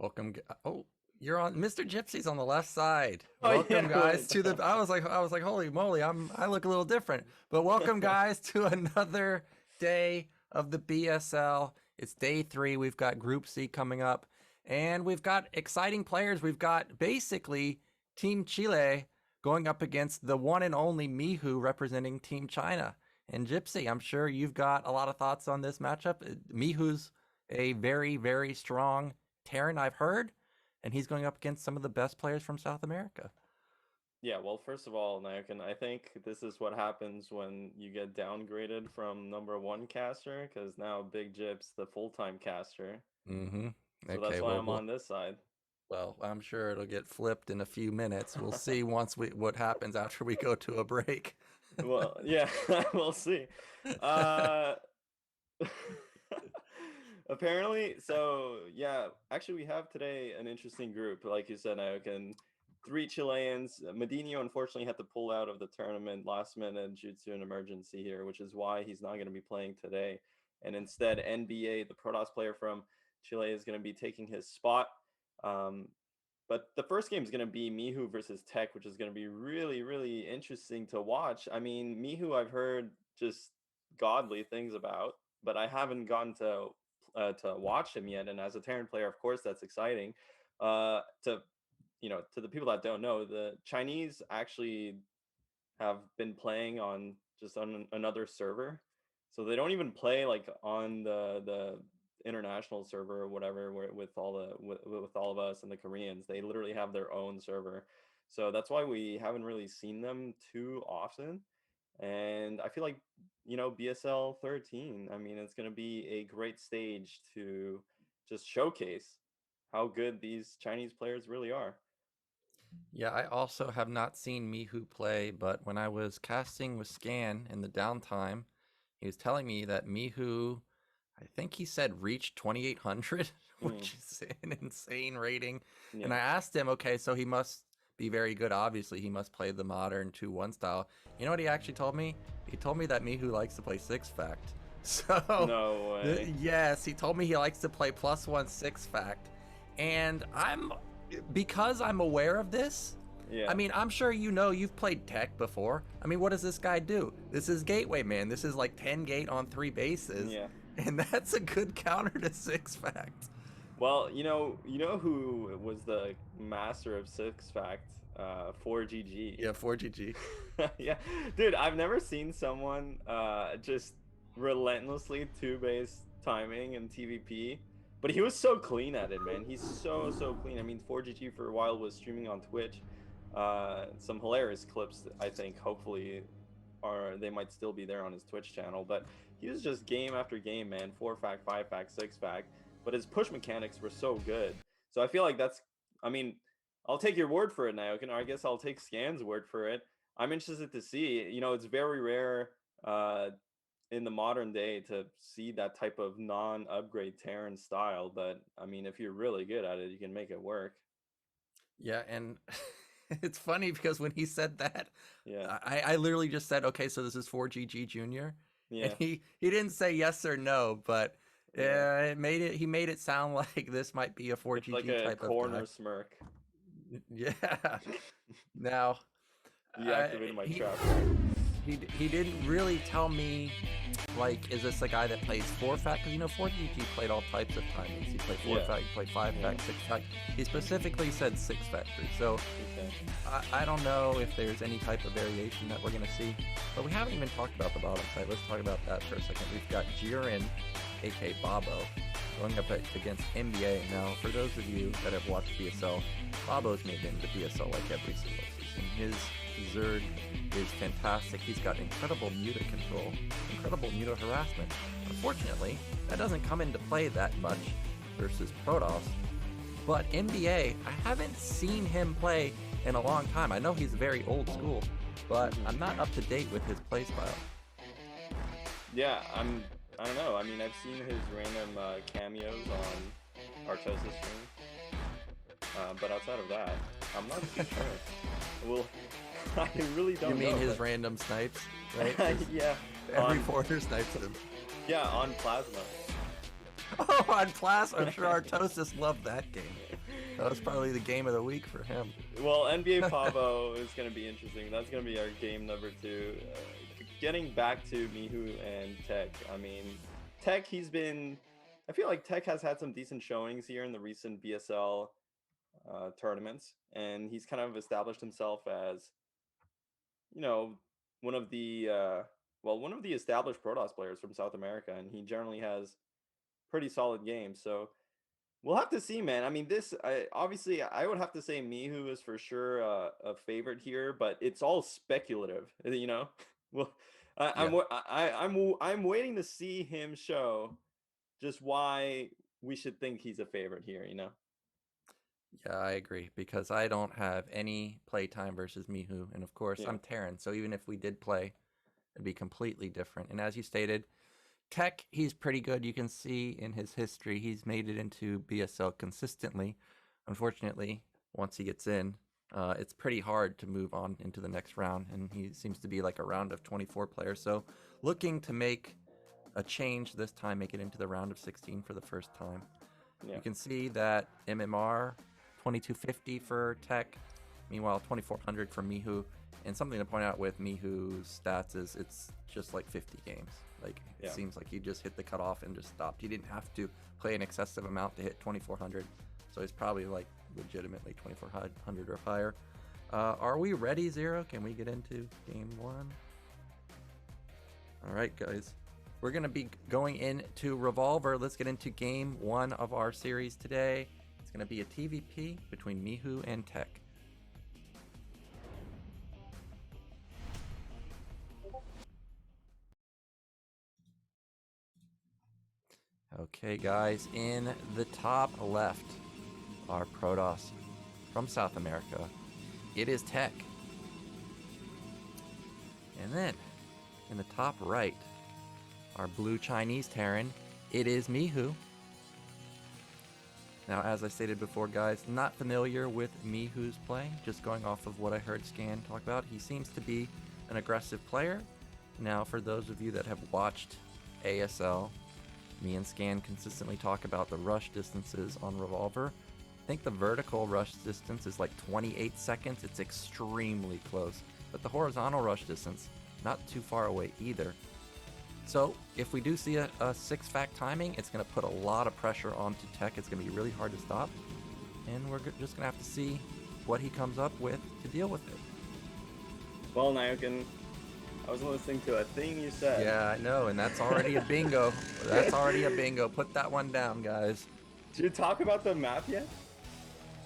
Welcome. Oh, you're on. Mr. Gypsy's on the left side. Oh, Welcome, yeah, guys, to the. I was like, holy moly, I look a little different. But welcome, guys, to another day of the BSL. It's day 3. We've got Group C coming up, and we've got exciting players. We've got basically Team Chile going up against the one and only Mihu representing Team China. And Gypsy, I'm sure you've got a lot of thoughts on this matchup. Mihu's a very, very strong Terran, I've heard, and he's going up against some of the best players from South America. Yeah, well, first of all, Nayokin, I think this is what happens when you get downgraded from #1 caster, because now Big Gyp's the full-time caster. Mm-hmm. So that's why I'm on this side. Well, I'm sure it'll get flipped in a few minutes. We'll see what happens after we go to a break. Well, yeah, we'll see. Apparently, so yeah, actually we have today an interesting group. Like you said, Nayokin, 3 Chileans. Medino unfortunately had to pull out of the tournament last minute due to an emergency here, which is why he's not going to be playing today. And instead, NbA, the Protoss player from Chile, is going to be taking his spot. But the first game is going to be Mihu versus Tech, which is going to be really, really interesting to watch. I mean, Mihu I've heard just godly things about, but I haven't gotten to watch him yet. And as a Terran player, of course, that's exciting. To the people that don't know, the Chinese actually have been playing on another server, so they don't even play like on the international server or whatever with all of us and the Koreans. They literally have their own server, so that's why we haven't really seen them too often. And I feel like, BSL13, I mean, it's going to be a great stage to just showcase how good these Chinese players really are. Yeah, I also have not seen Mihu play, but when I was casting with Scan in the downtime, he was telling me that Mihu, I think he said, reached 2,800, which is an insane rating. Yeah. And I asked him, okay, so he must be very good. Obviously, he must play the modern 2-1 style. You know what he actually told me? He told me that Mihu likes to play 6-fact. So no way. Yes, he told me he likes to play +1 6-fact. And because I'm aware of this, yeah. I mean, I'm sure you've played Tech before. I mean, what does this guy do? This is Gateway, man. This is like 10 gate on 3 bases. Yeah. And that's a good counter to 6-fact. Well, you know who was the master of 6-fact? 4GG. Yeah, 4GG. Yeah, dude, I've never seen someone just relentlessly 2-base timing in TVP, but he was so clean at it, man. He's so clean. I mean, 4GG for a while was streaming on Twitch. Some hilarious clips, I think, hopefully, they might still be there on his Twitch channel. But he was just game after game, man. 4-fact, 5-fact, 6-fact. But his push mechanics were so good. So I feel like I'll take your word for it, Nayokin, or I guess I'll take Scan's word for it. I'm interested to see. It's very rare in the modern day to see that type of non-upgrade Terran style. But, I mean, if you're really good at it, you can make it work. Yeah, and it's funny because when he said that, yeah, I literally just said, okay, so this is 4GG Junior. Yeah. And he didn't say yes or no, but yeah, he made it sound like this might be a 4GG like type of corner smirk. Yeah. Now, he activated my trap. He didn't really tell me, like, is this a guy that plays 4-fact? Because 4GG played all types of timings. He played 4-fact, he played 5-fact, 6-fact. He specifically said 6-factor. So I don't know if there's any type of variation that we're going to see. But we haven't even talked about the bottom side. Let's talk about that for a second. We've got Jiren, a.k.a. Babo, going up against NbA. Now, for those of you that have watched BSL, Babo's made into BSL like every single season. His Zerg is fantastic. He's got incredible muta control, incredible muta harassment. Unfortunately, that doesn't come into play that much versus Protoss. But NbA, I haven't seen him play in a long time. I know he's very old school, but I'm not up to date with his playstyle. Yeah, I don't know. I mean, I've seen his random cameos on Artosis stream, but outside of that, I'm not too sure. Well, I really don't know. You mean his random snipes, right? Yeah. Every quarter snipes him. Yeah, on Plasma. Oh, on Class, I'm sure Artosis loved that game. That was probably the game of the week for him. Well, NBA Pavo is going to be interesting. That's going to be our game number 2. Getting back to Mihu and Tech. I mean, Tech, I feel like Tech has had some decent showings here in the recent BSL tournaments, and he's kind of established himself as, you know, one of the established Protoss players from South America, and he generally has pretty solid games. So we'll have to see, man. I mean, obviously I would have to say Mihu is for sure a favorite here, but it's all speculative, you know. Well, I'm waiting to see him show just why we should think he's a favorite here, you know. Yeah, I agree, because I don't have any playtime versus Mihu, and of course I'm Terran, so even if we did play, it'd be completely different. And as you stated, Tech, he's pretty good. You can see in his history, he's made it into BSL consistently. Unfortunately, once he gets in, it's pretty hard to move on into the next round, and he seems to be like a round of 24 players. So looking to make a change this time, make it into the round of 16 for the first time. You can see that MMR 2250 for Tech, meanwhile 2400 for Mihu. And something to point out with Mihu's stats is it's just like 50 games. Like, it seems like he just hit the cutoff and just stopped. He didn't have to play an excessive amount to hit 2400. So he's probably like legitimately 2400 or higher. Are we ready, Zero? Can we get into game 1? All right, guys. We're going to be going into Revolver. Let's get into game 1 of our series today. It's going to be a TVP between Mihu and Tech. Okay, guys, in the top left, our Protoss from South America. It is Tech. And then, in the top right, our blue Chinese Terran, it is Mihu. Now, as I stated before, guys, not familiar with Mihu's play, just going off of what I heard Scan talk about. He seems to be an aggressive player. Now, for those of you that have watched ASL, me and Scan consistently talk about the rush distances on Revolver. I think the vertical rush distance is like 28 seconds. It's extremely close. But the horizontal rush distance, not too far away either. So if we do see a 6-fact timing, it's going to put a lot of pressure onto Tech. It's going to be really hard to stop. And we're just going to have to see what he comes up with to deal with it. Well, Nyokin, I was listening to a thing you said. Yeah, I know, and that's already a bingo. That's already a bingo. Put that one down, guys. Did you talk about the map yet?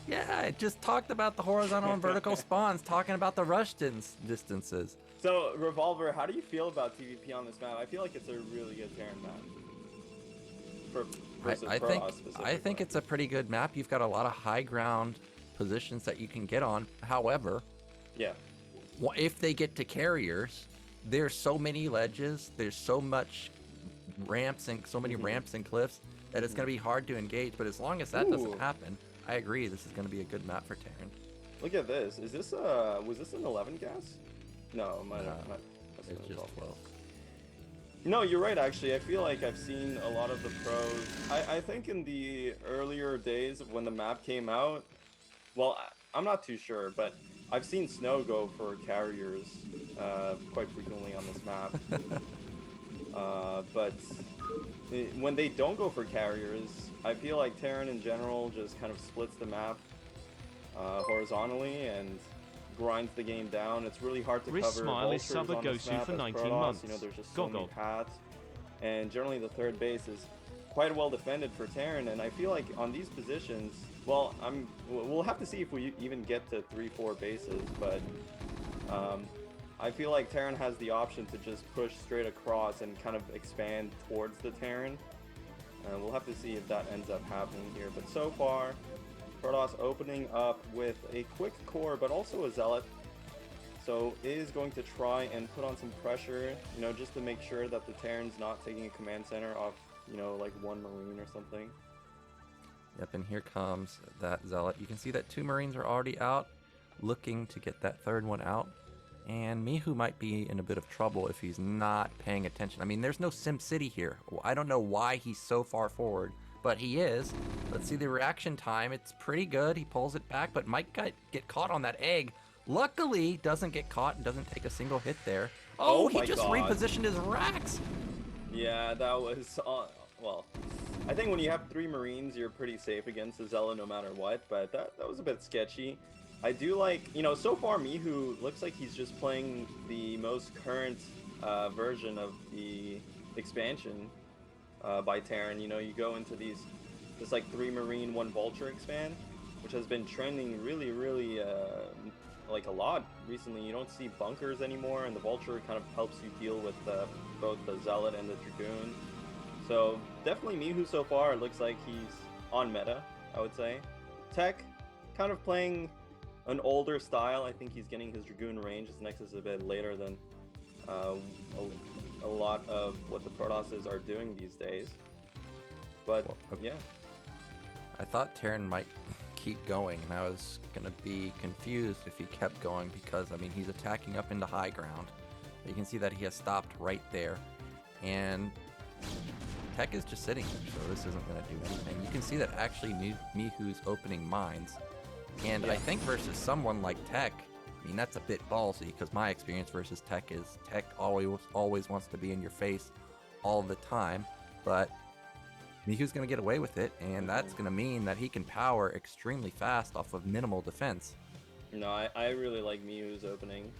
Yeah, I just talked about the horizontal and vertical spawns, talking about the rush distances. So, Revolver, how do you feel about TVP on this map? I feel like it's a really good Terran map. I think it's a pretty good map. You've got a lot of high ground positions that you can get on. However, if they get to carriers, there's so many ledges, there's so much ramps and so many ramps and cliffs that it's going to be hard to engage. But as long as that doesn't happen, I agree. This is going to be a good map for Terran. Look at this. Is this was this an 11 gas? No, it's just 12. No, you're right, actually. I feel like I've seen a lot of the pros. I think in the earlier days of when the map came out, well, I'm not too sure, but I've seen Snow go for carriers quite frequently on this map. But when they don't go for carriers, I feel like Terran in general just kind of splits the map horizontally and grinds the game down. It's really hard to cover vultures on this map for 19 months. You know, there's just so many paths, and generally the third base is quite well defended for Terran. And I feel like on these positions, well, we'll have to see if we even get to 3-4 bases, but I feel like Terran has the option to just push straight across and kind of expand towards the Terran. We'll have to see if that ends up happening here. But so far, Protoss opening up with a quick core, but also a Zealot. So is going to try and put on some pressure, you know, just to make sure that the Terran's not taking a command center off, you know, like one Marine or something. Yep, and here comes that Zealot. You can see that 2 Marines are already out, looking to get that third one out. And Mihu might be in a bit of trouble if he's not paying attention. I mean, there's no Sim City here. I don't know why he's so far forward, but he is. Let's see the reaction time. It's pretty good. He pulls it back, but might get caught on that egg. Luckily, doesn't get caught and doesn't take a single hit there. Oh, he just repositioned his racks. Yeah, that was... well, I think when you have 3 Marines, you're pretty safe against the Zella no matter what, but that was a bit sketchy. I do like, you know, so far Mihu looks like he's just playing the most current version of the expansion by Terran. You know, you go into this like 3 Marine, 1 Vulture expand, which has been trending really like a lot recently. You don't see bunkers anymore, and the Vulture kind of helps you deal with both the Zealot and the Dragoon. So definitely Mihu so far looks like he's on meta, I would say. Tech kind of playing an older style. I think he's getting his Dragoon range. His Nexus is a bit later than a lot of what the Protosses are doing these days. But yeah. I thought Terran might keep going, and I was gonna be confused if he kept going because, I mean, he's attacking up into high ground. You can see that he has stopped right there, and Tech is just sitting there, so this isn't gonna do anything. You can see that actually Mihu's opening mines. And I think versus someone like Tech, I mean, that's a bit ballsy, because my experience versus Tech is Tech always wants to be in your face all the time, but Mihu's going to get away with it, and that's going to mean that he can power extremely fast off of minimal defense. No, I really like Mihu's opening.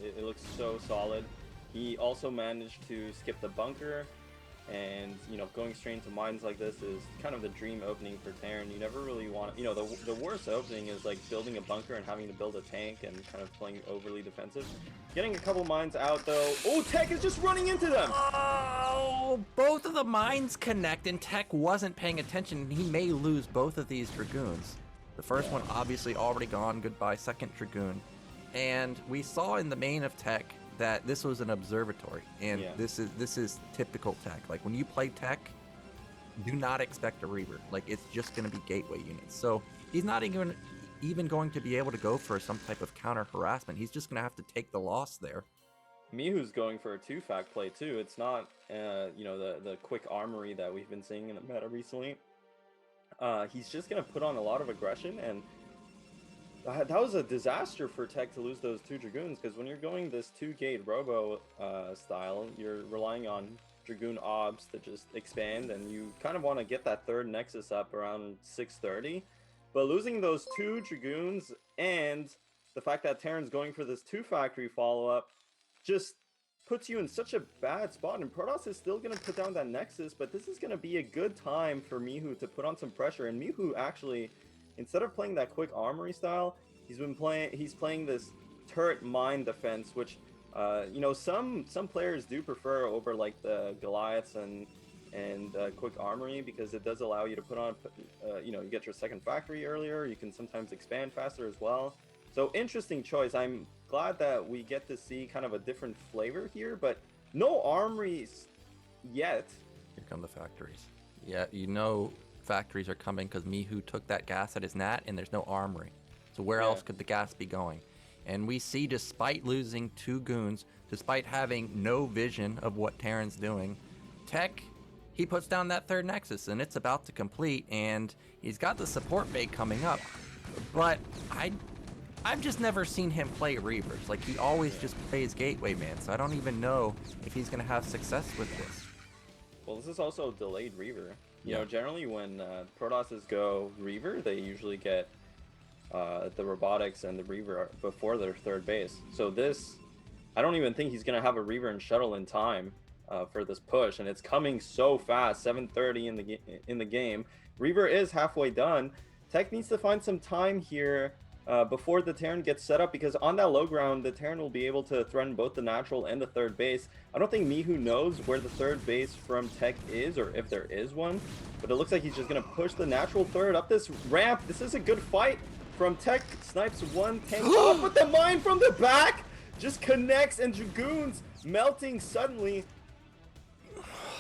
It looks so solid. He also managed to skip the bunker, and, you know, going straight into mines like this is kind of the dream opening for Terran. You never really want to, you know, the worst opening is like building a bunker and having to build a tank and kind of playing overly defensive. Getting a couple mines out though. Oh, Tech is just running into them! Oh, both of the mines connect, and Tech wasn't paying attention. He may lose both of these Dragoons. The first one obviously already gone. Goodbye, second Dragoon. And we saw in the main of Tech that this was an observatory, and this is typical Tech. Like, when you play Tech, do not expect a Reaver. Like, it's just going to be gateway units. So he's not even going to be able to go for some type of counter harassment. He's just going to have to take the loss there. Mihu's going for a 2-fact play too. It's not you know, the quick armory that we've been seeing in the meta recently. He's just going to put on a lot of aggression, and that was a disaster for Tech to lose those 2 Dragoons, because when you're going this 2-gate Robo style, you're relying on Dragoon Obs to just expand, and you kind of want to get that 3rd Nexus up around 630. But losing those 2 Dragoons and the fact that Terran's going for this 2-factory follow-up just puts you in such a bad spot, and Protoss is still going to put down that Nexus, but this is going to be a good time for Mihu to put on some pressure. And Mihu actually, instead of playing that quick armory style, he's playing this turret mine defense, which you know, some players do prefer over like the Goliaths and quick armory, because it does allow you to put on you know, you get your 2nd factory earlier. You can sometimes expand faster as well. So interesting choice. I'm glad that we get to see kind of a different flavor here, but no armories yet. Here come the factories. Yeah, you know factories are coming because Mihu took that gas at his nat, and there's no armory. So where else could the gas be going? And we see, despite losing 2 goons, despite having no vision of what Terran's doing, Tech, he puts down that 3rd Nexus, and it's about to complete, and he's got the support bait coming up. But I've just never seen him play Reavers. Like, he always just plays Gateway Man, so I don't even know if he's going to have success with this. Well, this is also delayed Reaver. You know, generally when Protosses go Reaver, they usually get the Robotics and the Reaver before their 3rd base. So this, I don't even think he's going to have a Reaver and Shuttle in time for this push, and it's coming so fast, 7:30 in the game. Reaver is halfway done. Tech needs to find some time here before the Terran gets set up, because on that low ground, the Terran will be able to threaten both the natural and the 3rd base. I don't think Mihu knows where the 3rd base from Tech is, or if there is one, but it looks like he's just going to push the natural 3rd up this ramp. This is a good fight from Tech. Snipes 1 tank off, but the mine from the back just connects, and Dragoons melting suddenly.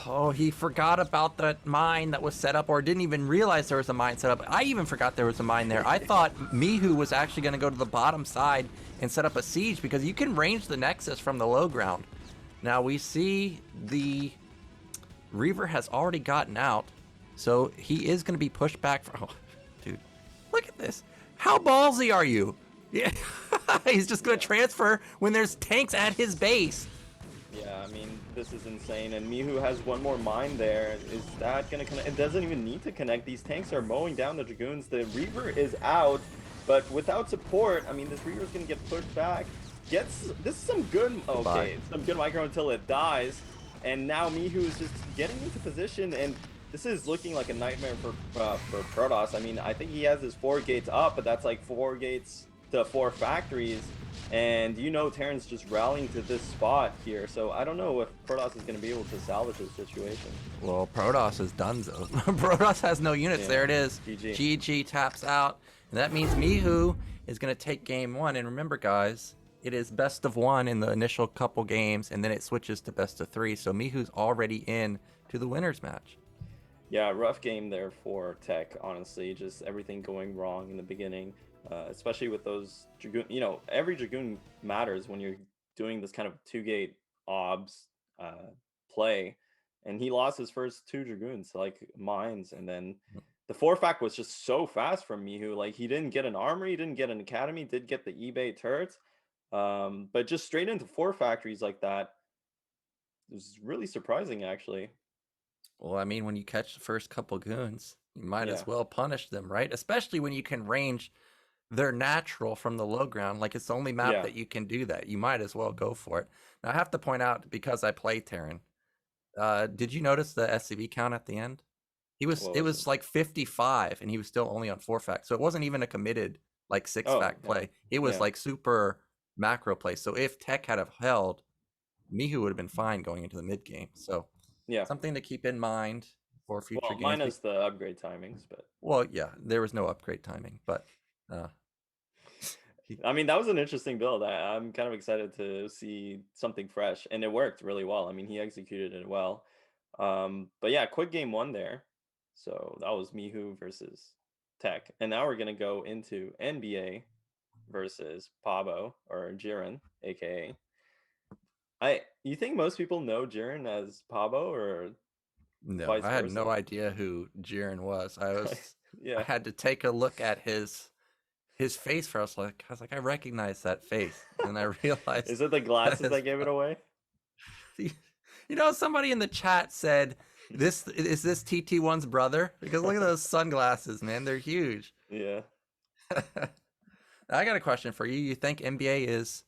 Oh, he forgot about that mine that was set up, or didn't even realize there was a mine set up. I even forgot there was a mine there. I thought Mihu was actually going to go to the bottom side and set up a siege, because you can range the Nexus from the low ground. Now we see the Reaver has already gotten out, so he is going to be pushed back. Oh, dude, look at this. How ballsy are you? Yeah, he's just going to transfer when there's tanks at his base. Yeah, I mean, this is insane. And Mihu has one more mine there. Is that going to connect? It doesn't even need to connect. These tanks are mowing down the Dragoons. The Reaver is out, but without support, I mean, this Reaver is going to get pushed back. This is some good, okay, some good micro until it dies. And now Mihu is just getting into position, and this is looking like a nightmare for Protoss. I mean, I think he has his 4 gates up, but that's like 4 gates to 4 factories. And you know Terran's just rallying to this spot here, so I don't know if Protoss is going to be able to salvage this situation. Well, Protoss is donezo. Protoss has no units. Yeah. There it is. GG taps out. And that means Mihu is going to take game 1. And remember, guys, it is best of 1 in the initial couple games, and then it switches to best of 3. So Mihu's already in to the winner's match. Yeah, rough game there for Tech, honestly. Just everything going wrong in the beginning. Especially with those Dragoon, you know, every Dragoon matters when you're doing this kind of 2-gate obs play. And he lost his first 2 Dragoons, like mines. And then the 4-fac was just so fast from Mihu. Like, he didn't get an armory, he didn't get an academy, did get the eBay turrets. But just straight into 4 factories like that, it was really surprising, actually. Well, I mean, when you catch the first couple goons, you might as well punish them, right? Especially when you can range their natural from the low ground. Like, it's the only map that you can do that. You might as well go for it. Now, I have to point out, because I play Terran, did you notice the SCV count at the end? It was like 55, and he was still only on 4-fac. So it wasn't even a committed like 6-fac play. It was like super macro play. So if Tech had have held, Mihu would have been fine going into the mid game. So something to keep in mind for future games. Minus the upgrade timings, but there was no upgrade timing, but I mean, that was an interesting build. I'm kind of excited to see something fresh, and it worked really well. I mean, he executed it well. But yeah, quick game 1 there. So that was Mihu versus Tech, and now we're gonna go into NbA versus Babo, or Jiren, a.k.a. You think most people know Jiren as Babo, or no? I had no idea who Jiren was. I had to take a look at his face for us. I was like, I recognize that face, and I realized is it the glasses that gave it away? You know, somebody in the chat said, "This is TT1's brother," because look at those sunglasses, man. They're huge. Yeah. I got a question for you. You think NbA is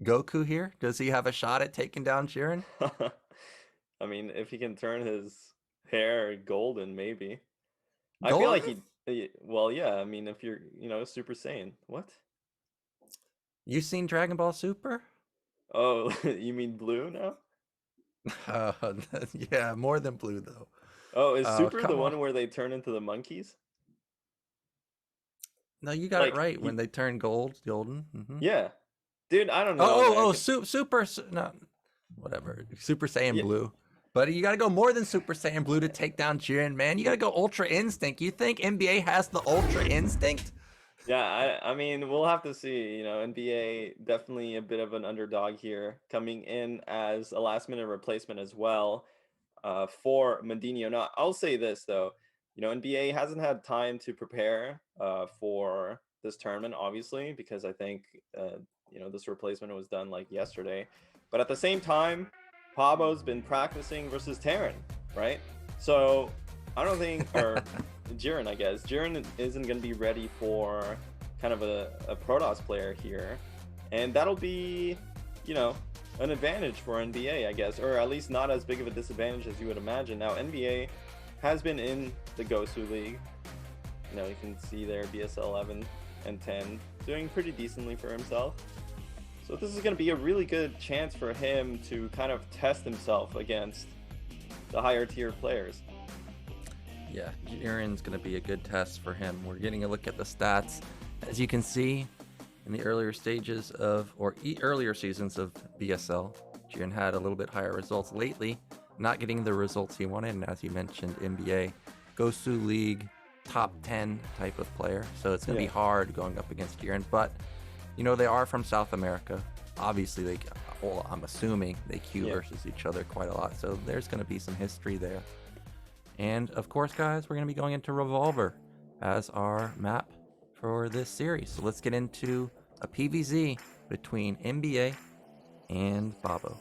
Goku here? Does he have a shot at taking down Jiren? I mean, if he can turn his hair golden, maybe. Golden? I feel like well, yeah. I mean, if you're, Super Saiyan. What? You seen Dragon Ball Super? Oh, you mean blue now? Yeah, more than blue though. Oh, is Super the one where they turn into the monkeys? No, you got it right. When they turn golden. Mm-hmm. Yeah, dude, I don't know. Super, no, whatever. Super Saiyan Blue. But you got to go more than Super Saiyan Blue to take down Jiren, man. You got to go Ultra Instinct. You think NbA has the Ultra Instinct? Yeah, I mean, we'll have to see. NbA definitely a bit of an underdog here, coming in as a last-minute replacement as well for Mendinho. Now, I'll say this, though. NbA hasn't had time to prepare for this tournament, obviously, because I think, this replacement was done like yesterday. But at the same time, Babo's been practicing versus Terran, right? So I don't think, or Jiren, I guess. Jiren isn't going to be ready for kind of a Protoss player here. And that'll be, an advantage for NbA, I guess, or at least not as big of a disadvantage as you would imagine. Now, NbA has been in the Gosu League. You can see there BSL11 and 10 doing pretty decently for himself. So this is going to be a really good chance for him to kind of test himself against the higher tier players. Yeah, Jiren's going to be a good test for him. We're getting a look at the stats. As you can see, in the earlier stages of, or earlier seasons of BSL, Jiren had a little bit higher results lately. not getting the results he wanted. And as you mentioned, NBA, Gosu League, top 10 type of player. So it's going to be hard going up against Jiren. But, you know, they are from South America. Obviously, well, I'm assuming they queue versus each other quite a lot. So there's going to be some history there. And, of course, guys, we're going to be going into Revolver as our map for this series. So let's get into a PvZ between NBA and Babo.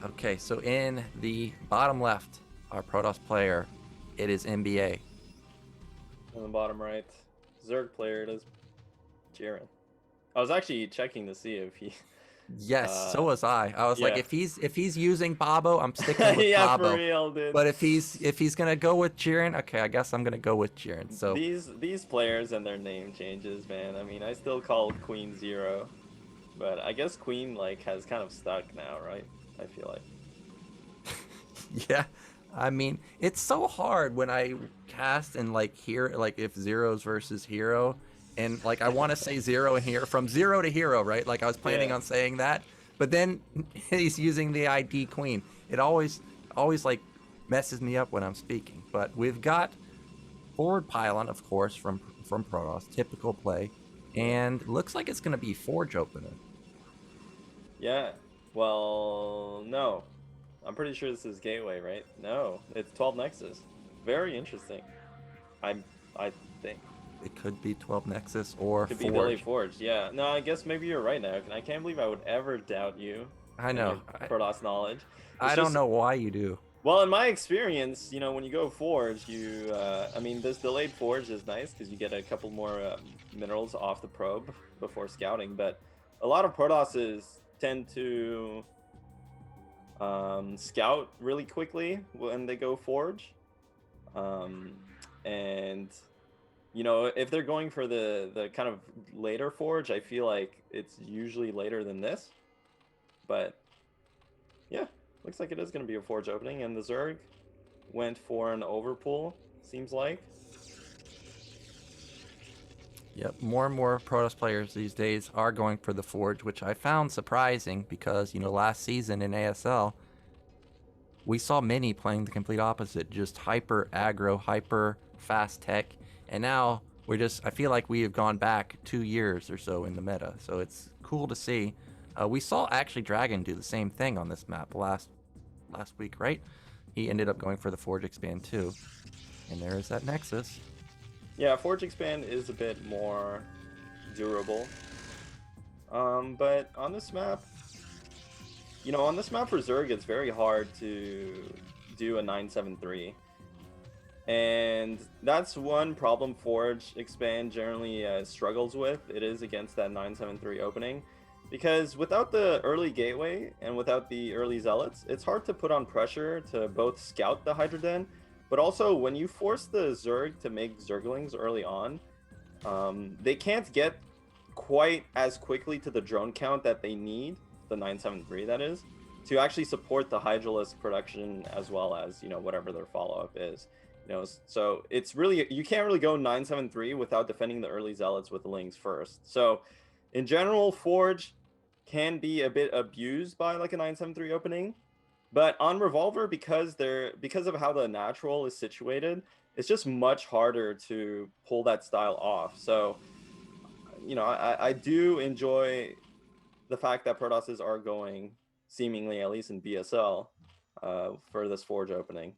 Okay, so in the bottom left, our Protoss player, it is NBA. On the bottom right, Zerg player, it is Jiren. I was actually checking to see if he... Yes, so was I. I was like, if he's using Babo, I'm sticking with Babo. For real, dude. But if he's gonna go with Jiren, okay, I guess I'm gonna go with Jiren. So these players and their name changes, man. I mean, I still call Queen Zero, but I guess Queen like has kind of stuck now, right? I feel like. Yeah, I mean, it's so hard when I cast and like hear like if Zeros versus Hero. And like I want to say Zero and Hero, from Zero to Hero, right? Like I was planning on saying that, but then he's using the ID Queen. It always like messes me up when I'm speaking. But we've got forward pylon, of course, from Protoss, typical play, and looks like it's gonna be Forge opener. Yeah. Well, no, I'm pretty sure this is Gateway, right? No, it's 12 Nexus. Very interesting. I think. It could be 12 Nexus or could Forge. Be Delay Forge, yeah. No, I guess maybe you're right now. I can't believe I would ever doubt you. I know. Protoss knowledge. I don't know why you do. Well, in my experience, you know, when you go Forge, you, I mean, this delayed Forge is nice because you get a couple more minerals off the probe before scouting, but a lot of Protosses tend to scout really quickly when they go Forge. And... You know, if they're going for the kind of later Forge, I feel like it's usually later than this. But, yeah, looks like it is going to be a Forge opening. And the Zerg went for an overpull, seems like. Yep, more and more Protoss players these days are going for the Forge, which I found surprising because, you know, last season in ASL, we saw many playing the complete opposite, just hyper aggro, hyper fast tech. And now I feel like we have gone back 2 years or so in the meta. So it's cool to see. We saw actually Dragon do the same thing on this map last week, right? He ended up going for the Forge Expand too. And there is that Nexus. Yeah, Forge Expand is a bit more durable. But on this map, you know, on this map for Zerg, it's very hard to do a 973. And that's one problem Forge Expand generally struggles with. It is against that 973 opening. Because without the early Gateway and without the early Zealots, it's hard to put on pressure to both scout the Hydra Den, but also when you force the Zerg to make Zerglings early on, they can't get quite as quickly to the drone count that they need, the 973 that is, to actually support the Hydralisk production as well as, you know, whatever their follow-up is. You know, so it's really, you can't really go 973 without defending the early Zealots with the Lings first. So in general, Forge can be a bit abused by like a 973 opening, but on Revolver, because of how the natural is situated, it's just much harder to pull that style off. So, you know, I do enjoy the fact that Protosses are going, seemingly at least in BSL, for this Forge opening.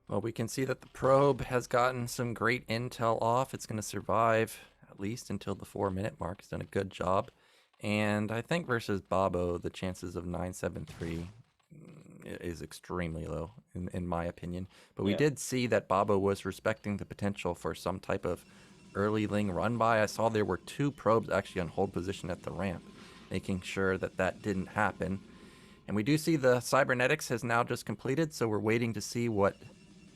Well, we can see that the probe has gotten some great intel off. It's going to survive at least until the 4-minute mark. It's done a good job. And I think versus Babo, the chances of 973 is extremely low, in my opinion. But we did see that Babo was respecting the potential for some type of early Ling run by. I saw there were 2 probes actually on hold position at the ramp, making sure that that didn't happen. And we do see the Cybernetics has now just completed, so we're waiting to see what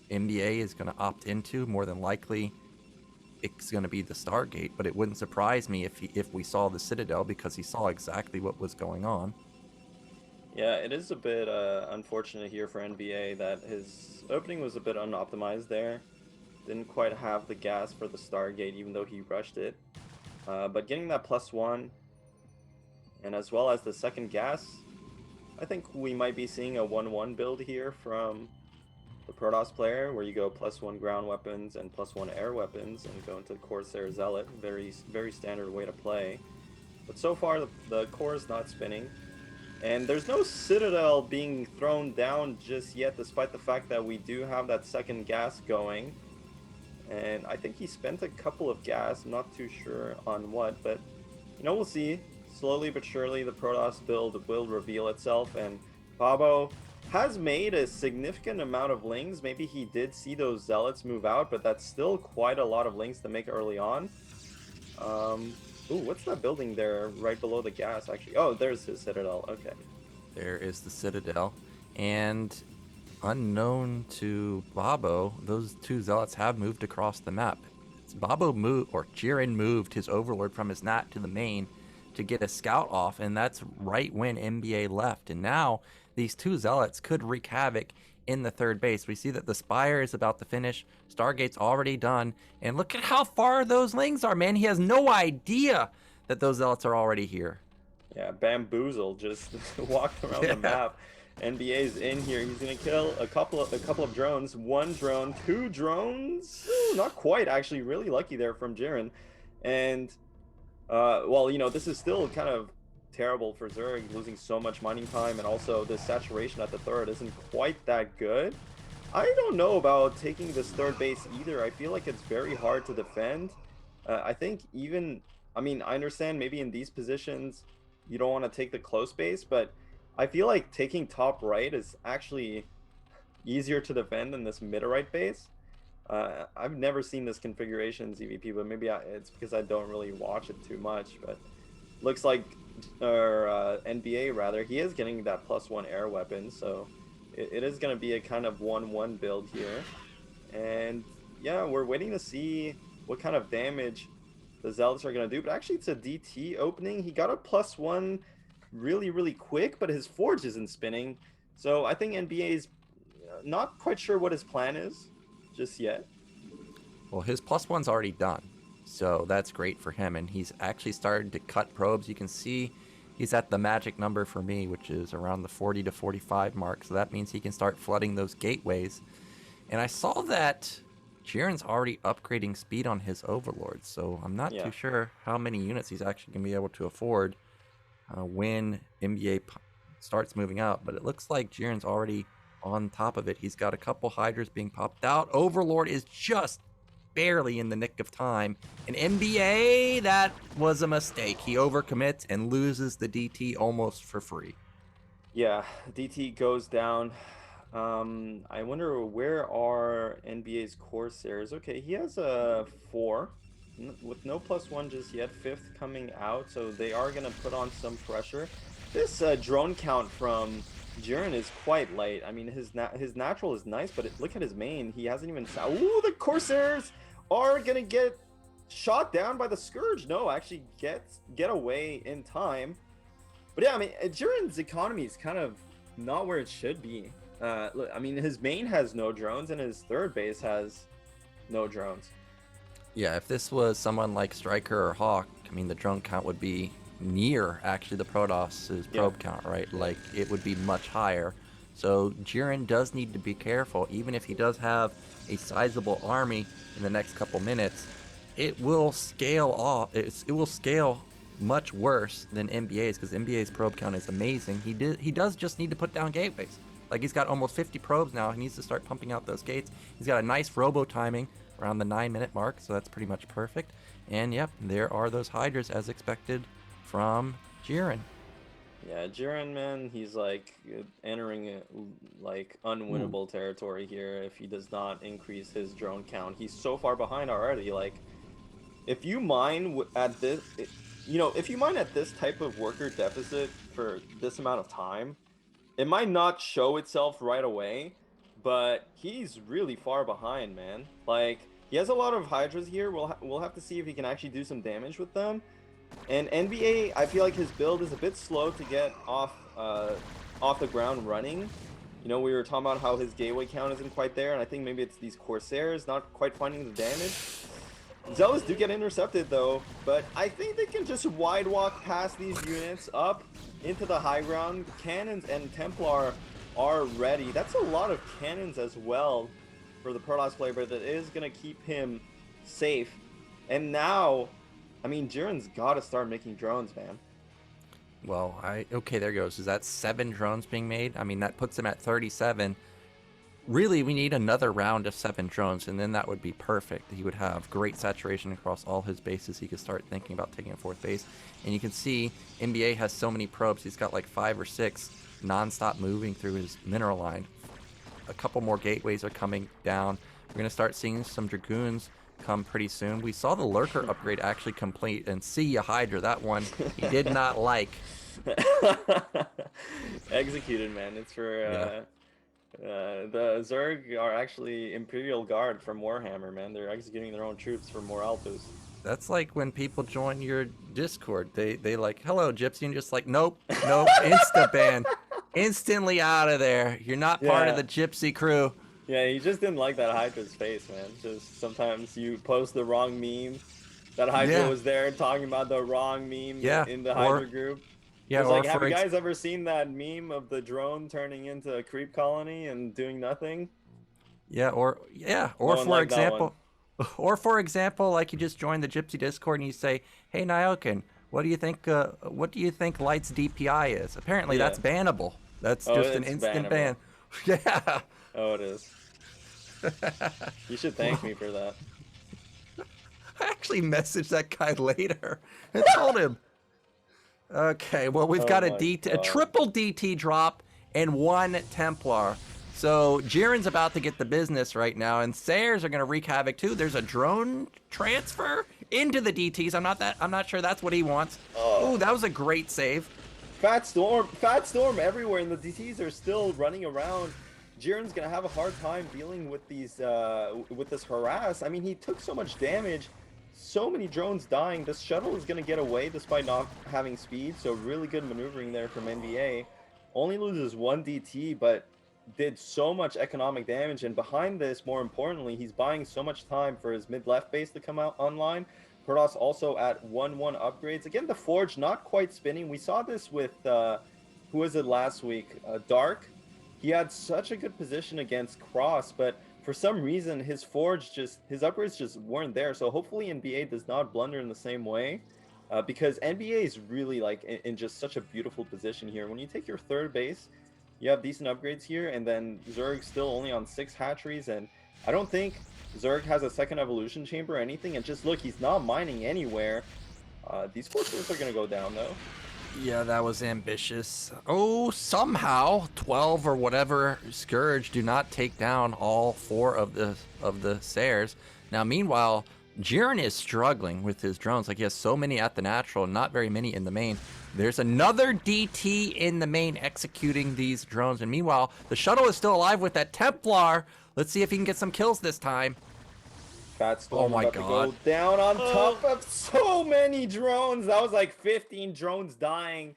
NbA is going to opt into. More than likely, it's going to be the Stargate, but it wouldn't surprise me if we saw the Citadel, because he saw exactly what was going on. Yeah, it is a bit unfortunate here for NbA that his opening was a bit unoptimized there. didn't quite have the gas for the Stargate, even though he rushed it. But getting that +1, and as well as the second gas, I think we might be seeing a 1-1 build here from the Protoss player, where you go +1 ground weapons and +1 air weapons and go into Corsair Zealot. Very, very standard way to play. But so far, the core is not spinning. And there's no Citadel being thrown down just yet, despite the fact that we do have that second gas going. And I think he spent a couple of gas, I'm not too sure on what, but you know, we'll see. Slowly but surely, the Protoss build will reveal itself, and Babo has made a significant amount of lings. Maybe he did see those Zealots move out, but that's still quite a lot of lings to make early on. Ooh, what's that building there right below the gas, actually? Oh, there's his Citadel. Okay. There is the Citadel. And unknown to Babo, those two Zealots have moved across the map. Babo moved, or Jiren moved his Overlord from his NAT to the main to get a scout off, and that's right when NbA left. And now these two Zealots could wreak havoc in the third base. We see that the Spire is about to finish. Stargate's already done. And look at how far those lings are, man. He has no idea that those Zealots are already here. Yeah, bamboozle, just walked around the map. NbA's in here. He's gonna kill a couple of drones. 1 drone, 2 drones. Ooh, not quite, actually. Really lucky there from Jiren. And well, you know, this is still kind of terrible for Zerg, losing so much mining time, and also the saturation at the third isn't quite that good. I don't know about taking this third base either. I feel like it's very hard to defend. I think even, I mean, I understand maybe in these positions you don't want to take the close base, but I feel like taking top right is actually easier to defend than this mid right base. I've never seen this configuration in ZVP, but maybe it's because I don't really watch it too much. But looks like, NbA rather, he is getting that +1 air weapon, so it is going to be a kind of 1-1 build here. And yeah, we're waiting to see what kind of damage the Zealots are going to do. But actually, it's a DT opening. He got a +1 really quick, but his Forge isn't spinning. So I think NbA is not quite sure what his plan is just yet. Well, his +1's already done, so that's great for him, and he's actually started to cut probes. You can see he's at the magic number for me, which is around the 40 to 45 mark, so that means he can start flooding those gateways. And I saw that Jiren's already upgrading speed on his Overlords, so I'm not too sure how many units he's actually going to be able to afford when NbA starts moving out, but it looks like Jiren's already on top of it. He's got a couple Hydras being popped out. Overlord is just barely in the nick of time. And NbA, that was a mistake. He overcommits and loses the DT almost for free. Yeah, DT goes down. I wonder, where are NbA's Corsairs? Okay, he has a 4 with no +1 just yet. 5th coming out, so they are going to put on some pressure. This drone count from Jiren is quite light. I mean, his natural is nice, but look at his main. He hasn't even... Ooh, the Corsairs are gonna get shot down by the Scourge. No, actually get away in time. But yeah, I mean, Jiren's economy is kind of not where it should be. Look, I mean, his main has no drones, and his third base has no drones. Yeah, if this was someone like Striker or Hawk, I mean, the drone count would be near actually the Protoss's probe count, right? Like, it would be much higher. So Jiren does need to be careful. Even if he does have a sizable army in the next couple minutes, it will scale off. It will scale much worse than NbA's, because NbA's probe count is amazing. He does just need to put down gateways. Like, he's got almost 50 probes now. He needs to start pumping out those gates. He's got a nice robo timing around the 9-minute mark, so that's pretty much perfect. And yep, there are those Hydras as expected from Jiren. Yeah, Jiren, man, he's like entering like unwinnable territory here if he does not increase his drone count. He's so far behind already. Like, if you mine at this, if you mine at this type of worker deficit for this amount of time, it might not show itself right away, but he's really far behind, man. Like, he has a lot of Hydras here. We'll have to see if he can actually do some damage with them. And NbA, I feel like his build is a bit slow to get off the ground running. You know, we were talking about how his gateway count isn't quite there, and I think maybe it's these Corsairs not quite finding the damage. Zealots do get intercepted though, but I think they can just wide walk past these units up into the high ground. Cannons and Templar are ready. That's a lot of cannons as well for the Protoss player, but that is going to keep him safe. And now, I mean, Jiren's got to start making drones, man. Well, okay, there goes. Is that 7 drones being made? I mean, that puts him at 37. Really, we need another round of 7 drones, and then that would be perfect. He would have great saturation across all his bases. He could start thinking about taking a 4th base. And you can see NbA has so many probes. He's got like 5 or 6 non-stop moving through his mineral line. A couple more gateways are coming down. We're going to start seeing some Dragoons come pretty soon. We saw the Lurker upgrade actually complete, and see ya Hydra, that one he did not like. Executed, man. It's for the Zerg are actually Imperial Guard from Warhammer, man. They're executing their own troops for morale boost. That's like when people join your Discord. They like, hello, Gypsy, and just like, nope, insta ban. Instantly out of there. You're not part of the Gypsy crew. Yeah, he just didn't like that Hydra's face, man. Just sometimes you post the wrong meme. That Hydra was there talking about the wrong meme in the Hydra group. Yeah, like, have you guys ever seen that meme of the drone turning into a creep colony and doing nothing? Or for example, like you just joined the Gypsy Discord and you say, "Hey Nyokin, what do you think Light's DPI is?" Apparently that's bannable. That's just an instant ban. Yeah. Oh, it is. You should thank me for that. I actually messaged that guy later and told him. Okay, well, we've got a triple DT drop and 1 Templar. So Jiren's about to get the business right now, and Sayers are going to wreak havoc too. There's a drone transfer into the DTs. I'm not sure that's what he wants. Oh, that was a great save. Fat storm everywhere, and the DTs are still running around. Jiren's gonna have a hard time dealing with these with this harass. I mean, he took so much damage, so many drones dying. This shuttle is gonna get away despite not having speed, so really good maneuvering there from NbA. Only loses 1 DT, but did so much economic damage. And behind this, more importantly, he's buying so much time for his mid-left base to come out online. Protoss also at 1-1 upgrades. Again, the Forge not quite spinning. We saw this with who was it last week? Dark. He had such a good position against Cross, but for some reason his upgrades just weren't there. So hopefully NbA does not blunder in the same way, because NbA is really like in just such a beautiful position here. When you take your 3rd base, you have decent upgrades here, and then Zerg still only on 6 hatcheries, and I don't think Zerg has a 2nd evolution chamber or anything. And just look, he's not mining anywhere. These Corsairs are gonna go down though. Yeah, that was ambitious. Oh, somehow 12 or whatever Scourge do not take down all 4 of the Sayers. Now, meanwhile, Jiren is struggling with his drones. Like, he has so many at the natural, not very many in the main. There's another DT in the main executing these drones. And meanwhile, the shuttle is still alive with that Templar. Let's see if he can get some kills this time. Fat Storm about to go down on top of so many drones. That was like 15 drones dying.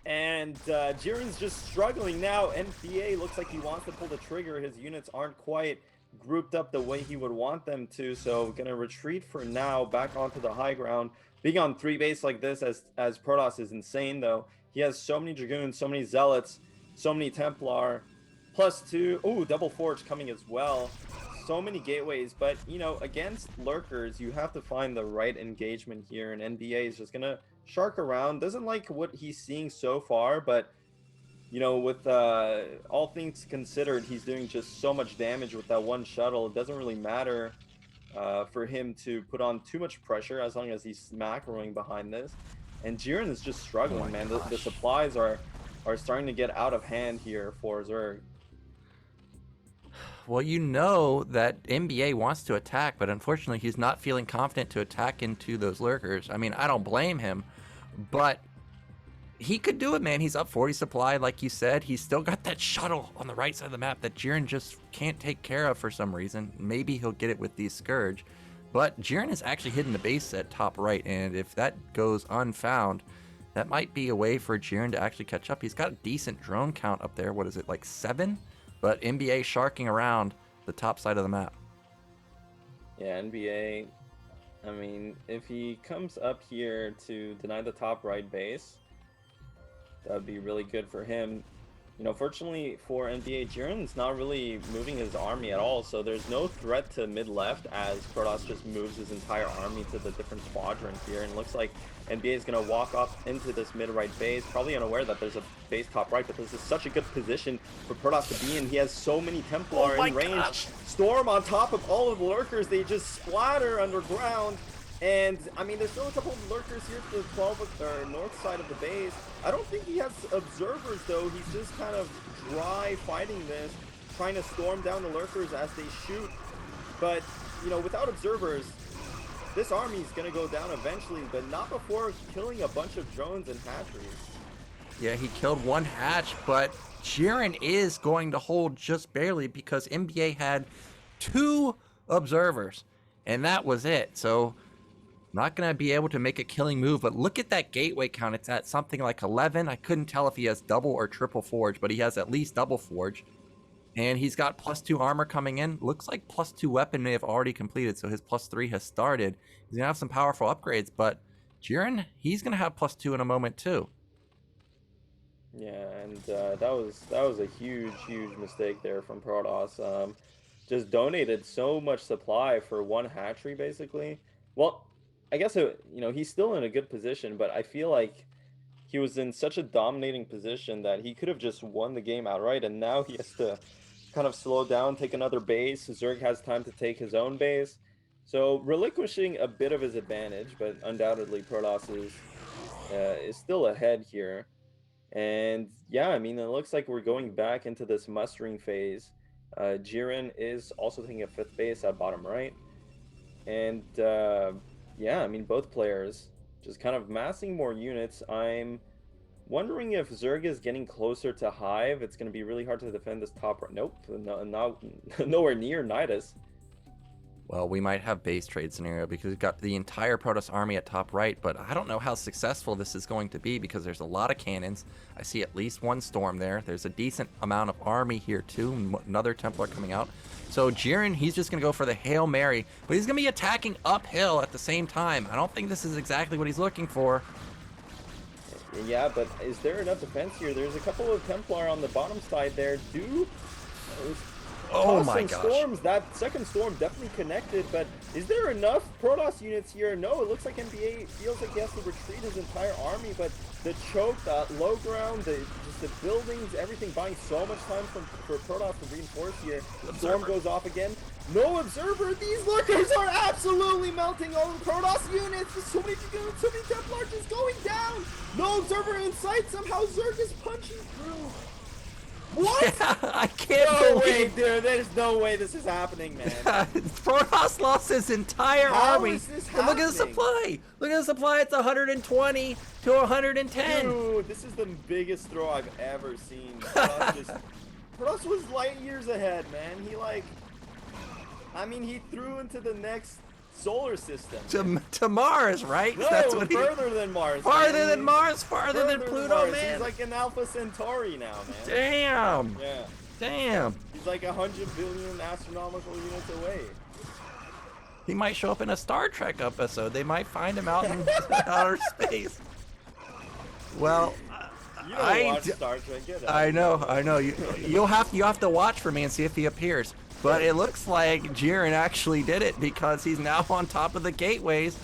And Jiren's just struggling now. NbA looks like he wants to pull the trigger. His units aren't quite grouped up the way he would want them to. So gonna retreat for now, back onto the high ground. Being on 3 base like this as Protoss is insane though. He has so many Dragoons, so many Zealots, so many Templar. +2. Ooh, double Forge coming as well. So many gateways, but you know, against lurkers you have to find the right engagement here, and NbA is just gonna shark around. Doesn't like what he's seeing so far, but you know, with all things considered, he's doing just so much damage with that 1 shuttle. It doesn't really matter for him to put on too much pressure as long as he's macroing behind this. And Jiren is just struggling, man. The supplies are starting to get out of hand here for Zerg. Well, you know that NbA wants to attack, but unfortunately he's not feeling confident to attack into those lurkers. I mean, I don't blame him, but he could do it, man. He's up 40 supply, like you said. He's still got that shuttle on the right side of the map that Jiren just can't take care of for some reason. Maybe he'll get it with these Scourge, but Jiren is actually hidden the base at top right, and if that goes unfound, that might be a way for Jiren to actually catch up. He's got a decent drone count up there. What is it, like 7? But NbA sharking around the top side of the map. Yeah, NbA, I mean, if he comes up here to deny the top right base, that would be really good for him. You know, fortunately for NbA, Jiren's not really moving his army at all, so there's no threat to mid-left as Protoss just moves his entire army to the different quadrants here, and it looks like NbA is going to walk up into this mid-right base, probably unaware that there's a base top right, but this is such a good position for Protoss to be in. He has so many Templar in range. Gosh. Storm on top of all of the lurkers, they just splatter underground. And, I mean, there's still a couple of lurkers here to the north side of the base. I don't think he has observers, though. He's just kind of dry fighting this, trying to storm down the lurkers as they shoot. But, you know, without observers, this army is going to go down eventually, but not before killing a bunch of drones and hatcheries. Yeah, he killed one hatch, but Jiren is going to hold just barely because NbA had 2 observers, and that was it. So not going to be able to make a killing move, but look at that gateway count. It's at something like 11. I couldn't tell if he has double or triple forge, but he has at least double forge. And he's got +2 armor coming in. Looks like +2 weapon may have already completed, so his +3 has started. He's going to have some powerful upgrades, but Jiren, he's going to have +2 in a moment too. Yeah, and that was a huge mistake there from Protoss. Just donated so much supply for 1 hatchery, basically. Well, I guess, you know, he's still in a good position, but I feel like he was in such a dominating position that he could have just won the game outright, and now he has to kind of slow down, take another base. Zerg has time to take his own base. So relinquishing a bit of his advantage, but undoubtedly Protoss is still ahead here. And yeah, I mean, it looks like we're going back into this mustering phase. Jiren is also taking a 5th base at bottom right. And yeah, I mean, both players just kind of massing more units. I'm wondering if Zerg is getting closer to Hive. It's going to be really hard to defend this top right. Nope, nowhere near Nidus. Well, we might have base trade scenario because we've got the entire Protoss army at top right, but I don't know how successful this is going to be because there's a lot of cannons. I see at least 1 storm there. There's a decent amount of army here too. Another Templar coming out. So Jiren, he's just going to go for the Hail Mary, but he's going to be attacking uphill at the same time. I don't think this is exactly what he's looking for. Yeah, but is there enough defense here? There's a couple of Templar on the bottom side there. Oh my gosh. Storms, that second storm definitely connected, but is there enough Protoss units here? No, it looks like NbA feels like he has to retreat his entire army, but the choke, the low ground, just the buildings, everything buying so much time for Protoss to reinforce here. The storm goes off again. No observer. These lurkers are absolutely melting all the Protoss units. There's so many Templar just going down. No observer in sight. Somehow Zerg is punching through. What? Yeah, I can't believe. Dude, there's no way this is happening, man. Protoss lost his entire army. Is this and look at the supply. Look at the supply. It's 120 to 110. Dude, this is the biggest throw I've ever seen. Protoss was light years ahead, man. He threw into the next solar system. To Mars, right? No, That's what further than Mars. Farther than Mars, farther than Pluto, man. He's like an Alpha Centauri now, man. Damn. Yeah. Damn. He's like 100 billion astronomical units away. He might show up in a Star Trek episode. They might find him out in outer space. Well, you don't watch Star Trek, get out. I know. You have to watch for me and see if he appears. But it looks like Jiren actually did it because he's now on top of the gateways,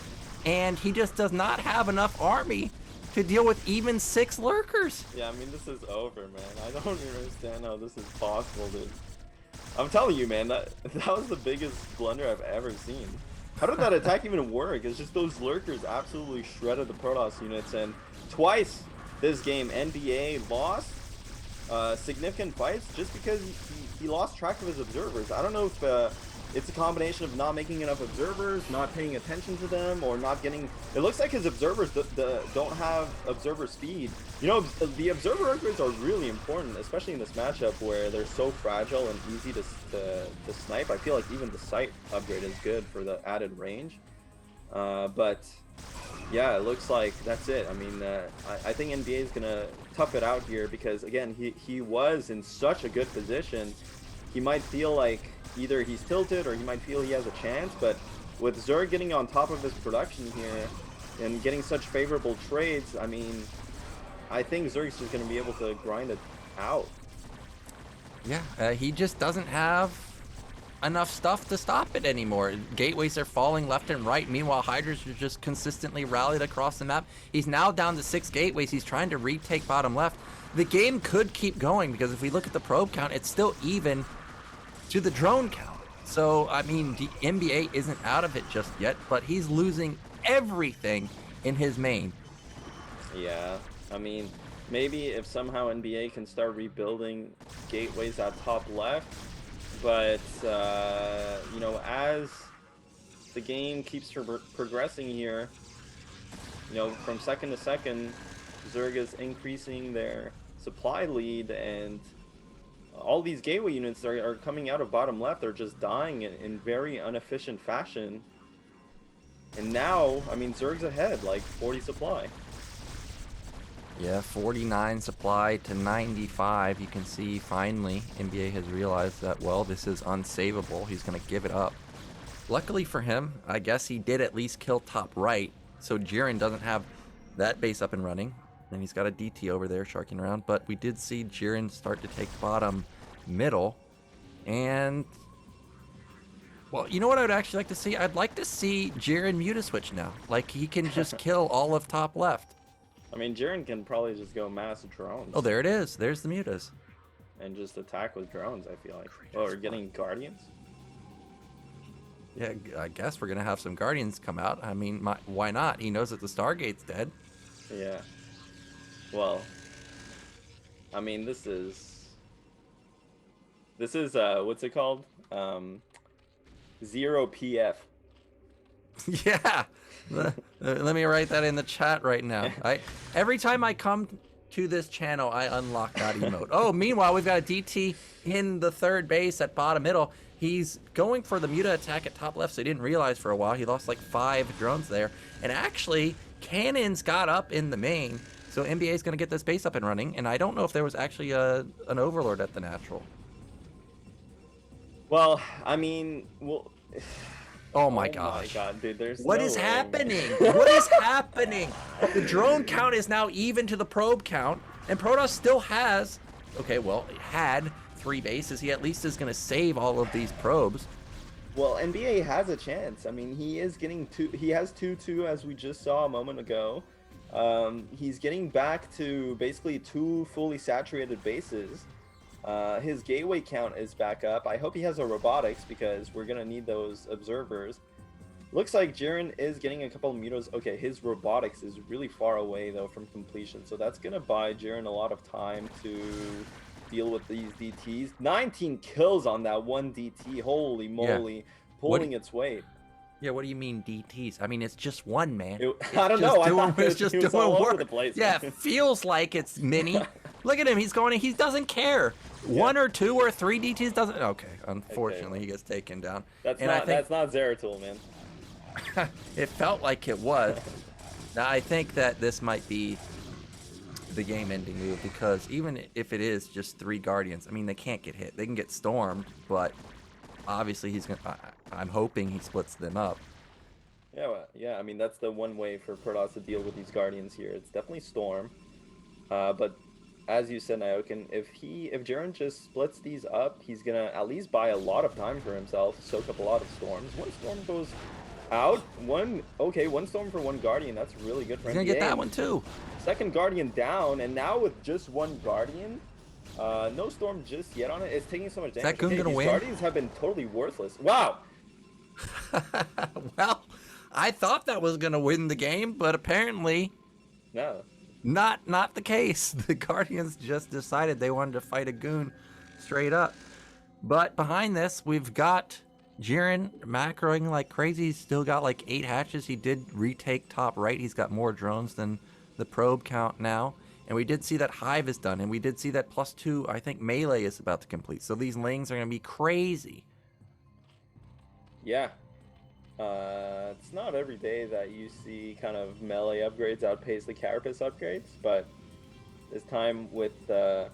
and he just does not have enough army to deal with even 6 lurkers. Yeah, I mean, this is over, man. I don't understand how this is possible, dude. I'm telling you, man, that was the biggest blunder I've ever seen. How did that attack even work? It's just those lurkers absolutely shredded the Protoss units, and twice this game, NbA lost significant fights just because he lost track of his observers. I don't know if it's a combination of not making enough observers, not paying attention to them, or not getting... It looks like his observers don't have observer speed. You know, the observer upgrades are really important, especially in this matchup where they're so fragile and easy to snipe. I feel like even the sight upgrade is good for the added range. But Yeah, it looks like that's it. I mean, I think NBA is gonna tough it out here because again, he was in such a good position. He might feel like either he's tilted or he might feel he has a chance, but with Zerg getting on top of his production here and getting such favorable trades, I mean, I think Zerg's just gonna be able to grind it out. Yeah, he just doesn't have enough stuff to stop it anymore. Gateways are falling left and right. Meanwhile, Hydras are just consistently rallied across the map. He's now down to 6 gateways. He's trying to retake bottom left. The game could keep going because if we look at the probe count, it's still even to the drone count. So, I mean, the NBA isn't out of it just yet, but he's losing everything in his main. Yeah, I mean, maybe if somehow NBA can start rebuilding gateways at top left, but, you know, as the game keeps progressing here, you know, from second to second, Zerg is increasing their supply lead, and all these gateway units are coming out of bottom left. They're just dying in very inefficient fashion. And now, I mean, Zerg's ahead, like 40 supply. Yeah, 49 supply to 95. You can see finally NBA has realized that, well, this is unsavable. He's going to give it up. Luckily for him, I guess he did at least kill top right, so Jiren doesn't have that base up and running. And he's got a DT over there sharking around, but we did see Jiren start to take bottom middle. And, well, you know what I would actually like to see? I'd like to see Jiren Muta switch now. Like, he can just kill all of top left. I mean, Jiren can probably just go mass drones. Oh, there it is. There's the mutas. And just attack with drones, I feel like. Oh, we're getting guardians? Yeah, I guess we're going to have some guardians come out. I mean, why not? He knows that the Stargate's dead. Yeah. Well, I mean, this is what's it called? Zero PF. Yeah. Let me write that in the chat right now. Every time I come to this channel, I unlock that emote. Oh, meanwhile, we've got a DT in the third base at bottom middle. He's going for the Muta attack at top left, so he didn't realize for a while. He lost like 5 drones there. And actually, cannons got up in the main, so NBA is going to get this base up and running. And I don't know if there was actually an overlord at the natural. Well, I mean, well... Oh my gosh. Oh my god, dude, there's What no is way. happening? What is happening? The drone count is now even to the probe count, and Protoss still has, okay, well, it had 3 bases. He at least is going to save all of these probes. Well, NBA has a chance. I mean, he is getting he has 2-2 as we just saw a moment ago. He's getting back to basically 2 fully saturated bases. His gateway count is back up. I hope he has a robotics because we're gonna need those observers. Looks like Jiren is getting a couple of mutas. Okay, his robotics is really far away though from completion, so that's gonna buy Jiren a lot of time to deal with these DTs. 19 kills on that one DT. Holy moly, Yeah. pulling its weight. Yeah, what do you mean DTs? I mean, it's just one, man. I don't know. It's just doing all over work. the place. Yeah, it feels like it's mini. Look at him. He's going. He doesn't care. Yeah. 1 or 2 or 3 DTs doesn't. Okay, unfortunately, he gets taken down. That's and not I think, that's not Zeratul, man. it felt like it was. Now I think that this might be the game-ending move because even if it is just 3 guardians, I mean they can't get hit. They can get stormed, but obviously he's gonna. I'm hoping he splits them up. Yeah, well, yeah. I mean that's the one way for Protoss to deal with these guardians here. It's definitely storm, but as you said, Naokin, if Jiren just splits these up, he's gonna at least buy a lot of time for himself, soak up a lot of storms. 1 storm goes out. One storm for 1 guardian. That's really good for him. He's gonna get that one too. Second guardian down, and now with just 1 guardian, no storm just yet on it. It's taking so much damage. Is that Goon gonna these win? Guardians have been totally worthless. Wow. Well, I thought that was gonna win the game, but apparently No. not the case. The Guardians just decided they wanted to fight a Goon straight up. But behind this, we've got Jiren macroing like crazy. He's still got like 8 hatches. He did retake top right. He's got more drones than the probe count now. And we did see that Hive is done. And we did see that +2, I think, melee is about to complete. So these lanes are going to be crazy. Yeah. It's not every day that you see kind of melee upgrades outpace the carapace upgrades, but this time with the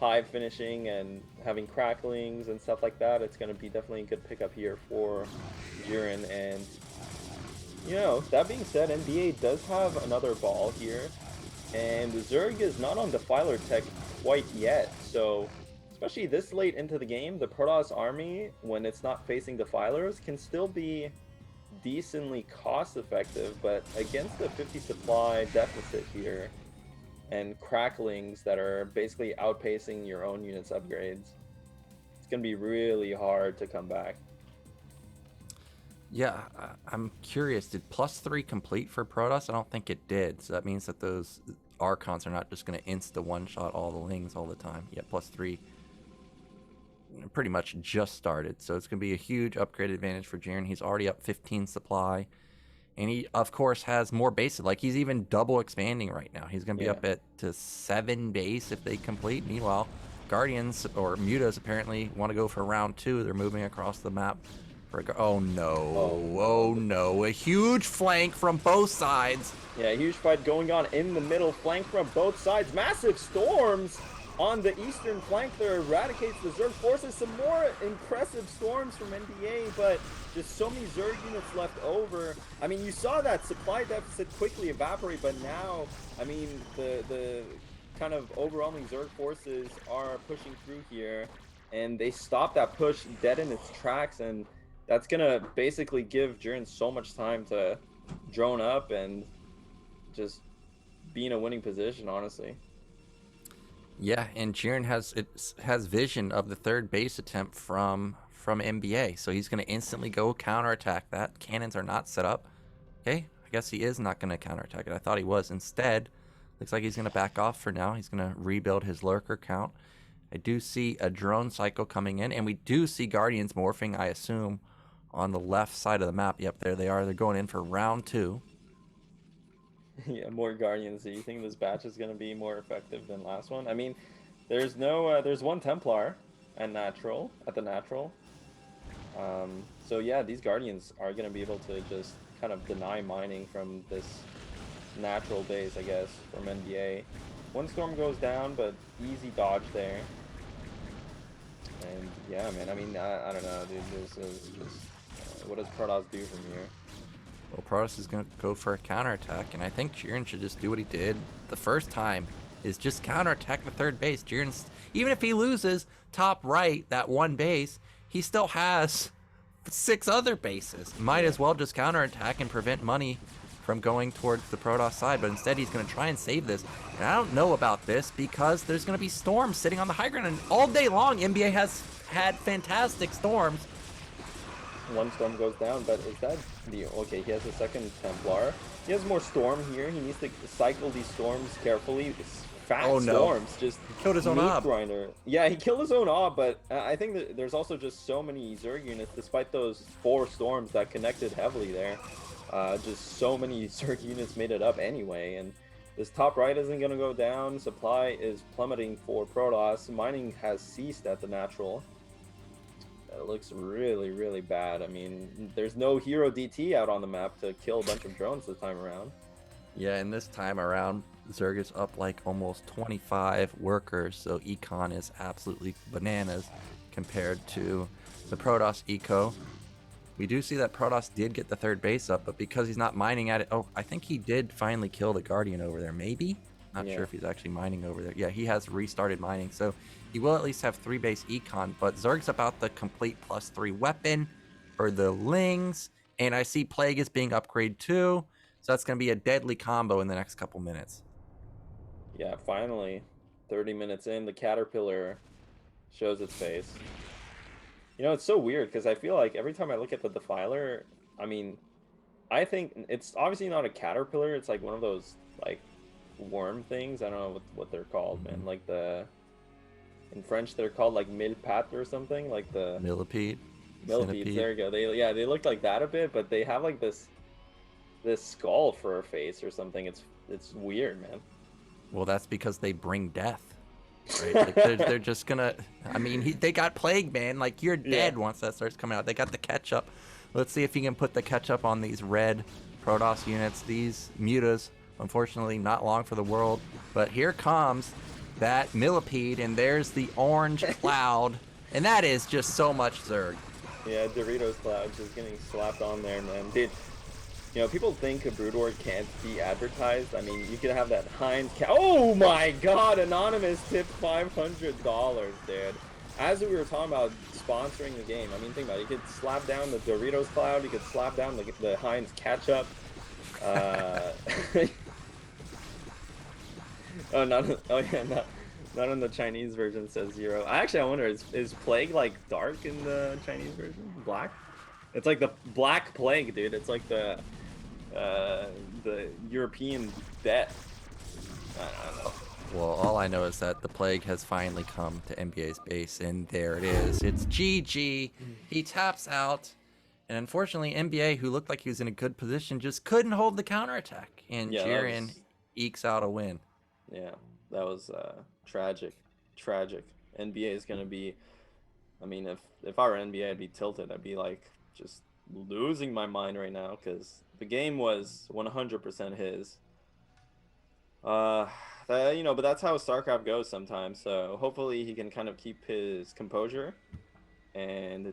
hive finishing and having cracklings and stuff like that, it's going to be definitely a good pickup here for Jiren. And you know, that being said, NbA does have another ball here, and Zerg is not on Defiler tech quite yet, so especially this late into the game, the Protoss army, when it's not facing Defilers, can still be decently cost effective, but against the 50 supply deficit here, and cracklings that are basically outpacing your own unit's upgrades, it's going to be really hard to come back. Yeah, I'm curious. Did +3 complete for Protoss? I don't think it did. So that means that those Archons are not just going to insta one-shot all the Lings all the time. Yeah, +3 pretty much just started. So it's going to be a huge upgrade advantage for Jiren. He's already up 15 supply. And he, of course, has more bases. Like, he's even double expanding right now. He's going to be up to 7 base if they complete. Meanwhile, Guardians or Mutas apparently want to go for round 2. They're moving across the map. Oh no, a huge flank from both sides. Yeah, huge fight going on in the middle, flank from both sides. Massive storms on the eastern flank there eradicates the Zerg forces. Some more impressive storms from NbA, but just so many Zerg units left over. I mean, you saw that supply deficit quickly evaporate, but now, I mean, the kind of overwhelming Zerg forces are pushing through here, and they stop that push dead in its tracks, and that's gonna basically give Jiren so much time to drone up and just be in a winning position, honestly. Yeah, and Jiren has vision of the third base attempt from NbA, so he's gonna instantly go counterattack that. Cannons are not set up. Okay, I guess he is not gonna counterattack it. I thought he was. Instead, looks like he's gonna back off for now. He's gonna rebuild his lurker count. I do see a drone cycle coming in, and we do see Guardians morphing, I assume, on the left side of the map. Yep, there they are. They're going in for round 2. Yeah, more Guardians. Do you think this batch is going to be more effective than last one? I mean, there's no, there's one Templar and natural at the natural. So yeah, these Guardians are going to be able to just kind of deny mining from this natural base, I guess, from NbA. One storm goes down, but easy dodge there. And yeah, man, I mean, I don't know, dude. This is just, what does Protoss do from here? Well, Protoss is going to go for a counterattack, and I think Jiren should just do what he did the first time, is just counterattack the third base. Jiren's, even if he loses top right, that one base, he still has 6 other bases. Might as well just counterattack and prevent money from going towards the Protoss side, but instead he's going to try and save this. And I don't know about this because there's going to be storms sitting on the high ground, and all day long NbA has had fantastic storms. One storm goes down, but is that the... Okay, he has a second Templar. He has more storm here. He needs to cycle these storms carefully. It's fat storms. Just he killed his own ob. Grinder. Yeah, he killed his own ob, but I think that there's also just so many Zerg units, despite those 4 storms that connected heavily there. Just so many Zerg units made it up anyway, and this top right isn't going to go down. Supply is plummeting for Protoss. Mining has ceased at the natural. It looks really, really bad. I mean, there's no hero DT out on the map to kill a bunch of drones this time around. Yeah, and this time around, Zerg is up like almost 25 workers, so econ is absolutely bananas compared to the Protoss eco. We do see that Protoss did get the third base up, but because he's not mining at it... Oh, I think he did finally kill the Guardian over there, maybe? Not sure if he's actually mining over there. Yeah, he has restarted mining, so he will at least have 3 base econ, but Zerg's about the complete +3 weapon for the Lings, and I see Plague is being upgraded too, so that's going to be a deadly combo in the next couple minutes. Yeah, finally, 30 minutes in, the Caterpillar shows its face. You know, it's so weird, because I feel like every time I look at the Defiler, I mean, I think it's obviously not a Caterpillar, it's like one of those, like, worm things. I don't know what they're called, man. Like in French, they're called like mille pattes or something, like the... Millipede. Millipedes, there you go. They look like that a bit, but they have like this skull for a face or something. It's weird, man. Well, that's because they bring death. Right? Like they're just gonna... I mean, they got Plague, man. Like, you're dead once that starts coming out. They got the ketchup. Let's see if he can put the catch-up on these red Protoss units. These mutas, unfortunately, not long for the world. But here comes that millipede, and there's the orange cloud. And that is just so much Zerg. Yeah, Doritos Cloud just getting slapped on there, man. Dude, you know, people think a Brood War can't be advertised. I mean, you could have that Heinz oh my god, Anonymous tipped $500, dude. As we were talking about sponsoring the game, I mean, think about it. You could slap down the Doritos Cloud, you could slap down the Heinz Ketchup. Oh, not in the Chinese version, says Zero. I wonder, is Plague like dark in the Chinese version? Black? It's like the Black Plague, dude. It's like the European death. I don't know. Well, all I know is that the Plague has finally come to NBA's base, and there it is. It's GG. He taps out, and unfortunately, NBA, who looked like he was in a good position, just couldn't hold the counterattack, and Yeah, Jiren ekes out a win. Yeah, that was tragic. NBA is gonna be. I mean, if I were NBA, I'd be tilted. I'd be like just losing my mind right now because the game was 100% his. You know, but that's how StarCraft goes sometimes. So hopefully he can kind of keep his composure and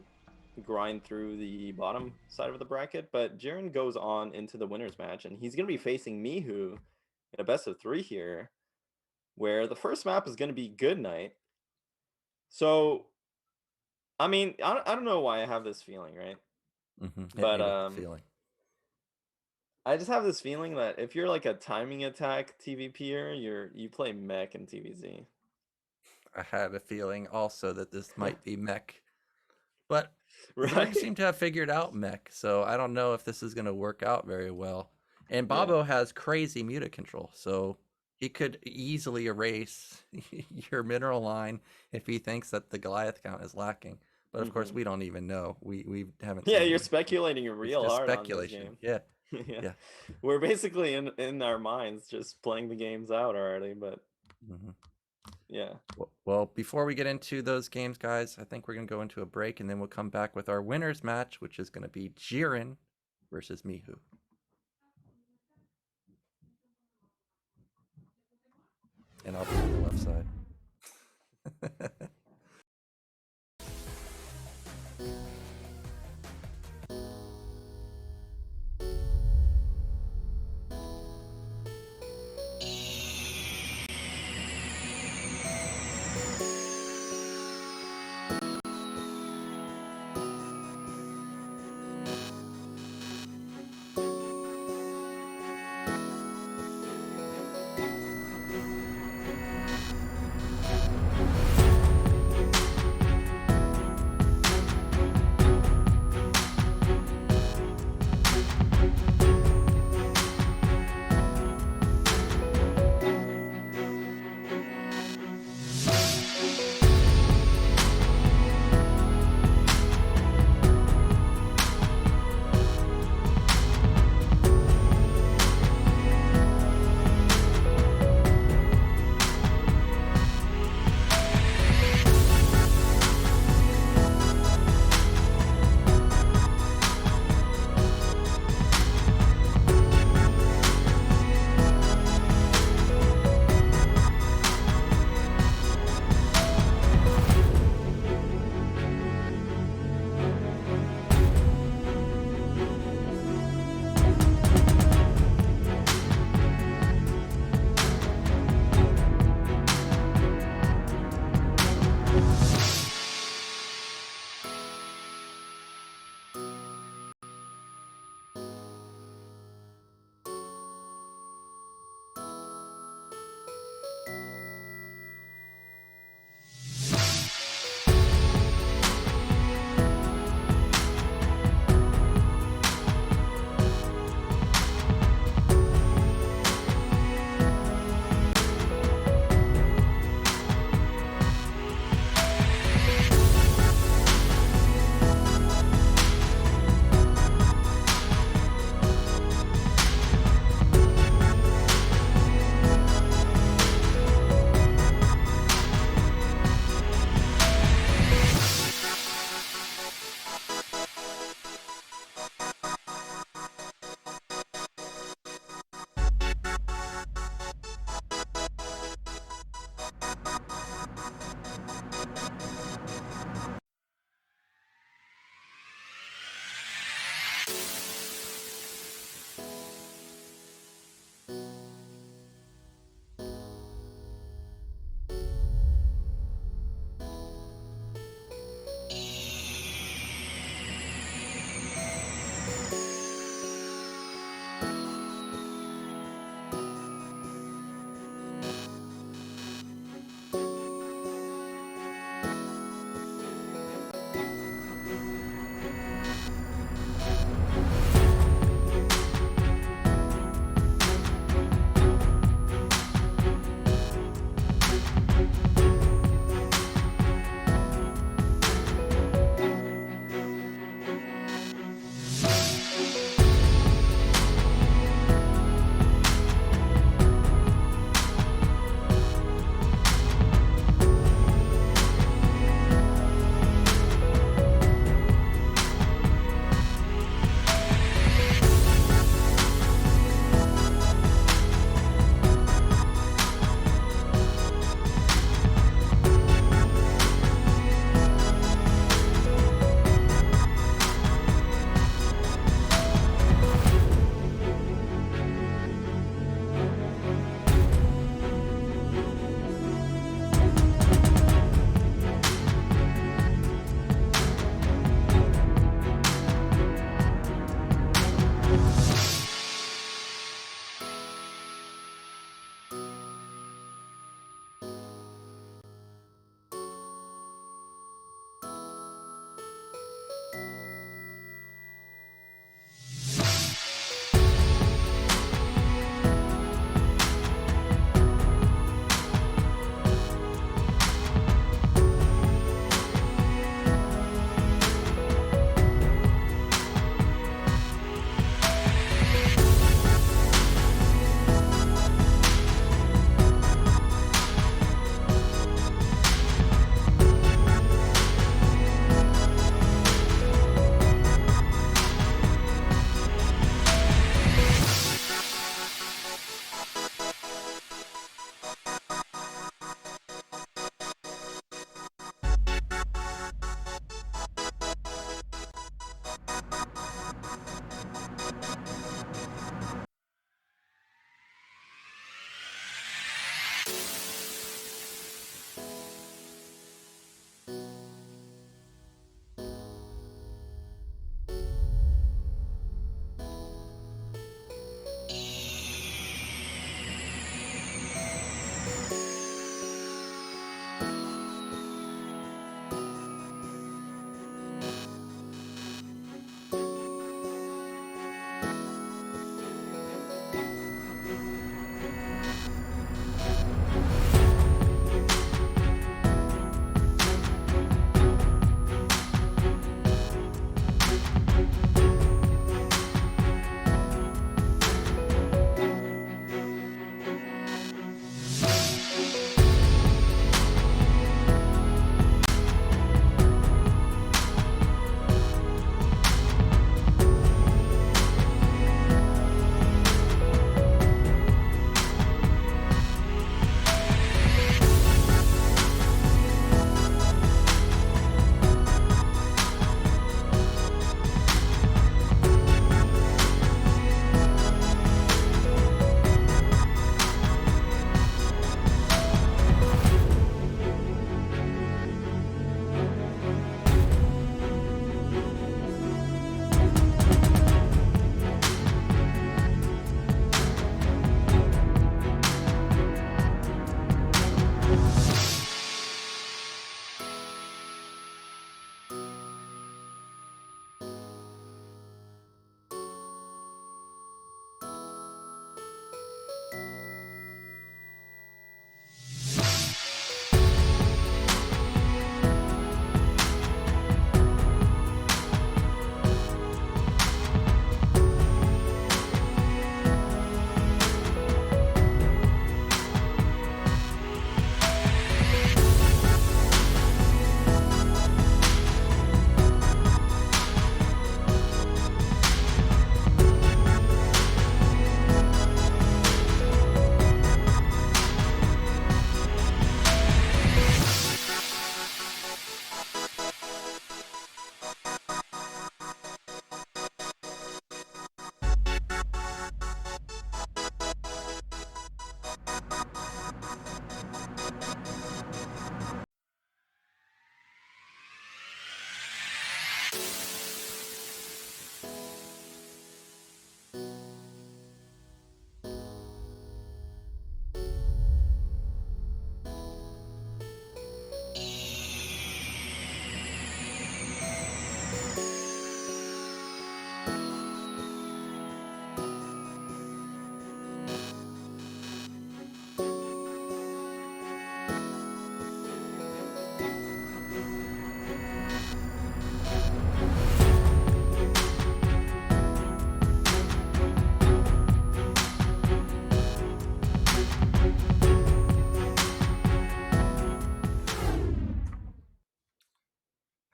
grind through the bottom side of the bracket. But Jiren goes on into the winners match, and he's gonna be facing Mihu in a best of 3 here, where the first map is gonna be Good Night. So, I mean, I don't know why I have this feeling, right? But Feeling. I just have this feeling that if you're like a timing attack TVPer, you play mech and TVZ. I had a feeling also that this might be mech, but Right? Zerg seem to have figured out mech, so I don't know if this is going to work out very well. And Yeah. Babo has crazy muta control, so he could easily erase your mineral line if he thinks that the Goliath count is lacking. But of course, we don't even know. We haven't. Yeah, seen you're any. speculating real It's just hard speculation. on this game. Yeah. We're basically in our minds just playing the games out already, but yeah. Well, before we get into those games, guys, I think we're going to go into a break, and then we'll come back with our winners match, which is going to be Jiren versus Mihu. And I'll be on the left side.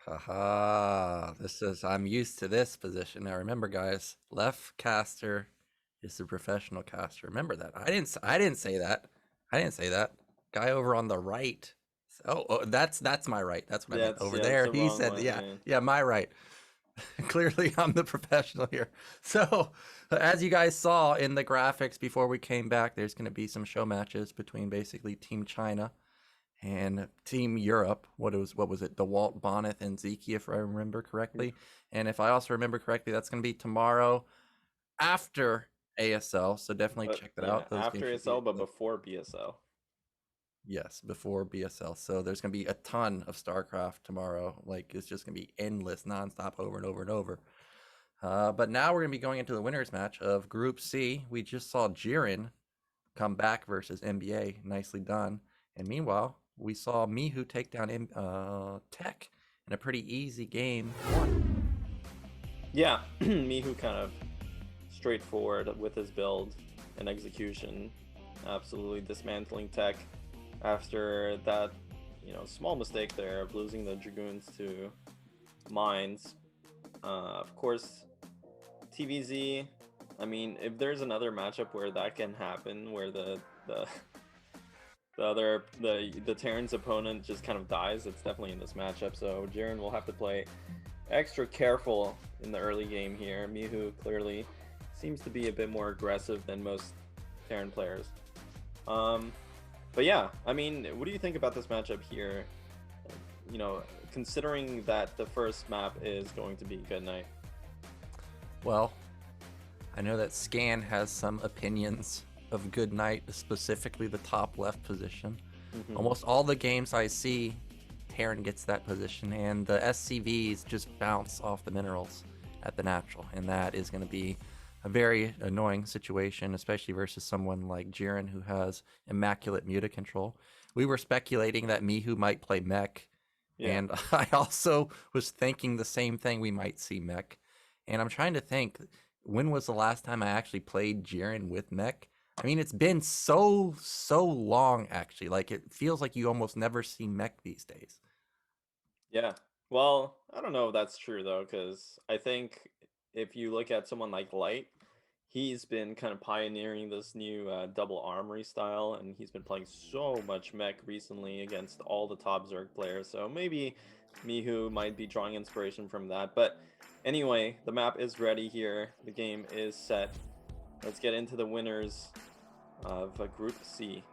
Haha, I'm used to this position. Now remember guys, left caster is the professional caster. Remember that. I didn't say that. I didn't say that. Guy over on the right. Oh, that's my right. That's what I meant. Over Yeah, it's there, the he wrong said, one. yeah, Yeah. yeah, my right. Clearly, I'm the professional here. So, as you guys saw in the graphics before we came back, there's going to be some show matches between basically Team China and Team Europe. What was it? DeWalt, Bonnet, and Zeke, if I remember correctly. And if I also remember correctly, that's going to be tomorrow after ASL. So definitely But check that yeah, out. Those after games should be ASL, but before BSL. yes, before BSL. So there's going to be a ton of StarCraft tomorrow. Like it's just going to be endless, nonstop, over and over and over. But now we're going to be going into the winners match of Group C. We just saw Jiren come back versus NbA. Nicely done. And meanwhile, we saw Mihu take down Tech in a pretty easy game 1. Yeah, Mihu kind of straightforward with his build and execution. Absolutely dismantling Tech after that, small mistake there of losing the Dragoons to Mines. Of course, TVZ. I mean, if there's another matchup where that can happen, where the Terran's opponent just kind of dies, it's definitely in this matchup. So Jiren will have to play extra careful in the early game here. Mihu clearly seems to be a bit more aggressive than most Terran players. But yeah, I mean, what do you think about this matchup here? Considering that the first map is going to be Good Night. Well, I know that Scan has some opinions of Good Night, specifically the top left position. Mm-hmm. Almost all the games I see, Terran gets that position, and the SCVs just bounce off the minerals at the natural, and that is going to be a very annoying situation, especially versus someone like Jiren, who has immaculate muta control. We were speculating that Mihu might play mech, and I also was thinking the same thing, we might see mech. And I'm trying to think, when was the last time I actually played Jiren with mech? I mean, it's been so long, actually. Like, it feels like you almost never see mech these days. Yeah. Well, I don't know if that's true, though, because I think if you look at someone like Light, he's been kind of pioneering this new double armory style, and he's been playing so much mech recently against all the top Zerg players. So maybe Mihu might be drawing inspiration from that. But anyway, the map is ready here. The game is set. Let's get into the winners of Group C.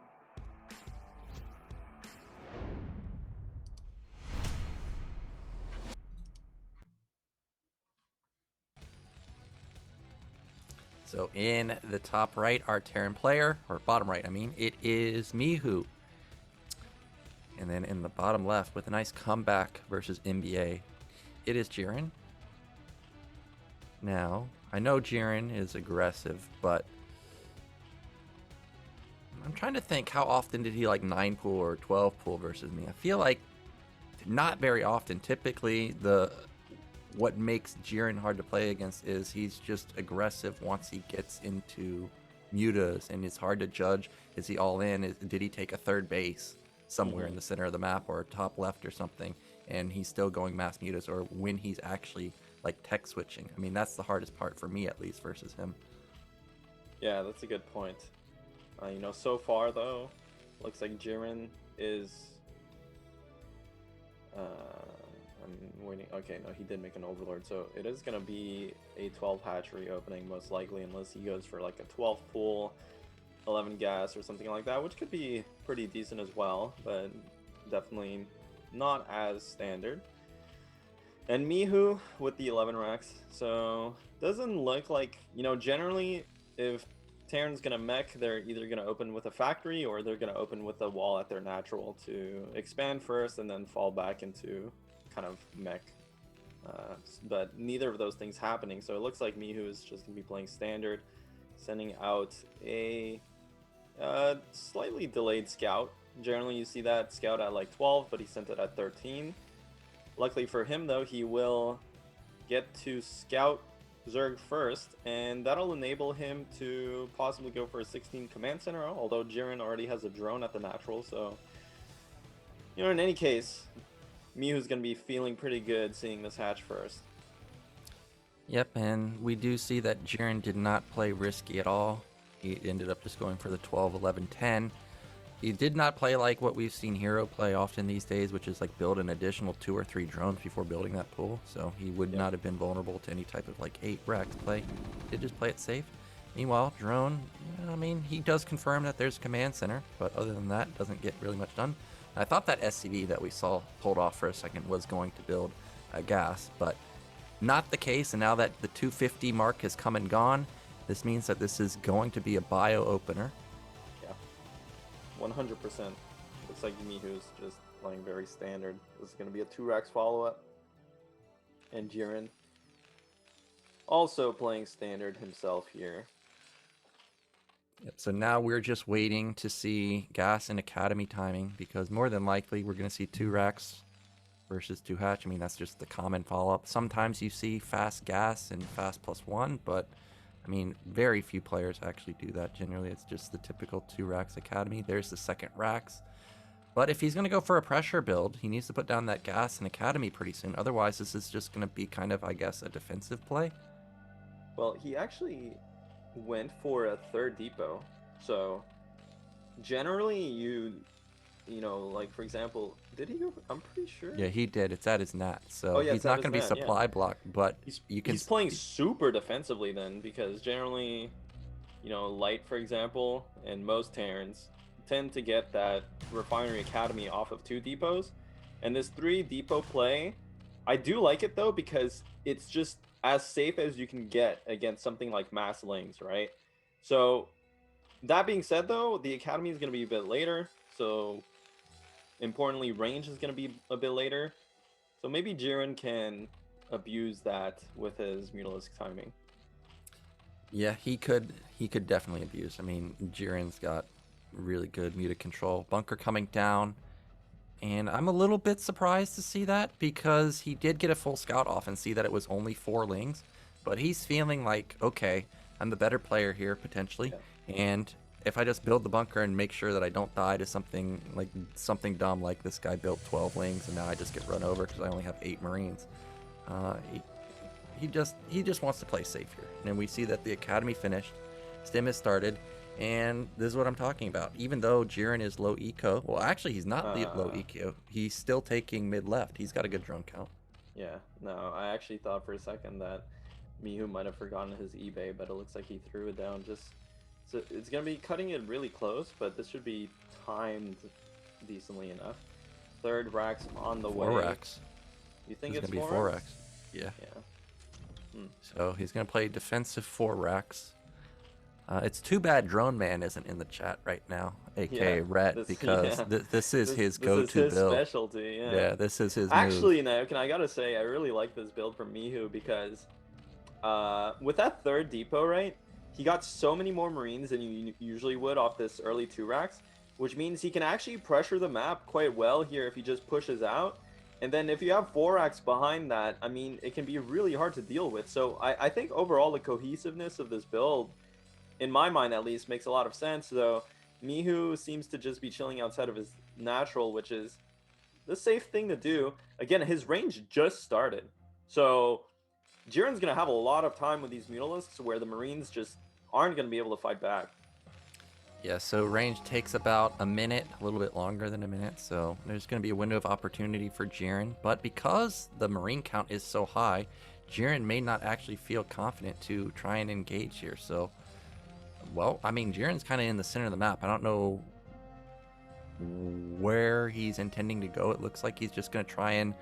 So in the top right, our Terran player, or bottom right, I mean, it is Mihu. And then in the bottom left, with a nice comeback versus NbA, it is Jiren. Now, I know Jiren is aggressive, but I'm trying to think, how often did he like 9 pool or 12 pool versus me? I feel like not very often. Typically, what makes Jiren hard to play against is he's just aggressive once he gets into mutas, and it's hard to judge, is he all in? Did he take a third base somewhere in the center of the map or top left or something, and he's still going mass mutas, or when he's actually like tech switching? I mean, that's the hardest part for me, at least, versus him. Yeah, that's a good point. So far though, looks like Jiren is I'm waiting. Okay, no, he did make an overlord, so it is gonna be a 12 hatchery opening most likely, unless he goes for like a 12 pool, 11 gas or something like that, which could be pretty decent as well, but definitely not as standard. And Mihu with the 11 racks, so doesn't look like, generally if Terran's gonna mech, they're either gonna open with a factory or they're gonna open with a wall at their natural to expand first and then fall back into kind of mech. But neither of those things happening, so it looks like Mihu is just gonna be playing standard, sending out a slightly delayed scout. Generally you see that scout at like 12, but he sent it at 13. Luckily for him though, he will get to scout Zerg first, and that'll enable him to possibly go for a 16 command center, although Jiren already has a drone at the natural. So in any case, Mihu's gonna be feeling pretty good seeing this hatch first. Yep, and we do see that Jiren did not play risky at all. He ended up just going for the 12, 11, 10. He did not play like what we've seen Hero play often these days, which is like build an additional 2 or 3 drones before building that pool. So he would not have been vulnerable to any type of like 8 racks play. He did just play it safe. Meanwhile, drone, I mean, he does confirm that there's a command center, but other than that, doesn't get really much done. I thought that SCV that we saw pulled off for a second was going to build a gas, but not the case. And now that the 250 mark has come and gone, this means that this is going to be a bio opener. 100%. Looks like Mihu's just playing very standard. This is going to be a 2 racks follow-up. And Jiren also playing standard himself here. Yep, so now we're just waiting to see gas and academy timing, because more than likely we're going to see 2 racks versus 2 hatch. I mean, that's just the common follow-up. Sometimes you see fast gas and fast +1, but I mean, very few players actually do that. Generally, it's just the typical 2 racks academy. There's the second racks. But if he's going to go for a pressure build, he needs to put down that gas and academy pretty soon. Otherwise, this is just going to be kind of, I guess, a defensive play. Well, he actually went for a 3rd depot. So generally you know, like for example, did he go? I'm pretty sure. Yeah, he did. It's at his nat, so he's not going to be supply blocked. But he's playing super defensively then, because generally, you know, Light, for example, and most Terrans tend to get that Refinery Academy off of 2 depots, and this 3 depot play, I do like it though, because it's just as safe as you can get against something like Mass Lings, right? So that being said though, the Academy is going to be a bit later, so importantly, range is going to be a bit later. So maybe Jiren can abuse that with his Mutalisk timing. Yeah, he could definitely abuse. I mean, Jiren's got really good muta control. Bunker coming down. And I'm a little bit surprised to see that, because he did get a full scout off and see that it was only 4 lings. But he's feeling like, okay, I'm the better player here, potentially. Yeah. And if I just build the bunker and make sure that I don't die to something dumb like this guy built 12 lings and now I just get run over because I only have 8 Marines. He just wants to play safe here. And we see that the academy finished, stim has started, and this is what I'm talking about. Even though Jiren is low eco, well, actually he's not low eco. He's still taking mid left. He's got a good drone count. Yeah, no, I actually thought for a second that Mihu might have forgotten his eBay, but it looks like he threw it down just. So it's going to be cutting it really close, but this should be timed decently enough. 3rd racks on the way. 4 racks. You think it's going to be 4 racks? Yeah. So he's going to play defensive 4 racks. It's too bad Drone Man isn't in the chat right now, a.k.a. Rhett, because this is his go-to build. This is his specialty, yeah. This is his Actually, move. I gotta say, I really like this build from Mihu, because with that 3rd depot, right, he got so many more Marines than you usually would off this early 2 racks, which means he can actually pressure the map quite well here if he just pushes out. And then if you have 4 racks behind that, I mean, it can be really hard to deal with. So I think overall the cohesiveness of this build, in my mind at least, makes a lot of sense, though. Mihu seems to just be chilling outside of his natural, which is the safe thing to do. Again, his range just started. So Jiren's going to have a lot of time with these Mutalisks where the Marines just aren't going to be able to fight back. Yeah, so range takes about a minute, a little bit longer than a minute, so there's going to be a window of opportunity for Jiren. But because the Marine count is so high, Jiren may not actually feel confident to try and engage here. So, well, I mean, Jiren's kind of in the center of the map. I don't know where he's intending to go. It looks like he's just going to try and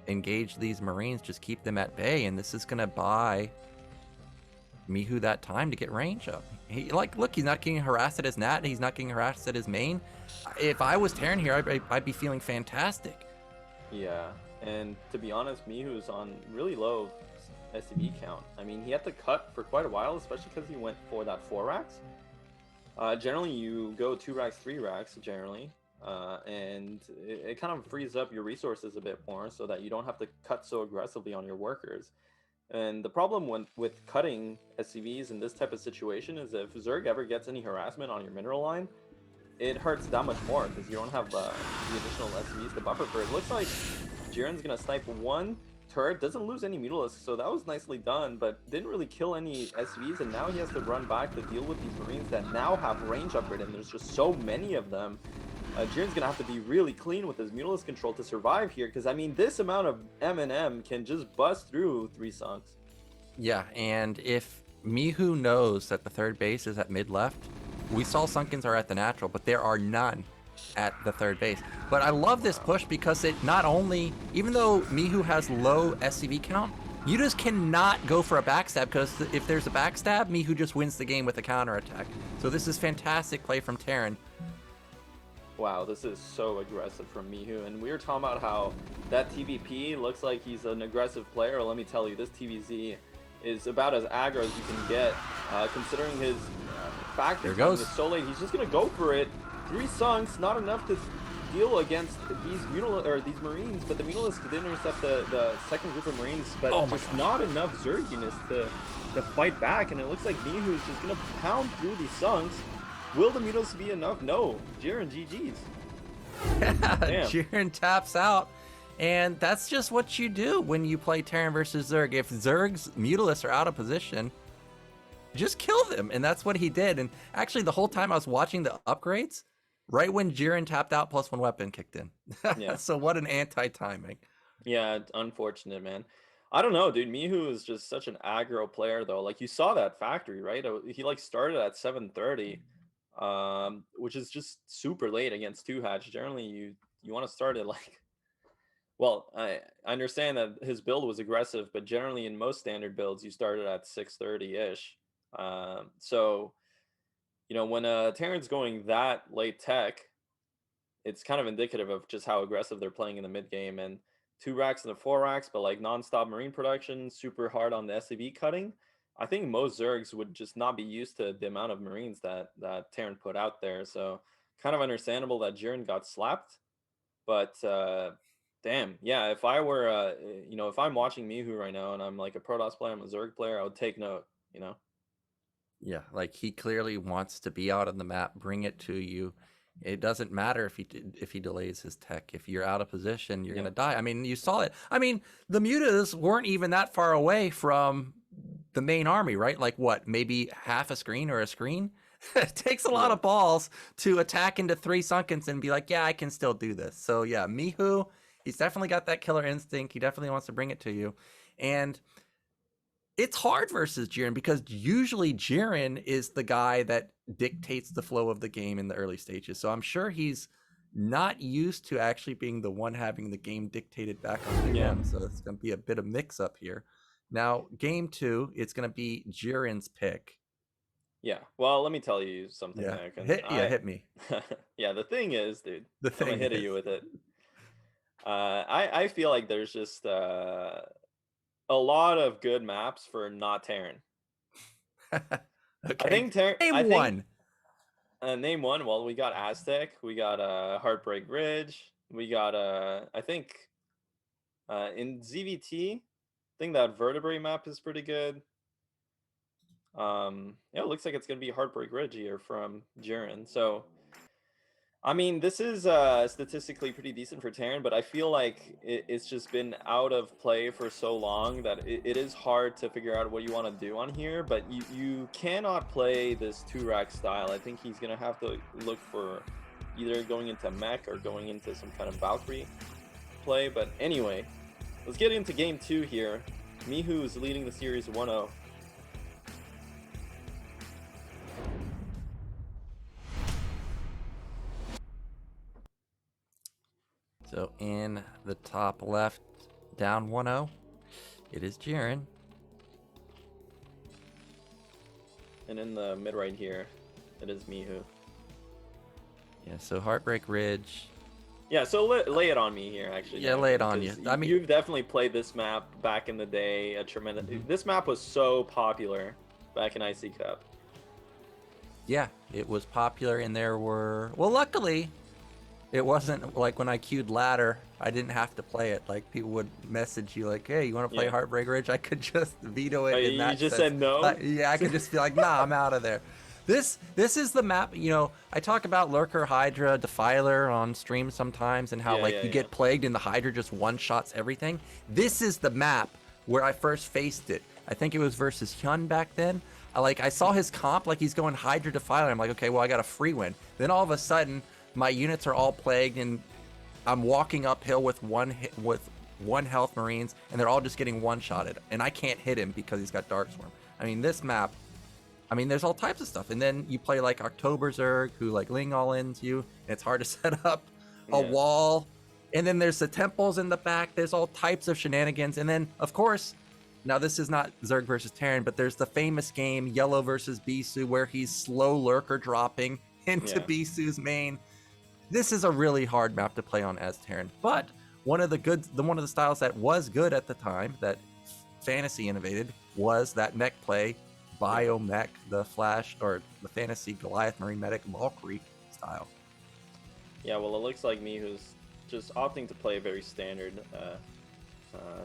engage these Marines, just keep them at bay, and this is going to buy Mihu that time to get range up. Look, he's not getting harassed at his nat, he's not getting harassed at his main. If I was Terran here, I'd be feeling fantastic. Yeah, and to be honest, Mihu's on really low SCV count. I mean, he had to cut for quite a while, especially because he went for that 4 racks. Generally, you go 2 racks, 3 racks, generally. And it kind of frees up your resources a bit more so that you don't have to cut so aggressively on your workers. And the problem with cutting SCVs in this type of situation is if Zerg ever gets any harassment on your mineral line, it hurts that much more because you don't have the additional SCVs to buffer for. It looks like Jiren's gonna snipe one turret, doesn't lose any Mutalisks, so that was nicely done, but didn't really kill any SVs, and now he has to run back to deal with these Marines that now have range upgrade, and there's just so many of them. Jiren's gonna have to be really clean with his Mutalisk control to survive here, because I mean, this amount of M&M can just bust through 3 Sunks. Yeah, and if Mihu knows that the third base is at mid left, we saw Sunkens are at the natural, but there are none at the third base. But I love this push because it not only, even though Mihu has low SCV count, you just cannot go for a backstab, because if there's a backstab, Mihu just wins the game with a counterattack. So this is fantastic play from Terran. Wow, this is so aggressive from Mihu, and we were talking about how that TVP looks like he's an aggressive player. Well, let me tell you, this TVZ is about as aggro as you can get, considering his factors. There goes. So late, he's just gonna go for it. 3 Sunks, not enough to deal against these these Marines, but the Mutalisks did intercept the second group of Marines, but just not enough Zerg units to fight back, and it looks like Mihu is just gonna pound through these Sunks. Will the Mutalisks be enough? No. Jiren, GG's. Yeah, Jiren taps out. And that's just what you do when you play Terran versus Zerg. If Zerg's Mutalisks are out of position, just kill them. And that's what he did. And actually, the whole time I was watching the upgrades, right when Jiren tapped out, +1 weapon kicked in. Yeah. So what an anti-timing. Yeah, unfortunate, man. I don't know, dude. Mihu is just such an aggro player, though. Like, you saw that factory, right? He, like, started at 7:30. Which is just super late against 2-hatch. Generally, you want to start it like, well, I understand that his build was aggressive, but generally in most standard builds, you started at 6:30-ish. So, you know, when Terran's going that late tech, it's kind of indicative of just how aggressive they're playing in the mid game, and 2 racks and the 4 racks, but like nonstop Marine production, super hard on the SCV cutting. I think most Zergs would just not be used to the amount of Marines that Terran put out there. So kind of understandable that Jiren got slapped. But damn, yeah, if I were, you know, if I'm watching Mihu right now and I'm like a Protoss player, I'm a Zerg player, I would take note, you know? Yeah, like he clearly wants to be out on the map, bring it to you. It doesn't matter if he delays his tech. If you're out of position, you're gonna die. I mean, you saw it. I mean, the mutas weren't even that far away from the main army, right? Like what, maybe half a screen or a screen? It takes a lot of balls to attack into 3 Sunkens and be like, yeah, I can still do this. So yeah, Mihu, he's definitely got that killer instinct. He definitely wants to bring it to you. And it's hard versus Jiren because usually Jiren is the guy that dictates the flow of the game in the early stages. So I'm sure he's not used to actually being the one having the game dictated back on him. So it's going to be a bit of mix up here. Now, game 2, it's going to be Jiren's pick. Yeah. Well, let me tell you something. Yeah. There, hit me. Yeah, the thing is, dude, I'm going to hit you with it. I feel like there's just a lot of good maps for not Terran. Okay. I think Terran. Name one. Name one. Well, we got Aztec. We got Heartbreak Ridge. We got I think in ZVT. I think that vertebrae map is pretty good. Yeah, it looks like it's gonna be Heartbreak Ridge here from Jiren. So, I mean, this is statistically pretty decent for Terran, but I feel like it's just been out of play for so long that it is hard to figure out what you want to do on here. But you cannot play this 2-rack style. I think he's gonna have to look for either going into mech or going into some kind of Valkyrie play. But anyway, let's get into game 2 here. Mihu is leading the series 1-0. So in the top left, down 1-0, it is Jiren. And in the mid right here, it is Mihu. Yeah, so Heartbreak Ridge. Yeah, so lay it on me here, actually. Yeah, lay it on you. I mean, you've definitely played this map back in the day. A tremendous. This map was so popular back in IC Cup. Yeah, it was popular, and there were. Well, luckily, it wasn't like when I queued ladder. I didn't have to play it. Like people would message you, like, "Hey, you want to play Heartbreak Ridge?" I could just veto it. You just said no. Yeah, I could just be like, "Nah, I'm out of there." This is the map. You know, I talk about Lurker, Hydra, Defiler on stream sometimes, and how you get plagued and the Hydra just one-shots everything. This is the map where I first faced it. I think it was versus Hyun back then. I saw his comp, like he's going Hydra Defiler. I'm like, okay, well I got a free win. Then all of a sudden, my units are all plagued, and I'm walking uphill with one health Marines, and they're all just getting one-shotted, and I can't hit him because he's got Darkstorm. I mean, this map. I mean, there's all types of stuff. And then you play like October Zerg, who like Ling all into you, and it's hard to set up a wall. And then there's the temples in the back. There's all types of shenanigans. And then, of course, now this is not Zerg versus Terran, but there's the famous game, Yellow versus Bisu, where he's slow lurker dropping into Bisu's main. This is a really hard map to play on as Terran. But one of the styles that was good at the time, that Fantasy innovated, was that mech play, Biomech, the Flash, or the Fantasy Goliath Marine Medic Valkyrie style. Yeah, well, it looks like Mihu's just opting to play a very standard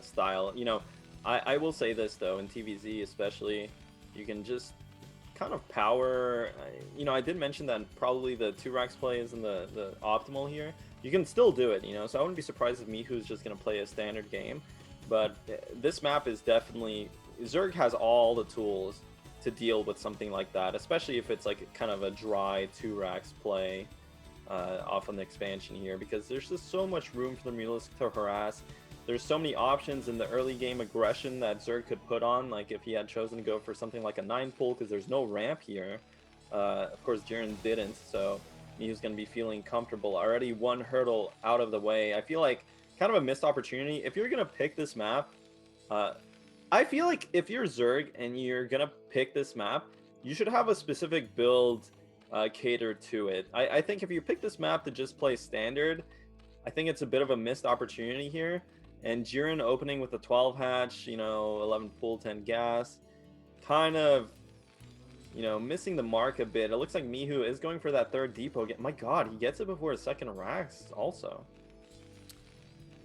style. You know, I will say this, though, in TVZ especially, you can just kind of power... You know, I did mention that probably the 2-Rax play isn't the optimal here. You can still do it, you know, so I wouldn't be surprised if Mihu's just going to play a standard game. But this map is definitely... Zerg has all the tools to deal with something like that, especially if it's like kind of a dry 2-Rax play off on the expansion here, because there's just so much room for the Mutalisk to harass. There's so many options in the early game aggression that Zerg could put on, like if he had chosen to go for something like a 9-pull, because there's no ramp here. Of course, Jiren didn't, so Mihu's going to be feeling comfortable. Already one hurdle out of the way. I feel like kind of a missed opportunity. If you're going to pick this map, I feel like if you're Zerg and you're going to pick this map, you should have a specific build catered to it. I think if you pick this map to just play standard, I think it's a bit of a missed opportunity here. And Jiren opening with a 12 hatch, you know, 11 pull, 10 gas, kind of, you know, missing the mark a bit. It looks like Mihu is going for that third depot. My God, he gets it before his second Rax also.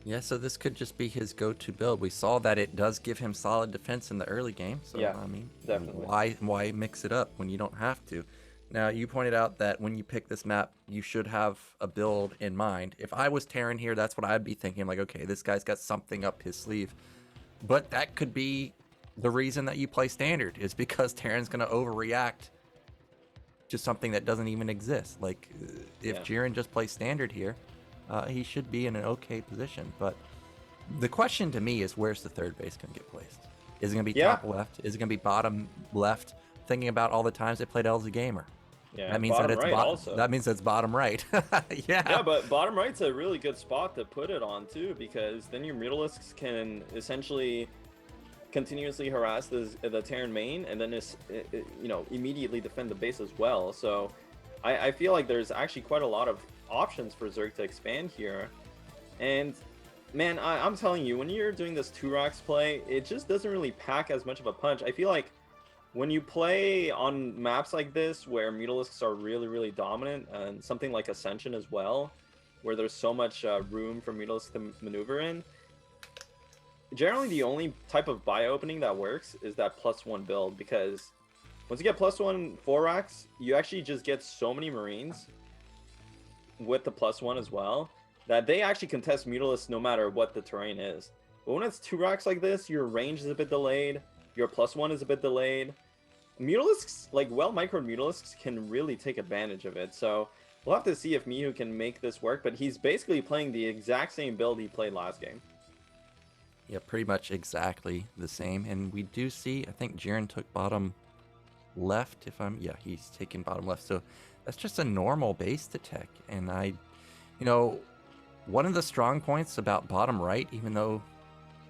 Yeah, so this could just be his go-to build. We saw that it does give him solid defense in the early game. So, yeah, I mean, definitely. Why mix it up when you don't have to? Now, you pointed out that when you pick this map, you should have a build in mind. If I was Terran here, that's what I'd be thinking. Like, okay, this guy's got something up his sleeve. But that could be the reason that you play standard, is because Terran's going to overreact to something that doesn't even exist. Like, if Jiren just plays standard here, he should be in an okay position. But the question to me is, where's the third base going to get placed? Is it going to be top left? Is it going to be bottom left? Thinking about all the times they played LZ Gamer. Yeah, that means that it's right also. That means it's bottom right. Yeah, but bottom right's a really good spot to put it on too, because then your Mutalisks can essentially continuously harass the Terran main, and then you know, immediately defend the base as well. So I feel like there's actually quite a lot of options for Zerg to expand here. And man, I'm telling you, when you're doing this 2-Rax play, it just doesn't really pack as much of a punch. I feel like when you play on maps like this, where Mutalisks are really, really dominant, and something like Ascension as well, where there's so much room for Mutalisks to maneuver in, generally the only type of buy opening that works is that +1 build, because once you get +1 4-Rax, you actually just get so many Marines with the +1 as well, that they actually contest Mutalisks no matter what the terrain is. But when it's 2-Rax like this, your range is a bit delayed, your +1 is a bit delayed. Mutalisks, like well-microed Mutalisks, can really take advantage of it. So we'll have to see if Mihu can make this work, but he's basically playing the exact same build he played last game. Yeah, pretty much exactly the same. And we do see, I think Jiren took bottom left, he's taking bottom left. So that's just a normal base to tech. And you know, one of the strong points about bottom right, even though,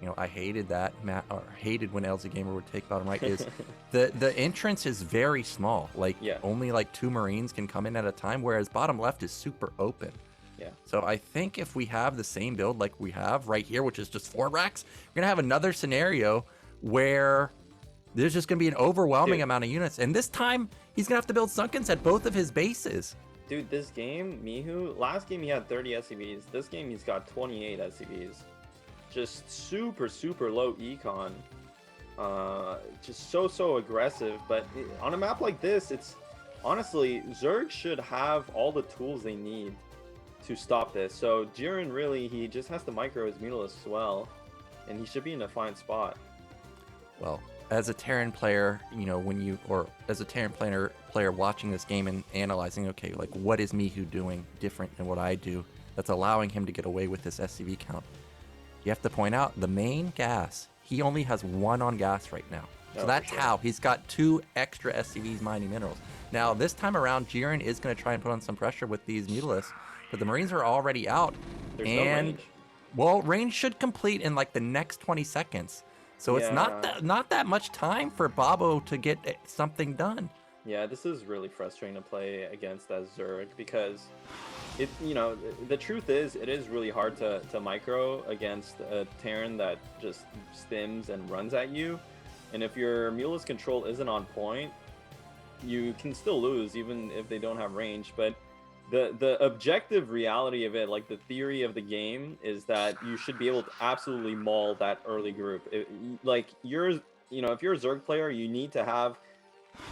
you know, I hated that, or hated when LZ Gamer would take bottom right, is the entrance is very small. Like, only like 2 Marines can come in at a time, whereas bottom left is super open. Yeah. So I think if we have the same build like we have right here, which is just 4-Rax, we're going to have another scenario where there's just going to be an overwhelming amount of units. And this time, he's going to have to build Sunkens at both of his bases. Dude, this game, Mihu, last game he had 30 SCVs. This game he's got 28 SCVs. Just super, super low econ. Just so aggressive. But on a map like this, it's honestly, Zerg should have all the tools they need to stop this. So Jiren really, he just has to micro his Mutalisk as well, and he should be in a fine spot. Well, as a Terran player, you know, as a Terran player watching this game and analyzing, okay, like what is Mihu doing different than what I do that's allowing him to get away with this SCV count? You have to point out the main gas, he only has 1 on gas right now. So that's how he's got 2 extra SCVs mining minerals. Now, this time around, Jiren is going to try and put on some pressure with these Mutalisks, but the Marines are already out. There's no range. Well, range should complete in like the next 20 seconds. So it's not that much time for Babo to get something done. Yeah, this is really frustrating to play against as Zerg because it, you know, the truth is it is really hard to micro against a Terran that just stims and runs at you. And if your Mutalisk control isn't on point, you can still lose even if they don't have range. But the objective reality of it, like the theory of the game, is that you should be able to absolutely maul that early group. Like if you're a Zerg player, you need to have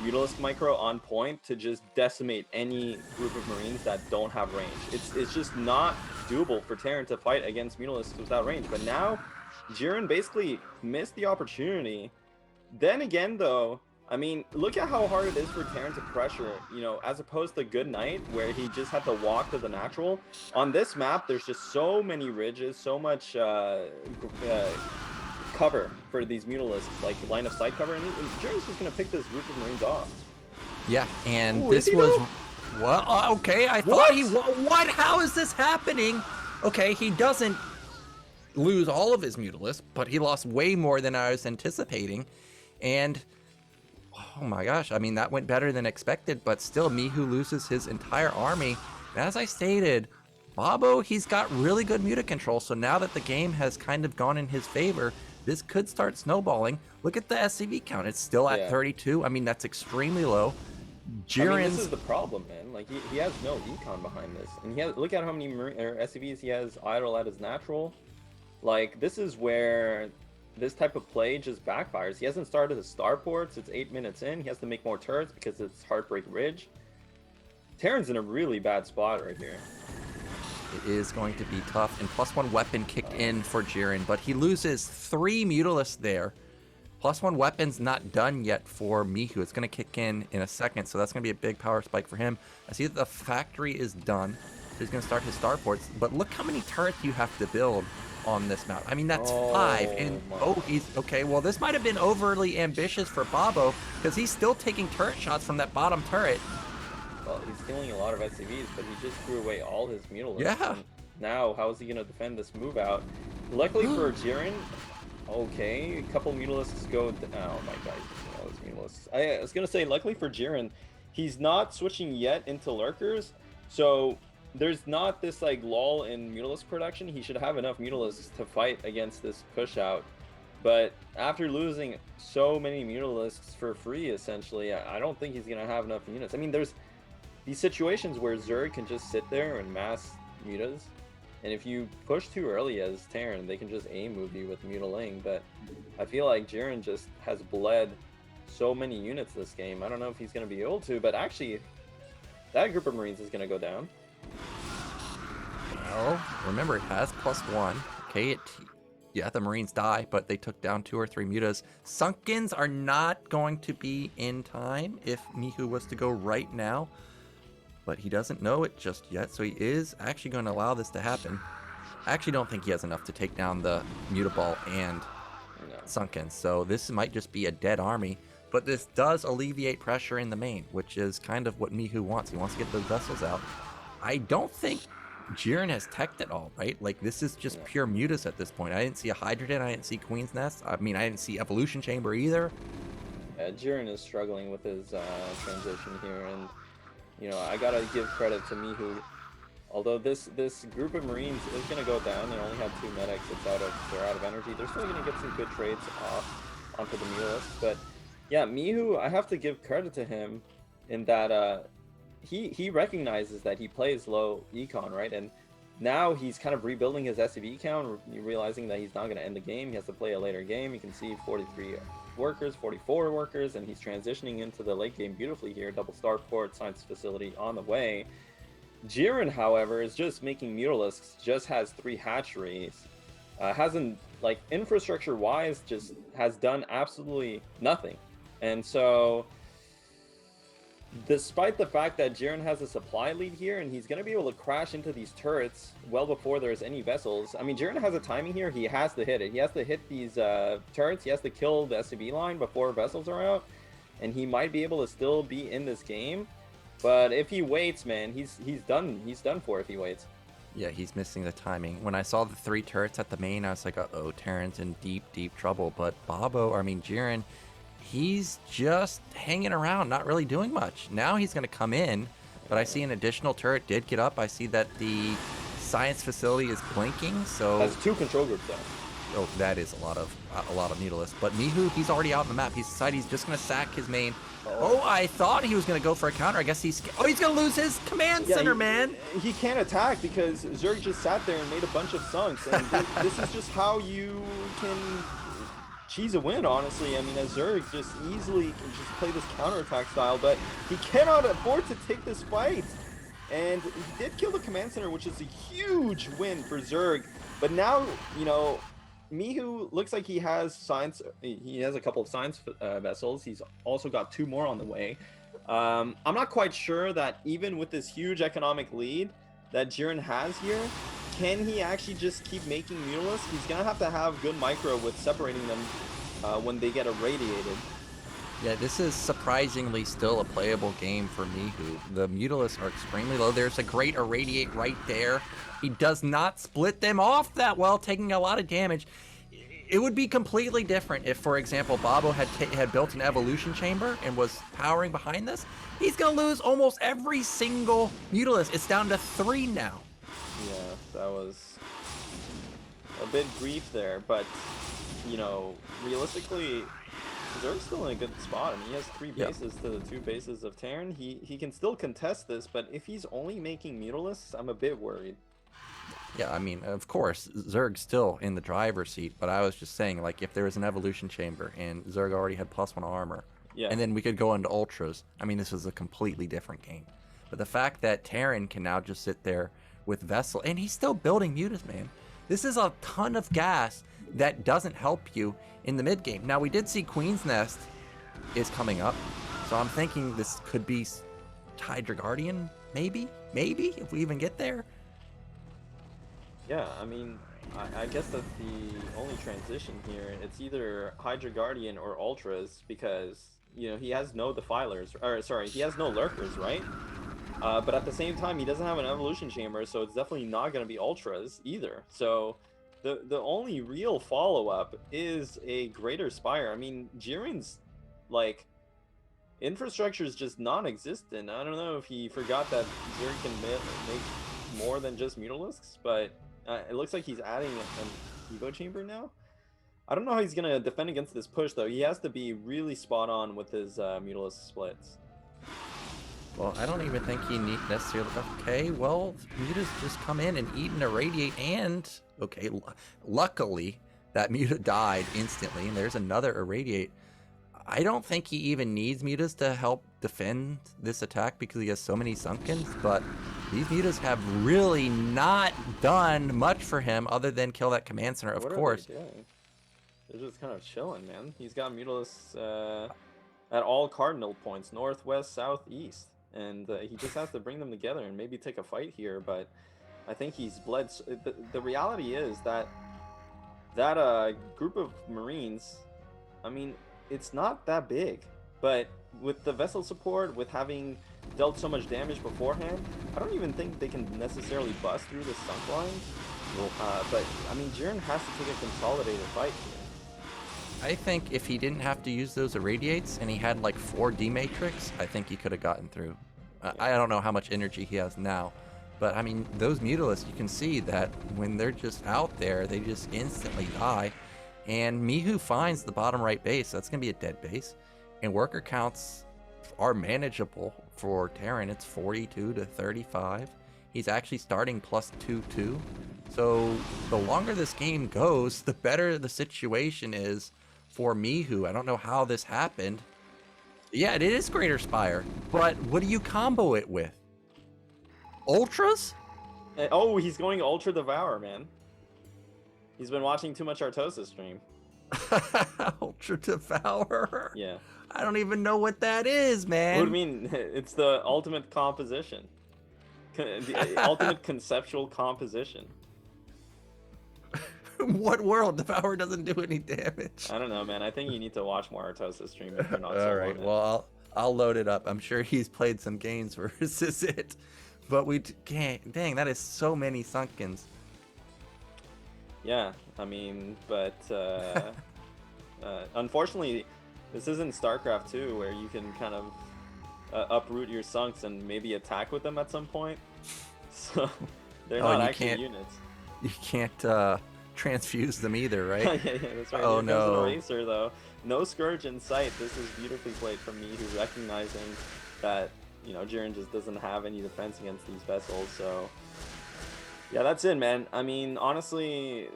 Mutalisk micro on point to just decimate any group of Marines that don't have range. It's just not doable for Terran to fight against Mutalisks without range. But now Jiren basically missed the opportunity. Then again, though, I mean, look at how hard it is for Terran to pressure, you know, as opposed to Good Night, where he just had to walk to the natural. On this map, there's just so many ridges, so much cover for these Mutalisks, like line of sight cover, and Jiren's just going to pick this group of Marines off. Yeah, and this was... Well, okay, I thought he... What? How is this happening? Okay, he doesn't lose all of his Mutalisks, but he lost way more than I was anticipating, and... Oh my gosh, I mean, that went better than expected, but still, Mihu loses his entire army. And as I stated, Babo, he's got really good muta control, so now that the game has kind of gone in his favor, this could start snowballing. Look at the SCV count, it's still at 32. I mean, that's extremely low. This is the problem, man. Like, he has no econ behind this. And look at how many SCVs he has idle at his natural. Like, this is where... this type of play just backfires. He hasn't started his starports. It's 8 minutes in. He has to make more turrets because it's Heartbreak Ridge. Terran's in a really bad spot right here. It is going to be tough. And +1 weapon kicked in for Jiren, but he loses 3 Mutalisks there. +1 weapon's not done yet for Mihu. It's going to kick in a second, so that's going to be a big power spike for him. I see that the factory is done. So he's going to start his starports. But look how many turrets you have to build on this map. I mean, that's 5. And he's okay. Well, this might have been overly ambitious for Babo because he's still taking turret shots from that bottom turret. Well, he's stealing a lot of SCVs, but he just threw away all his Mutalisks. Yeah. And now, how is he going to defend this move out? Luckily for Jiren, okay, a couple Mutalisks go. Oh my god, all his Mutalisks. I was going to say, luckily for Jiren, he's not switching yet into lurkers, so there's not this like lull in Mutalisk production. He should have enough Mutalisks to fight against this push out. But after losing so many Mutalisks for free, essentially, I don't think he's going to have enough units. I mean, there's these situations where Zerg can just sit there and mass mutas. And if you push too early as Terran, they can just aim move you with Mutaling. But I feel like Jiren just has bled so many units this game. I don't know if he's going to be able to, but actually, that group of Marines is going to go down. Well, remember it has +1. Okay, yeah, the Marines die, but they took down 2 or 3 mutas. Sunkens are not going to be in time if Mihu was to go right now, but he doesn't know it just yet, so he is actually going to allow this to happen. I actually don't think he has enough to take down the Mutaball and Sunkens, so this might just be a dead army, but this does alleviate pressure in the main, which is kind of what Mihu wants. He wants to get those vessels out. I don't think Jiren has teched at all, right? Like, this is just pure mutas at this point. I didn't see a Hydrogen, I didn't see Queen's Nest. I mean, I didn't see Evolution Chamber either. Yeah, Jiren is struggling with his transition here, and, you know, I gotta give credit to Mihu. Although this group of Marines is gonna go down, they only have 2 medics, they're out of energy. They're still gonna get some good trades off onto the Mutalisks, but yeah, Mihu, I have to give credit to him in that he recognizes that he plays low econ, right? And now he's kind of rebuilding his SCV count, realizing that he's not going to end the game. He has to play a later game. You can see 43 workers, 44 workers, and he's transitioning into the late game beautifully here. Double starport, science facility on the way. Jiren, however, is just making Mutalisks, just has 3 hatcheries. Hasn't, like, infrastructure-wise, just has done absolutely nothing. And so, despite the fact that Jiren has a supply lead here, and he's going to be able to crash into these turrets well before there's any vessels. I mean, Jiren has a timing here. He has to hit it. He has to hit these turrets. He has to kill the SCV line before vessels are out. And he might be able to still be in this game. But if he waits, man, he's done. He's done for if he waits. Yeah, he's missing the timing. When I saw the 3 turrets at the main, I was like, uh-oh, Terran's in deep, deep trouble. But Jiren, he's just hanging around, not really doing much. Now he's going to come in, but I see an additional turret did get up. I see that the science facility is blinking, so... Has 2 control groups, though. Oh, that is a lot of Mutalisks. But Mihu, he's already out on the map. He's decided he's just going to sack his main. Oh, I thought he was going to go for a counter. I guess he's going to lose his command center, man. He can't attack because Zerg just sat there and made a bunch of sunks. And this is just how you can cheese a win, honestly. I mean, a Zerg just easily can just play this counterattack style, but he cannot afford to take this fight. And he did kill the command center, which is a huge win for Zerg. But now, you know, Mihu looks like he has science. He has a couple of science vessels. He's also got 2 more on the way. I'm not quite sure that even with this huge economic lead that Jiren has here, can he actually just keep making Mutalisks? He's gonna have good micro with separating them when they get irradiated. Yeah, this is surprisingly still a playable game for Mihu. The Mutalisks are extremely low. There's a great irradiate right there. He does not split them off that well, taking a lot of damage. It would be completely different if, for example, Babo had built an evolution chamber and was powering behind this. He's going to lose almost every single Mutalisk. It's down to 3 now. Yeah, that was a bit brief there, but, you know, realistically, Zerg's still in a good spot. I mean, he has 3 bases to the 2 bases of Terran. He can still contest this, but if he's only making Mutalisks, I'm a bit worried. Yeah, I mean, of course, Zerg's still in the driver's seat, but I was just saying, like, if there was an evolution chamber and Zerg already had +1 armor, and then we could go into ultras, I mean, this is a completely different game. But the fact that Terran can now just sit there with Vessel, and he's still building Mutas, man. This is a ton of gas that doesn't help you in the mid game. Now, we did see Queen's Nest is coming up, so I'm thinking this could be Hydra Guardian, maybe, if we even get there. Yeah, I mean, I guess that's the only transition here. It's either Hydra Guardian or Ultras because, you know, he has no defilers, or sorry, he has no lurkers, right? But at the same time, he doesn't have an evolution chamber, so it's definitely not going to be Ultras either. So the only real follow-up is a Greater Spire. I mean, Jiren's, like, infrastructure is just non-existent. I don't know if he forgot that Jiren can make more than just Mutalisks, but it looks like he's adding an Evo chamber now. I don't know how he's going to defend against this push, though. He has to be really spot on with his Mutalisk splits. Well, I don't even think he necessarily... Okay, well, Mutas just come in and eat and irradiate, and... Okay, luckily, that Muta died instantly, and there's another irradiate. I don't think he even needs Mutas to help defend this attack because he has so many Sunkens, but these Mutas have really not done much for him other than kill that command center, of course. They're just kind of chilling, man. He's got Mutalisks at all cardinal points, north, west, south, east. And he just has to bring them together and maybe take a fight here, but I think he's bled. The reality is that group of Marines, I mean, it's not that big, but with the vessel support, with having dealt so much damage beforehand, I don't even think they can necessarily bust through the sunk line. But, I mean, Jiren has to take a consolidated fight here. I think if he didn't have to use those irradiates and he had like 4 D-Matrix, I think he could have gotten through. I don't know how much energy he has now, but I mean, those Mutalisks, you can see that when they're just out there, they just instantly die. And Mihu finds the bottom right base. That's going to be a dead base. And worker counts are manageable for Terran. It's 42 to 35. he's actually starting +2/2. So the longer this game goes, the better the situation is for Mihu. I don't know how this happened. Yeah, it is Greater Spire, but what do you combo it with? Ultras? Oh, he's going Ultra Devour, man. He's been watching too much Artosis stream. Ultra Devourer? Yeah. I don't even know what that is, man. What do you mean? It's the ultimate composition. The ultimate conceptual composition. What world? Devourer doesn't do any damage. I don't know, man. I think you need to watch more Artosis stream if you're not All sold right, on it. well, I'll load it up. I'm sure he's played some games versus it. But we can't. Dang, that is so many Sunkens. Yeah, I mean, but unfortunately, this isn't StarCraft 2 where you can kind of uproot your Sunks and maybe attack with them at some point. So they're not actually units. You can't transfuse them either, right? Yeah, that's right. Oh, Here no. comes an eraser, though. No Scourge in sight. This is beautifully played from me, who's recognizing that, you know, Jiren just doesn't have any defense against these vessels, so... Yeah, that's it, man. I mean, honestly,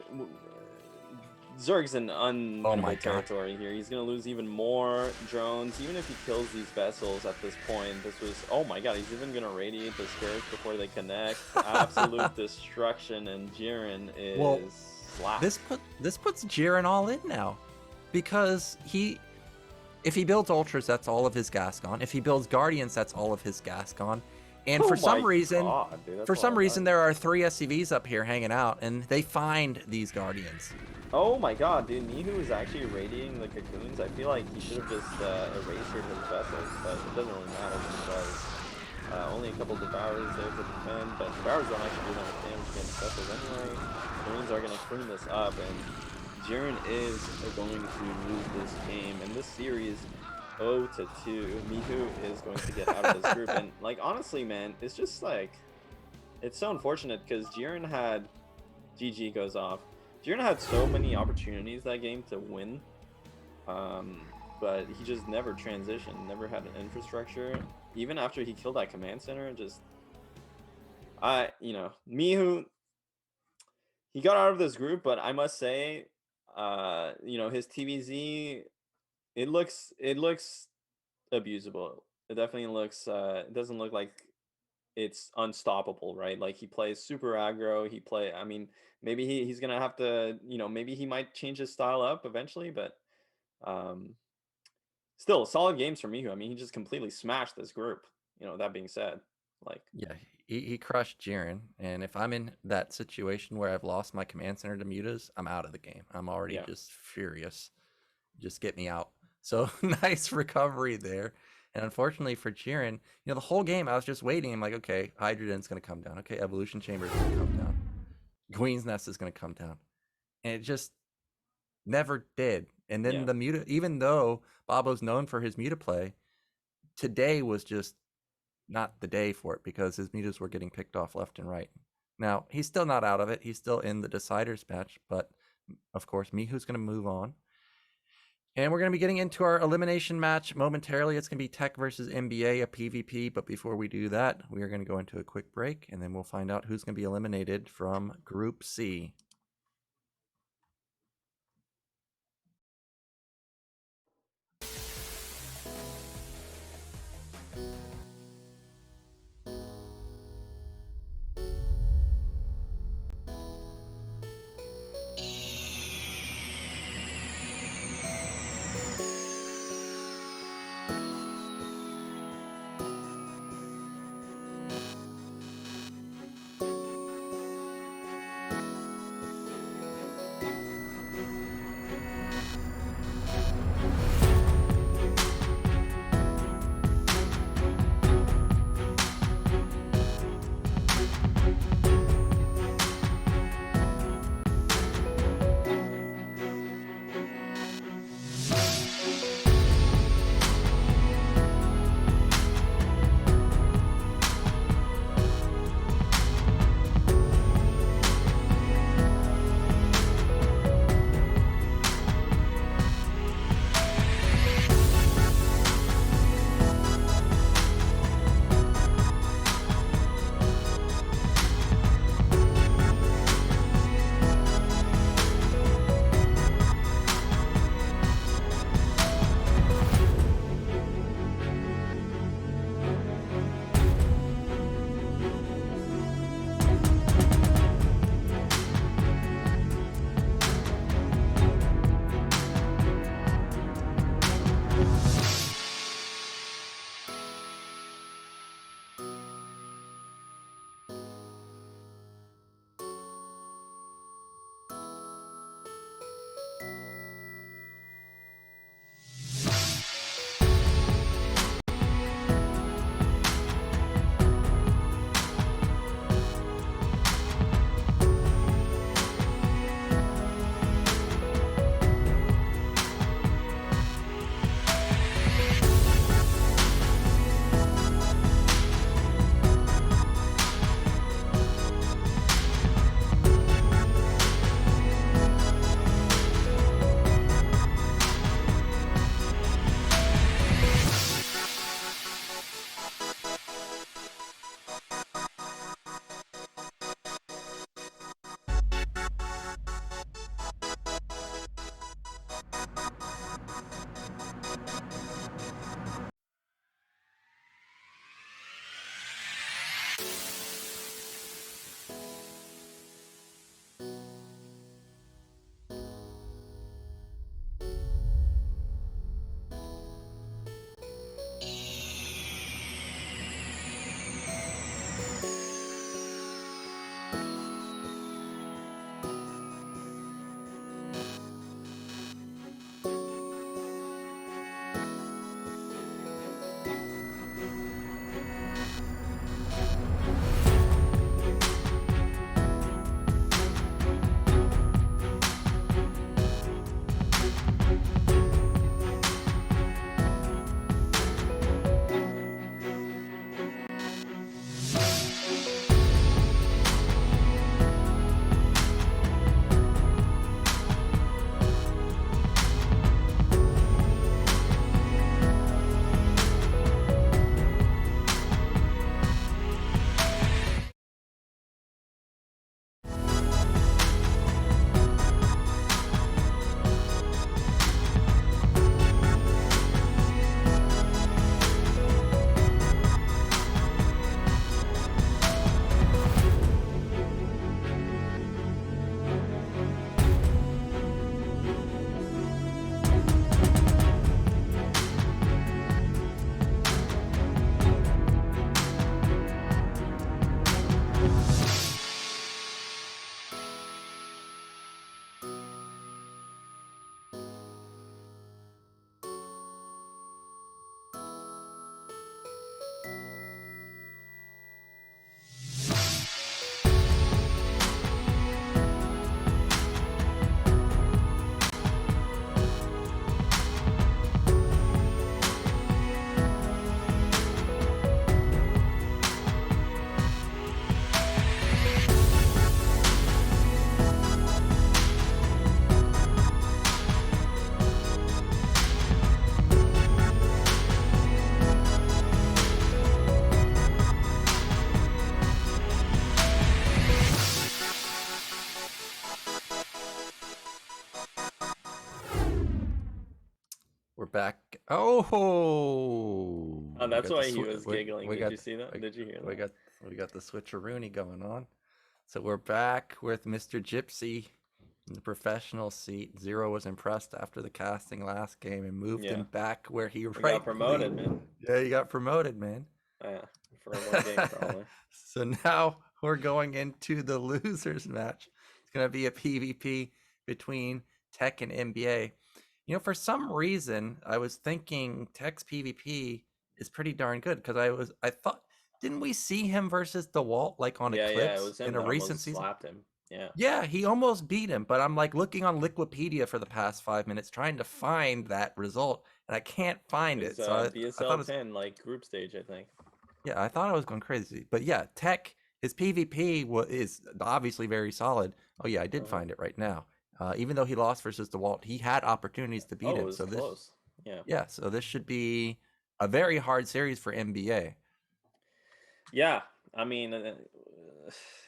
Zerg's in unwinnable territory here. He's going to lose even more drones. Even if he kills these vessels at this point, this was... Oh my god, he's even going to radiate the Scourge before they connect. Absolute destruction, and Jiren is... Well, slapped. this puts Jiren all in now. Because if he builds Ultras, that's all of his gas gone. If he builds Guardians, that's all of his gas gone. And for some reason, there are 3 SCVs up here hanging out, and they find these Guardians. Oh my god, dude, Mihu is actually radiating the cocoons. I feel like he should have just erased his vessels, but it doesn't really matter because only a couple Devourers there to defend, but Devourers don't actually do that much damage against vessels anyway. Marines are going to clean this up, and Jiren is going to lose this game, and this series 0-2. Mihu is going to get out of this group, and like honestly, man, it's just like it's so unfortunate because Jiren had GG goes off. Jiren had so many opportunities that game to win, but he just never transitioned, never had an infrastructure. Even after he killed that command center, just Mihu, he got out of this group, but I must say, his TVZ. It looks abusable. It definitely looks it doesn't look like it's unstoppable, right? Like he plays super aggro. I mean, maybe he's gonna have to, maybe he might change his style up eventually, but still solid games from Mihu. I mean, he just completely smashed this group. That being said, like yeah, he crushed Jiren, and if I'm in that situation where I've lost my command center to mutas, I'm out of the game. I'm already just furious. Just get me out. So nice recovery there. And unfortunately for Jiren, the whole game I was just waiting. I'm like, okay, Hydrogen's going to come down. Okay, Evolution Chamber is going to come down. Queen's Nest is going to come down. And it just never did. And then the muta, even though Babo's known for his muta play, today was just not the day for it because his mutas were getting picked off left and right. Now, he's still not out of it. He's still in the Deciders match. But, of course, Mihu's going to move on. And we're going to be getting into our elimination match momentarily. It's going to be Tech versus NbA, a PvP. But before we do that, we are going to go into a quick break, and then we'll find out who's going to be eliminated from Group C. We're back. Oh, Oh, that's got why the he was giggling. We Did got, you see that? Did you hear we that? got the switcheroony going on. So we're back with Mr. Gypsy in the professional seat. Zero was impressed after the casting last game and moved Yeah. him back where he We got promoted, man. Yeah, he got promoted, man. Yeah, for one game probably. So now we're going into the losers match. It's gonna be a PvP between Tech and NbA. You know, for some reason, I was thinking Tech's PvP is pretty darn good because I thought, didn't we see him versus DeWalt like on Yeah, Eclipse it was him in a that recent almost season? slapped him. Yeah. Yeah, he almost beat him, but I'm like looking on Liquipedia for the past 5 minutes trying to find that result, and I can't find It's it. So I thought it was, BSL10, like group stage, I think. yeah, I thought I was going crazy, but yeah, Tech, his PvP is obviously very solid. Oh yeah, I did find it right now. Even though he lost versus DeWalt, he had opportunities to beat Oh, it him. was So this, close. Yeah. yeah, so this should be a very hard series for NbA. Yeah, I mean,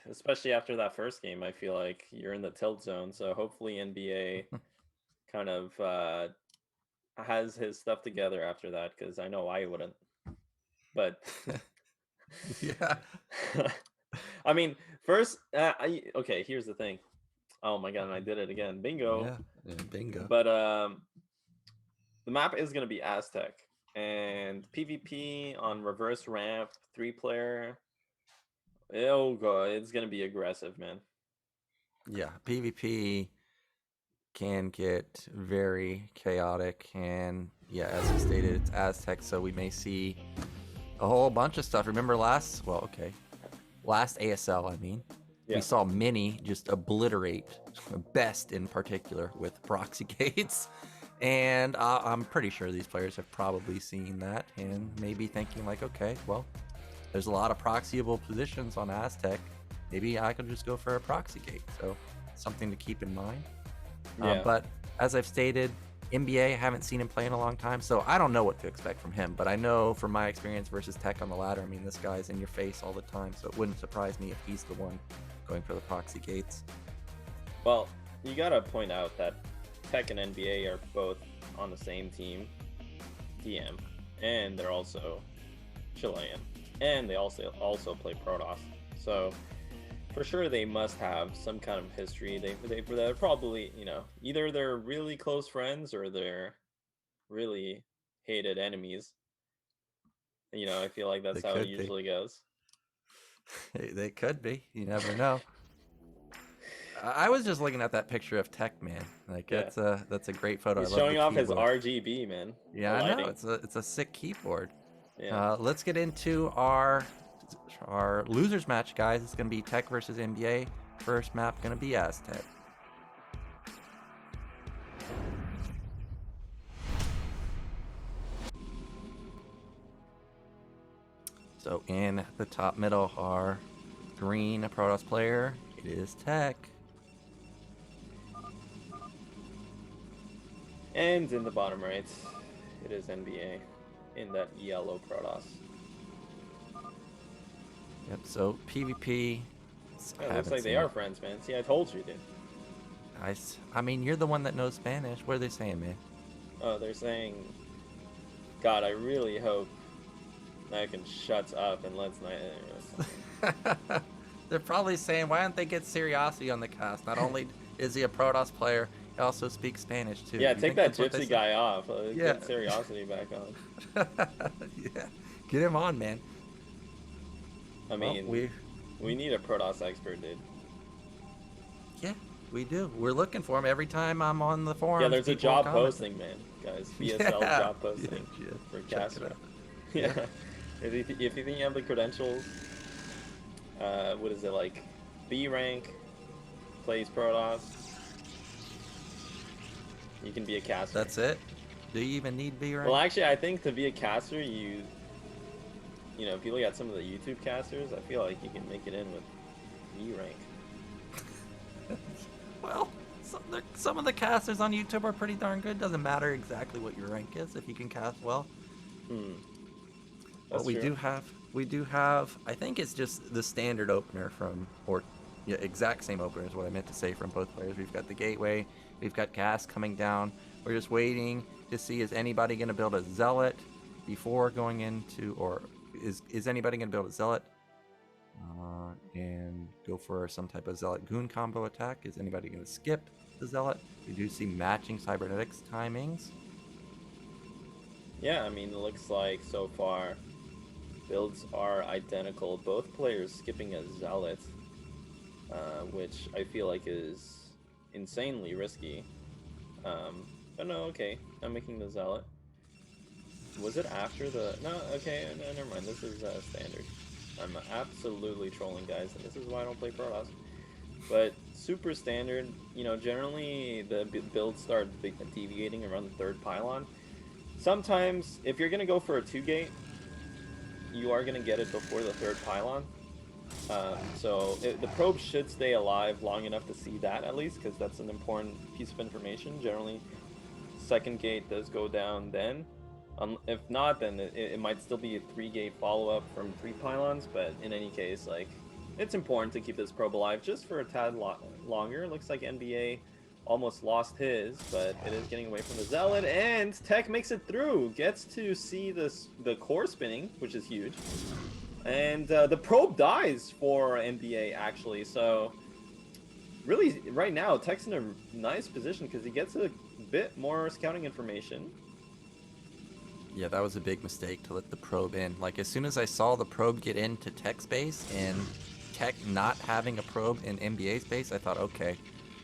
especially after that first game, I feel like you're in the tilt zone. So hopefully NBA kind of has his stuff together after that, because I know I wouldn't. But Yeah. I mean, first, okay. Here's the thing. Oh my god, and I did it again. Bingo. Yeah, bingo. But the map is gonna be Aztec, and PvP on reverse ramp 3-player. Oh god, it's gonna be aggressive, man. Yeah, PvP can get very chaotic, and yeah, as you stated, it's Aztec, so we may see a whole bunch of stuff. Remember last ASL, I mean, Yeah. we saw Mini just obliterate Best in particular with proxy gates, and I'm pretty sure these players have probably seen that and maybe thinking like, okay, well, there's a lot of proxyable positions on Aztec. Maybe I could just go for a proxy gate. So something to keep in mind. Yeah. But as I've stated, NbA, haven't seen him play in a long time, so I don't know what to expect from him. But I know from my experience versus Tech on the ladder, I mean, this guy's in your face all the time, so it wouldn't surprise me if he's the one going for the proxy gates. Well, you gotta point out that Tech and NBA are both on the same team, DM, and they're also Chilean, and they also play Protoss. So for sure they must have some kind of history. They're probably, you know, either they're really close friends or they're really hated enemies. You know, I feel like that's how it usually goes. They could be. You never know. I was just looking at that picture of Tech, man. Like that's a great photo. He's I love showing the off his keyboard. RGB, man. Yeah, I know. It's a sick keyboard. Yeah. Let's get into our losers match, guys. It's gonna be Tech versus NbA. First map gonna be Aztec. So in the top middle, our green Protoss player, it is Tech. And in the bottom right, it is NBA in that yellow Protoss. Yep, so PvP. Yeah, it looks like they are friends, man. See, I told you, dude. I mean, you're the one that knows Spanish. What are they saying, man? Oh, they're saying, God, I really hope Nakin shuts up and lets Nakin. They're probably saying, why don't they get Seriosity on the cast? Not only is he a Protoss player, he also speaks Spanish too. Yeah, take that gypsy guy off. Yeah. Get Seriosity back on. Yeah, get him on, man. I mean, we need a Protoss expert, dude. Yeah, we do. We're looking for him every time I'm on the forum. Yeah, there's a job posting, man, guys. BSL job posting for caster. Yeah. If you think you have the credentials, what is it, like B rank, plays Protoss, you can be a caster. That's it? Do you even need B rank? Well, actually, I think to be a caster, you know, if you look at some of the YouTube casters, I feel like you can make it in with B rank. Well, some of the casters on YouTube are pretty darn good. Doesn't matter exactly what your rank is if you can cast well. But we do have, I think it's just the standard opener from, or yeah, exact same opener is what I meant to say from both players. We've got the gateway, we've got gas coming down. We're just waiting to see, is anybody going to build a Zealot before going into, or is anybody going to build a Zealot and go for some type of Zealot Goon combo attack? Is anybody going to skip the Zealot? We do see matching cybernetics timings. Yeah, I mean, it looks like so far builds are identical. Both players skipping a Zealot, which I feel like is insanely risky. But no, okay, I'm making the Zealot. Was it after the... No, okay, no, never mind. This is standard. I'm absolutely trolling, guys, and this is why I don't play Protoss. But super standard, you know, generally the builds start deviating around the third pylon. Sometimes, if you're going to go for a 2-gate, you are going to get it before the third pylon. So the probe should stay alive long enough to see that, at least, because that's an important piece of information. Generally, second gate does go down then. If not, then it might still be a 3-gate follow-up from 3 pylons, but in any case, like, it's important to keep this probe alive just for a tad longer. It looks like NbA almost lost his, but it is getting away from the Zealot, and Tech makes it through, gets to see the core spinning, which is huge, and the probe dies for NbA, actually. So really, right now, Tech's in a nice position because he gets a bit more scouting information. Yeah, that was a big mistake to let the probe in. Like, as soon as I saw the probe get into Tech's base and Tech not having a probe in NbA's base, I thought, okay,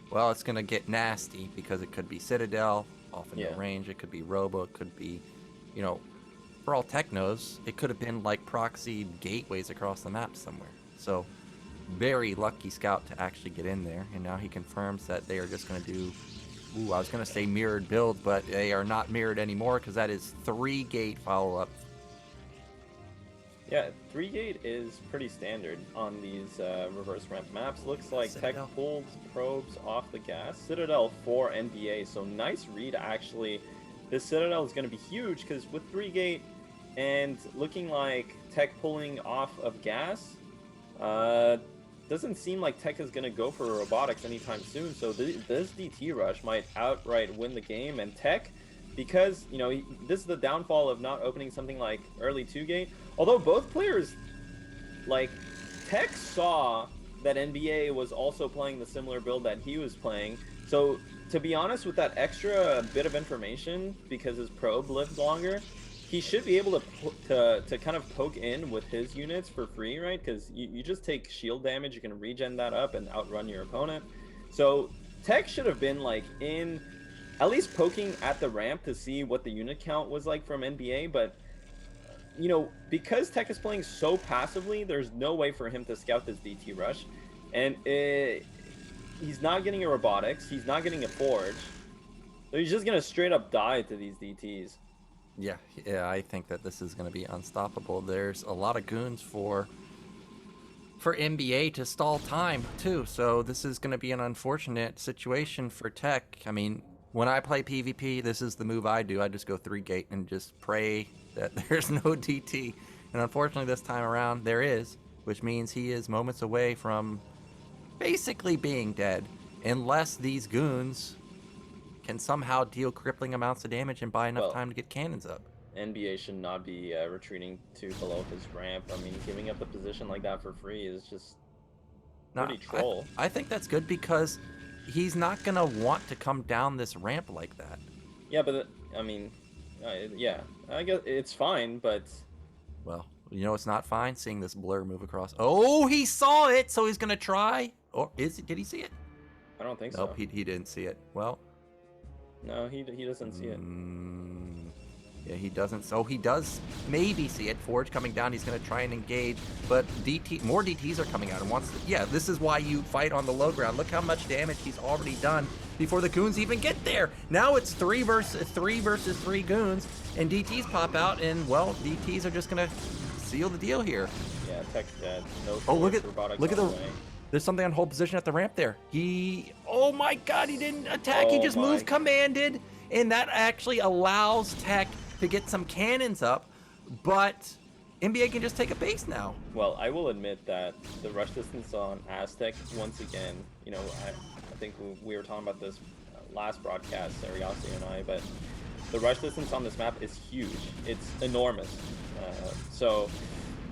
well, it's going to get nasty because it could be Citadel off in the range. It could be Robo. It could be, you know, for all Tech knows, it could have been like proxy gateways across the map somewhere. So very lucky scout to actually get in there. And now he confirms that they are just going to do, I was going to say mirrored build, but they are not mirrored anymore because that is 3-gate follow-up. Yeah, 3-gate is pretty standard on these reverse ramp maps. Looks like Citadel. Tech pulled probes off the gas. Citadel for NbA, so nice read, actually. This Citadel is going to be huge because with 3-gate and looking like Tech pulling off of gas, doesn't seem like Tech is going to go for robotics anytime soon. So this DT rush might outright win the game, and Tech, because, you know, this is the downfall of not opening something like early 2-gate. Although both players, like, Tech saw that NbA was also playing the similar build that he was playing. So, to be honest, with that extra bit of information, because his probe lived longer, he should be able to kind of poke in with his units for free, right? Because you just take shield damage, you can regen that up and outrun your opponent. So, Tech should have been, like, in... at least poking at the ramp to see what the unit count was like from NbA, but, you know, because Tech is playing so passively, there's no way for him to scout this DT rush, and he's not getting a robotics, he's not getting a forge, so he's just gonna straight up die to these DTs. Yeah, I think that this is gonna be unstoppable. There's a lot of goons for NbA to stall time too, so this is gonna be an unfortunate situation for Tech. I mean, when I play PvP, this is the move I do. I just go 3-gate and just pray that there's no DT. And unfortunately this time around, there is, which means he is moments away from basically being dead, unless these goons can somehow deal crippling amounts of damage and buy enough time to get cannons up. NbA should not be retreating to below his ramp. I mean, giving up the position like that for free is just pretty troll. I think that's good because he's not gonna want to come down this ramp like that. Yeah, but I mean, yeah, I guess it's fine, but... well, you know it's not fine? Seeing this blur move across. Oh, he saw it, so he's gonna try. Or did he see it? I don't think so. Nope, he didn't see it. Well... no, he doesn't see it. Yeah, he doesn't. So he does maybe see it. Forge coming down. He's going to try and engage. But more DTs are coming out. And wants to, yeah, this is why you fight on the low ground. Look how much damage he's already done before the goons even get there. Now it's 3 versus 3 goons. And DTs pop out. And, well, DTs are just going to seal the deal here. Yeah, Tech's dead. No. Oh, look at the... there's something on hold position at the ramp there. Oh my God, he didn't attack. He just moved commanded. And that actually allows Tech to get some cannons up. But NbA can just take a base now. Well, I will admit that the rush distance on Aztec, once again, you know, I think we were talking about this last broadcast, Ariasi and I, but the rush distance on this map is huge. It's enormous. So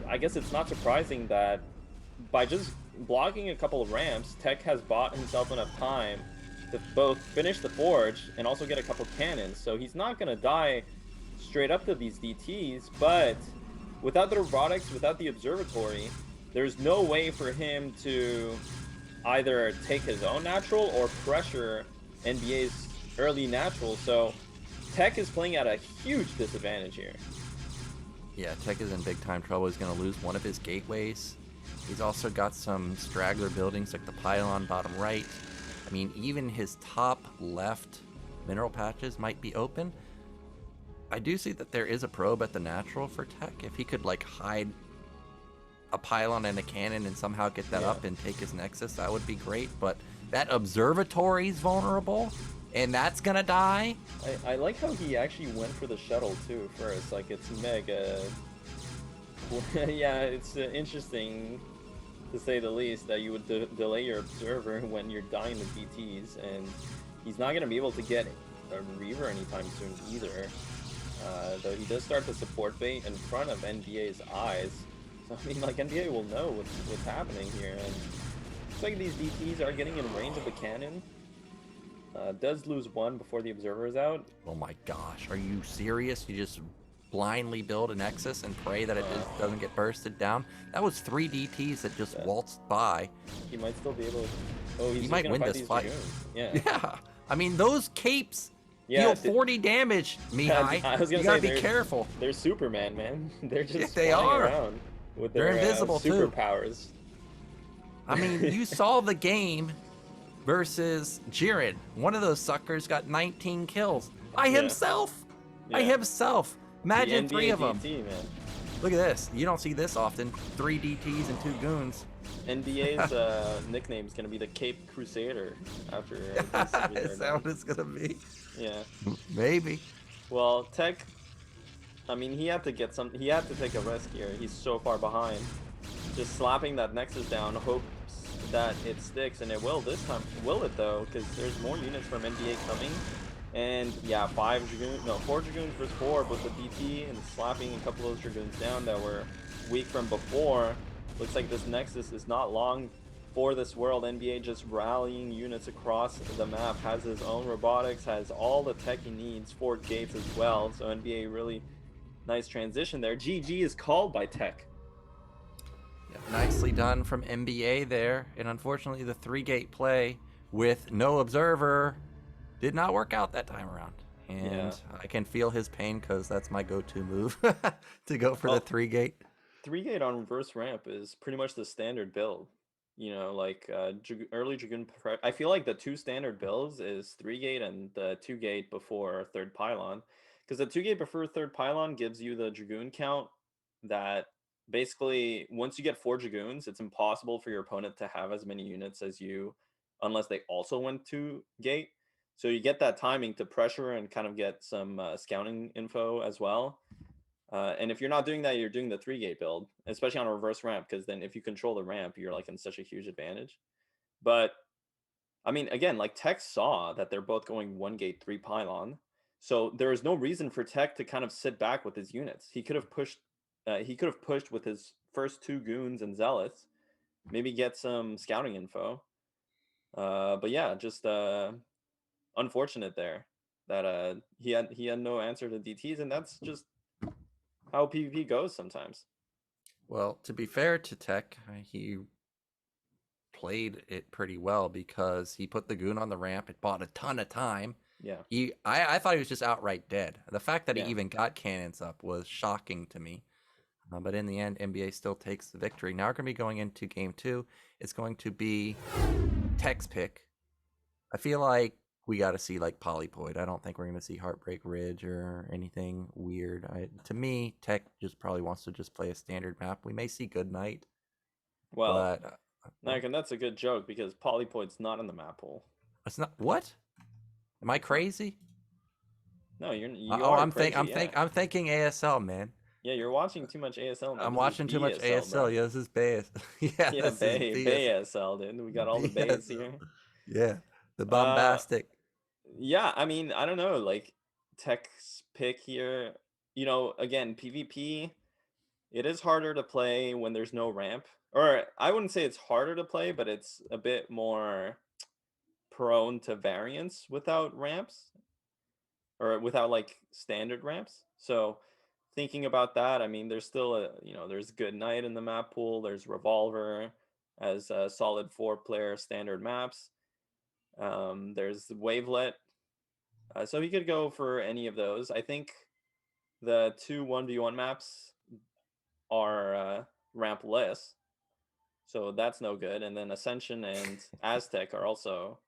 I guess it's not surprising that by just blocking a couple of ramps, Tech has bought himself enough time to both finish the forge and also get a couple cannons. So he's not going to die straight up to these DTs, but without the robotics, without the observatory, there's no way for him to either take his own natural or pressure NbA's early natural. So Tech is playing at a huge disadvantage here. Yeah, Tech is in big time trouble. He's going to lose one of his gateways. He's also got some straggler buildings like the pylon bottom right. I mean, even his top left mineral patches might be open. I do see that there is a probe at the natural for Tech. If he could like hide a pylon and a cannon and somehow get that up and take his nexus, that would be great. But that observatory is vulnerable, and that's gonna die. I like how he actually went for the shuttle too first. Like, it's mega. Yeah, it's interesting to say the least that you would delay your observer when you're dying to DTs, and he's not gonna be able to get a Reaver anytime soon either. Though he does start the support bait in front of NbA's eyes. So I mean, like, NbA will know what's happening here, and looks like these DTs are getting in range of the cannon. Does lose one before the observer is out. Oh my gosh, are you serious? You just blindly build a nexus and pray that it just doesn't get bursted down? That was 3 DTs that just waltzed by. He might still be able to... Oh, he might win this fight. Yeah, I mean, those capes deal 40 damage, Mihai. I was gonna you gotta say, be careful. They're Superman, man. They're just they flying are. around with their invisible superpowers. I mean, you saw the game versus Jiren. One of those suckers got 19 kills by himself. By himself. Imagine 3 of them. DT, man. Look at this. You don't see this often. 3 DTs and 2 goons. NbA's nickname is going to be the Cape Crusader after this. Is that what it's going to be? Yeah. Maybe. Well, Tech, I mean, he had to get some. He had to take a risk here. He's so far behind. Just slapping that Nexus down, hopes that it sticks, and it will this time. Will it though? Because there's more units from NbA coming. And yeah, 4 Dragoons versus 4 with the DT and slapping a couple of those Dragoons down that were weak from before. Looks like this Nexus is not long for this world. NbA just rallying units across the map, has his own robotics, has all the tech he needs, 4 gates as well. So NbA really nice transition there. GG is called by Tech. Yep, nicely done from NbA there. And unfortunately, the 3-gate play with no observer did not work out that time around. And I can feel his pain because that's my go-to move to go for the 3-gate. 3-gate on reverse ramp is pretty much the standard build. You know, like early Dragoon. I feel like the 2 standard builds is 3-gate and the 2-gate before 3rd pylon. Because the 2-gate before 3rd pylon gives you the Dragoon count that basically, once you get 4 Dragoons, it's impossible for your opponent to have as many units as you, unless they also went 2-gate. So you get that timing to pressure and kind of get some scouting info as well. And if you're not doing that, you're doing the 3-gate build, especially on a reverse ramp, because then if you control the ramp, you're like in such a huge advantage. But I mean, again, like Tech saw that they're both going 1-gate 3 pylon. So there is no reason for Tech to kind of sit back with his units. He could have pushed with his first 2 goons and zealots, maybe get some scouting info. But yeah, just unfortunate there that he had no answer to DTs, and that's just how PvP goes sometimes. Well, to be fair to Tech, he played it pretty well because he put the goon on the ramp. It bought a ton of time. Yeah. I thought he was just outright dead. The fact that he even got cannons up was shocking to me. But in the end, NbA still takes the victory. Now we're going to be going into game 2. It's going to be Tech's pick. I feel like we got to see like Polypoid. I don't think we're going to see Heartbreak Ridge or anything weird. To me, Tech just probably wants to just play a standard map. We may see Good Night. Well, and that's a good joke because Polypoid's not in the map pool. It's not. What? Am I crazy? No, you I'm thinking ASL, man. Yeah, you're watching too much ASL. I'm watching too much ASL. Bro. Yeah, this is BS. BSL, dude. We got all the bays here. Yeah, the bombastic. Yeah, I mean, I don't know. Like, Tech's pick here. You know, again, PvP, it is harder to play when there's no ramp. Or I wouldn't say it's harder to play, but it's a bit more prone to variance without ramps, or without like standard ramps. So thinking about that, I mean, there's still there's Good Night in the map pool. There's Revolver as a solid 4-player standard maps. There's Wavelet. So he could go for any of those. I think the 2 1v1 maps are rampless, so that's no good. And then Ascension and Aztec are also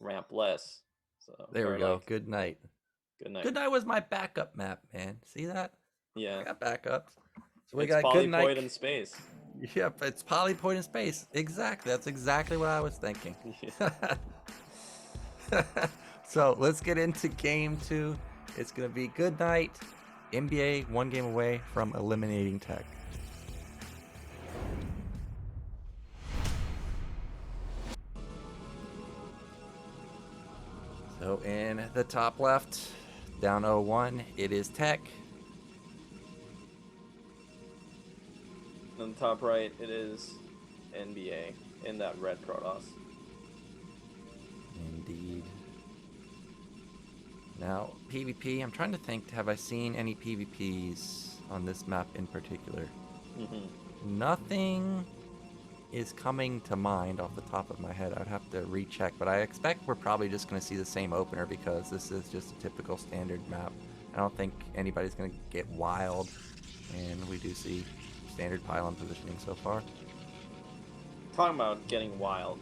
rampless. So There we go. Good Night. Good Night. Good Night was my backup map, man. See that? Yeah. I got backups. So we It's got Good Night. Polypoid in space. Yep, it's Polypoid in space. Exactly. That's exactly what I was thinking. So let's get into game 2. It's going to be Good Night. NbA 1 game away from eliminating Tech. So in the top left, down 0-1, it is Tech. On the top right, it is NbA in that red Protoss. Indeed. Now, PvP, I'm trying to think, have I seen any PvPs on this map in particular? Nothing is coming to mind off the top of my head. I'd have to recheck, but I expect we're probably just going to see the same opener because this is just a typical standard map. I don't think anybody's going to get wild, and we do see standard pylon positioning so far. Talking about getting wild.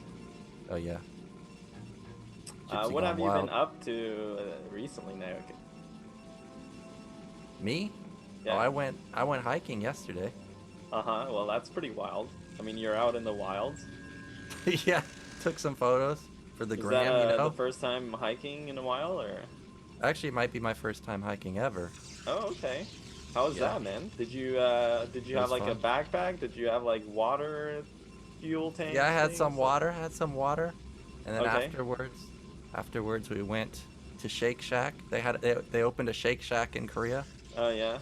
Oh yeah. What have you been up to recently, Naoki? Me? Yeah. Oh, I went hiking yesterday. Well, that's pretty wild. I mean, you're out in the wilds. Yeah, took some photos for the gram. That, you know, the first time hiking in a while, or? Actually, it might be my first time hiking ever. Oh, okay. How was that, man? Did you have like a backpack? Did you have like water, fuel tank? Yeah, I had some water. And then Okay. afterwards we went to Shake Shack. They opened a Shake Shack in Korea. Oh yeah.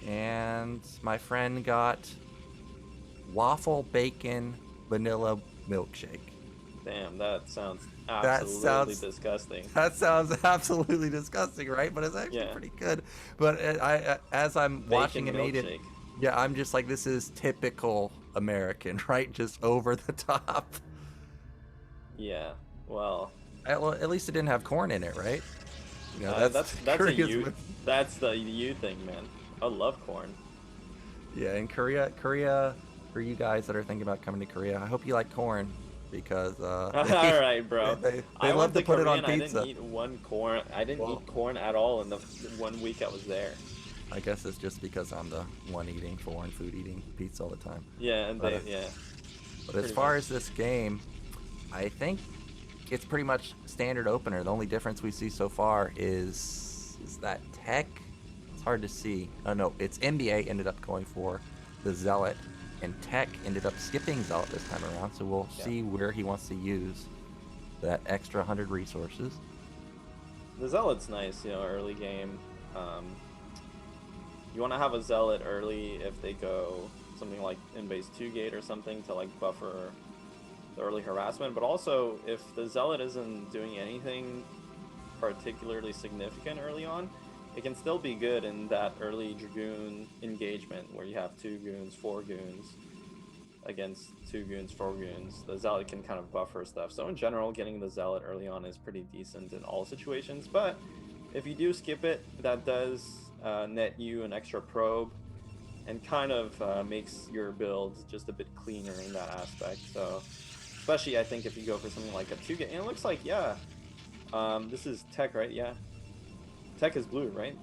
And my friend got waffle bacon vanilla milkshake. Damn, that sounds absolutely disgusting. That sounds absolutely disgusting, right? But it's actually pretty good. But as I'm watching him eat it, yeah, I'm just like, this is typical American, right? Just over the top. Yeah. Well, at least it didn't have corn in it, right? You know, that's the you thing, man. I love corn. Yeah, in Korea, for you guys that are thinking about coming to Korea, I hope you like corn because all right, bro. They love to put it on pizza. I didn't eat corn at all in the 1 week I was there. I guess it's just because I'm the one eating foreign food, eating pizza all the time. Yeah, and But as far as this game, I think it's pretty much standard opener. The only difference we see so far is that Tech. It's hard to see. Oh no, it's NbA ended up going for the Zealot, and Tech ended up skipping Zealot this time around. So we'll see where he wants to use that extra 100 resources. The Zealot's nice, early game. You want to have a Zealot early if they go something like in base 2 gate or something to like buffer the early harassment, but also if the Zealot isn't doing anything particularly significant early on, it can still be good in that early Dragoon engagement where you have 2 goons, 4 goons against 2 goons, 4 goons. The Zealot can kind of buffer stuff. So in general, getting the Zealot early on is pretty decent in all situations, but if you do skip it, that does net you an extra probe and kind of makes your build just a bit cleaner in that aspect. So especially I think if you go for something like a 2 gate, and it looks like, this is Tech, right? Yeah. Tech is blue, right?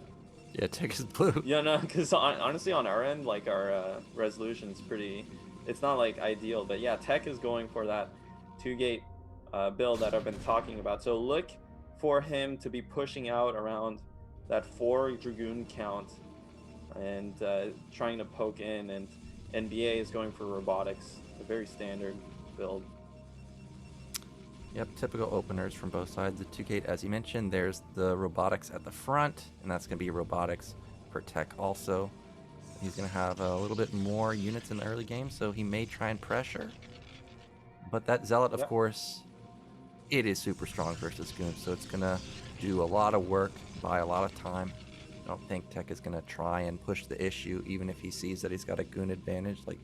Yeah, Tech is blue. Yeah, no, because honestly on our end, like our resolution's pretty, it's not like ideal, but yeah, Tech is going for that 2 gate build that I've been talking about. So look for him to be pushing out around that 4 Dragoon count and trying to poke in, and NbA is going for robotics, a very standard build. Yep, typical openers from both sides. The 2-gate, as you mentioned, there's the robotics at the front, and that's going to be robotics for Tech also. He's going to have a little bit more units in the early game, so he may try and pressure. But that Zealot, of course, it is super strong versus Goon, so it's going to do a lot of work, buy a lot of time. I don't think Tech is going to try and push the issue, even if he sees that he's got a Goon advantage, like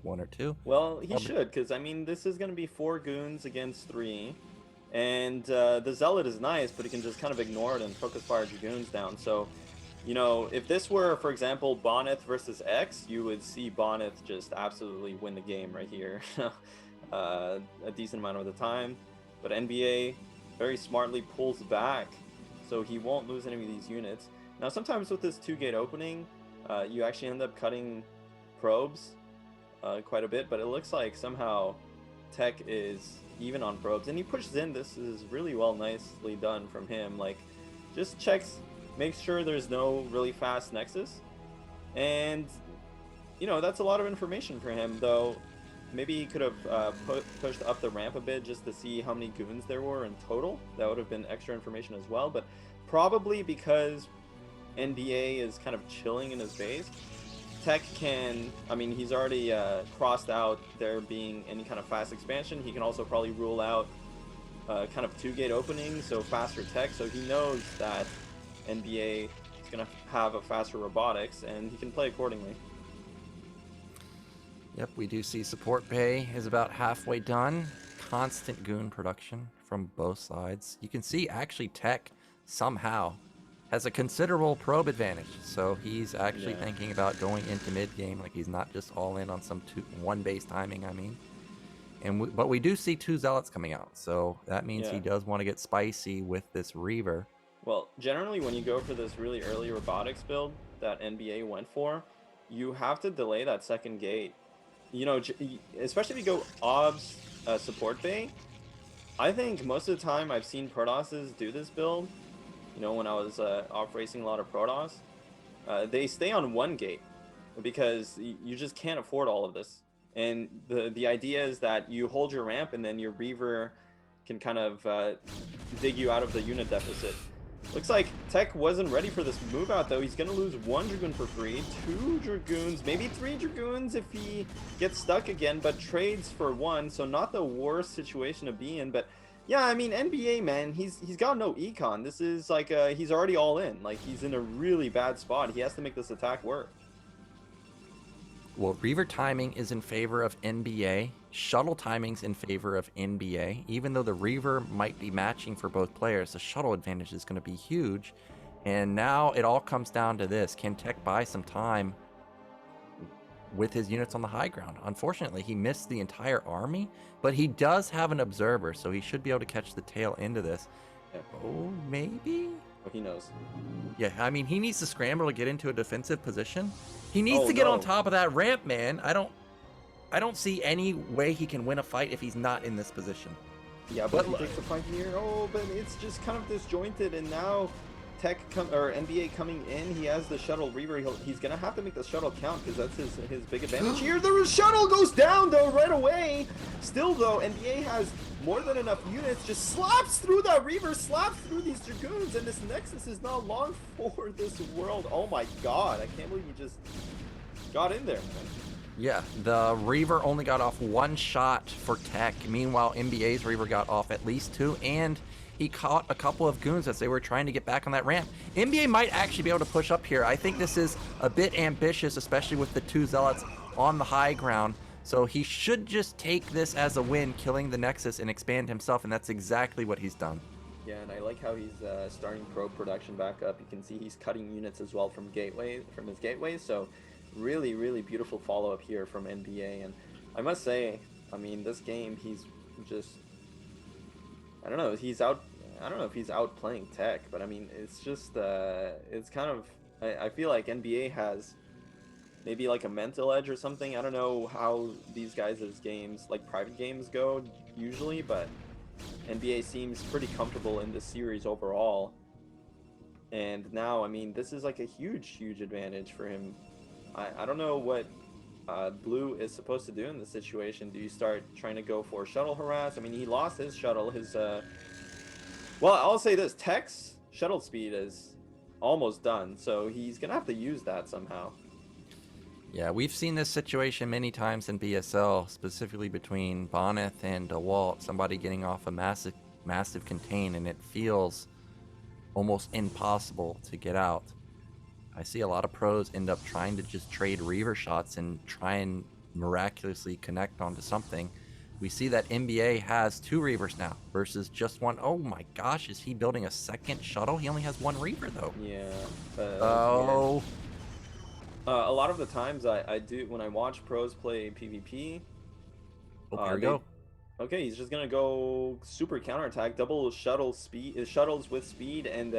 1 or 2. Well, he should, because, I mean, this is going to be 4 Goons against 3. And the Zealot is nice, but he can just kind of ignore it and focus fire Dragoons down. So, you know, if this were, for example, Bonneth versus X, you would see Bonneth just absolutely win the game right here. A decent amount of the time. But NbA very smartly pulls back, so he won't lose any of these units. Now, sometimes with this 2-gate opening, you actually end up cutting probes quite a bit, but it looks like somehow Tech is even on probes, and he pushes in. This is really nicely done from him. Like, just checks, makes sure there's no really fast nexus, and you know, that's a lot of information for him. Though maybe he could have pushed up the ramp a bit just to see how many goons there were in total. That would have been extra information as well, but probably because NbA is kind of chilling in his base, Tech can, I mean, he's already crossed out there being any kind of fast expansion. He can also probably rule out kind of 2-gate openings, so faster Tech. So he knows that NbA is going to have a faster robotics, and he can play accordingly. Yep, we do see support bay is about halfway done. Constant goon production from both sides. You can see actually Tech somehow has a considerable probe advantage, so he's actually thinking about going into mid game. Like, he's not just all in on some 1 base timing. I mean, but we do see 2 Zealots coming out, so that means he does want to get spicy with this Reaver. Well, generally when you go for this really early robotics build that NbA went for, you have to delay that 2nd gate. You know, especially if you go OBS support bay. I think most of the time I've seen Protosses do this build. You know, when I was off racing a lot of Protoss, they stay on 1 gate because you just can't afford all of this. And the idea is that you hold your ramp, and then your Reaver can kind of dig you out of the unit deficit. Looks like Tech wasn't ready for this move out, though. He's going to lose 1 Dragoon for free, 2 Dragoons, maybe 3 Dragoons if he gets stuck again, but trades for 1, so not the worst situation to be in. But yeah, I mean, NbA, man, he's got no econ. This is like, he's already all in. Like, he's in a really bad spot. He has to make this attack work. Well, Reaver timing is in favor of NbA. Shuttle timing's in favor of NbA. Even though the Reaver might be matching for both players, the shuttle advantage is going to be huge. And now it all comes down to this. Can Tech buy some time with his units on the high ground? Unfortunately, he missed the entire army, but he does have an observer, so he should be able to catch the tail into this. Oh, maybe? Well, he knows. Yeah, I mean, he needs to scramble to get into a defensive position. He needs to get on top of that ramp, man. I don't see any way he can win a fight if he's not in this position. Yeah, but he takes the fight here. Oh, but it's just kind of disjointed, and now NbA coming in, he has the shuttle Reaver. He's gonna have to make the shuttle count because that's his big advantage here. The shuttle goes down though right away. Still though, NbA has more than enough units. Just slaps through that Reaver, slaps through these Dragoons, and this Nexus is not long for this world. Oh my god, I can't believe he just got in there, man. Yeah, the Reaver only got off 1 shot for Tech. Meanwhile, NbA's Reaver got off at least 2, and he caught a couple of goons as they were trying to get back on that ramp. NbA might actually be able to push up here. I think this is a bit ambitious, especially with the 2 Zealots on the high ground. So he should just take this as a win, killing the Nexus and expand himself, and that's exactly what he's done. Yeah, and I like how he's starting probe production back up. You can see he's cutting units as well from his gateways. So really beautiful follow-up here from NbA. And I must say, I mean, this game, he's just, I don't know if he's outplaying Tech, but I mean, it's just, it's kind of, I feel like NbA has maybe like a mental edge or something. I don't know how these guys' games, like private games, go usually, but NbA seems pretty comfortable in this series overall. And now, I mean, this is like a huge advantage for him. I don't know what Blue is supposed to do in this situation. Do you start trying to go for shuttle harass? I mean, he lost his shuttle. His well, I'll say this: Tech's shuttle speed is almost done, so he's gonna have to use that somehow. Yeah, we've seen this situation many times in BSL, specifically between Bonneth and DeWalt. Somebody getting off a massive contain, and it feels almost impossible to get out. I see a lot of pros end up trying to just trade Reaver shots and try and miraculously connect onto something. We see that NbA has 2 Reavers now versus just 1. Oh my gosh, is he building a second shuttle? He only has 1 Reaver though. Yeah. Oh. A lot of the times I do, when I watch pros play PvP. Oh, here we go. Okay, he's just gonna go super counterattack, double shuttle speed, shuttles with speed, and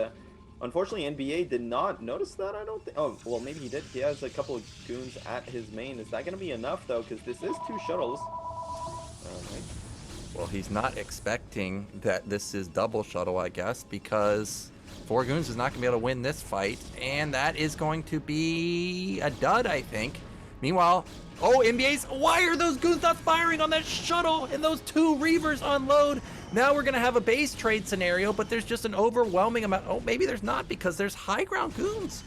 unfortunately NbA did not notice that. I don't think. Oh, well, maybe he did. He has a couple of goons at his main. Is that gonna be enough though? Because this is 2 shuttles. Okay. Well, he's not expecting that this is double shuttle, I guess, because 4 goons is not gonna be able to win this fight, and that is going to be a dud, I think. Meanwhile, oh, NbA's, why are those goons not firing on that shuttle and those 2 Reavers unload? Now we're gonna have a base trade scenario, but there's just an overwhelming amount. Oh, maybe there's not, because there's high ground goons.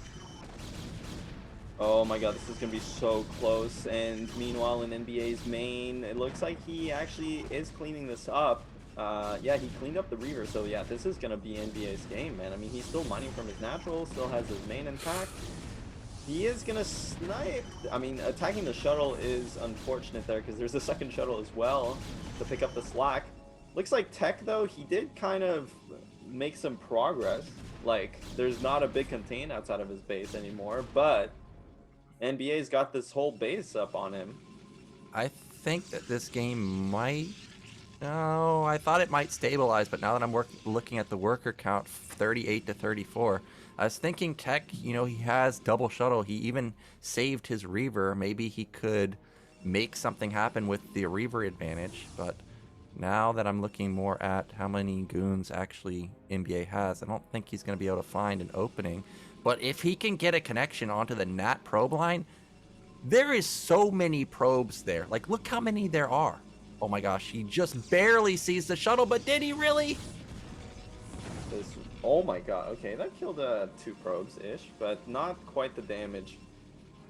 Oh my god, this is gonna be so close. And meanwhile, in NbA's main, it looks like he actually is cleaning this up. Yeah, he cleaned up the Reaver, so yeah, this is gonna be NbA's game, man. I mean, he's still mining from his natural, still has his main intact. He is gonna snipe. I mean, attacking the shuttle is unfortunate there because there's a second shuttle as well to pick up the slack. Looks like Tech though, he did kind of make some progress. Like, there's not a big contain outside of his base anymore, but NbA's got this whole base up on him. I think that this game might. No, I thought it might stabilize, but now that I'm looking at the worker count, 38 to 34. I was thinking Tech, you know, he has double shuttle. He even saved his Reaver. Maybe he could make something happen with the Reaver advantage. But now that I'm looking more at how many goons actually NbA has, I don't think he's going to be able to find an opening. But if he can get a connection onto the Nat probe line, there is so many probes there. Like, look how many there are. Oh my gosh, he just barely sees the shuttle, but did he really? Oh my god, okay, that killed 2 probes-ish, but not quite the damage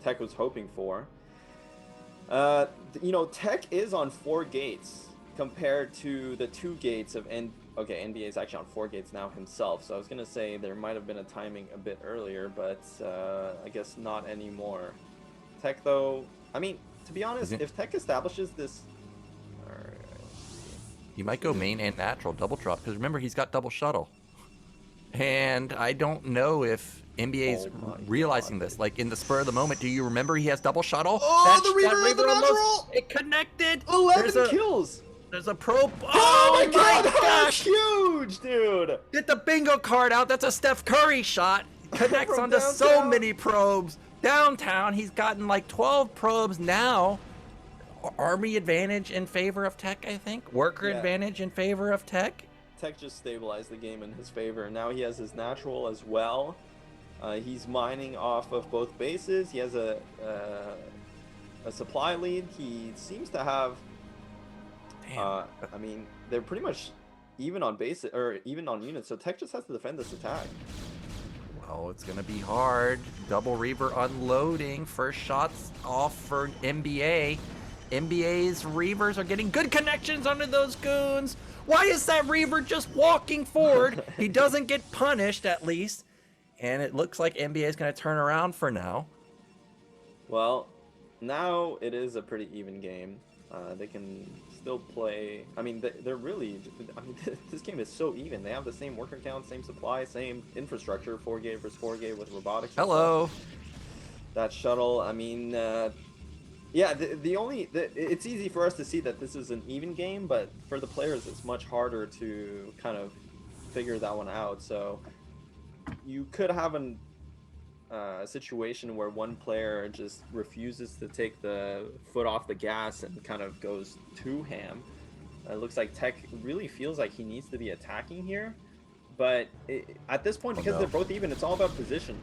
Tech was hoping for. You know, Tech is on 4 gates compared to the 2 gates of okay, NbA is actually on 4 gates now himself, so I was gonna say there might have been a timing a bit earlier, but I guess not anymore. Tech though, I mean, to be honest, if Tech establishes this... He might go main and natural double drop, because remember, he's got double shuttle. And I don't know if NbA's realizing this. Like, in the spur of the moment, do you remember he has double shuttle? Oh, the Reaver at the natural! It connected! 11 kills! There's a probe. Oh my god, that's huge, dude! Get the bingo card out. That's a Steph Curry shot. Connects onto so many probes. Downtown, he's gotten like 12 probes now. Army advantage in favor of Tech, I think. Worker advantage in favor of Tech. Tech just stabilized the game in his favor. Now he has his natural as well. He's mining off of both bases. He has a supply lead. He seems to have... I mean, they're pretty much even on base, or even on units, so Tech just has to defend this attack. Well, it's gonna be hard. Double Reaver unloading. First shots off for NbA. NbA's Reavers are getting good connections onto those goons. Why is that Reaver just walking forward? He doesn't get punished, at least. And it looks like NbA is going to turn around for now. Well, now it is a pretty even game. They can still play. I mean, they're really... I mean, this game is so even. They have the same worker count, same supply, same infrastructure. 4 gate versus 4 gate with robotics. Hello. That shuttle, I mean... yeah, it's easy for us to see that this is an even game, but for the players it's much harder to kind of figure that one out. So you could have a situation where one player just refuses to take the foot off the gas and kind of goes too ham. It looks like Tech really feels like he needs to be attacking here, but at this point, because they're both even, it's all about position.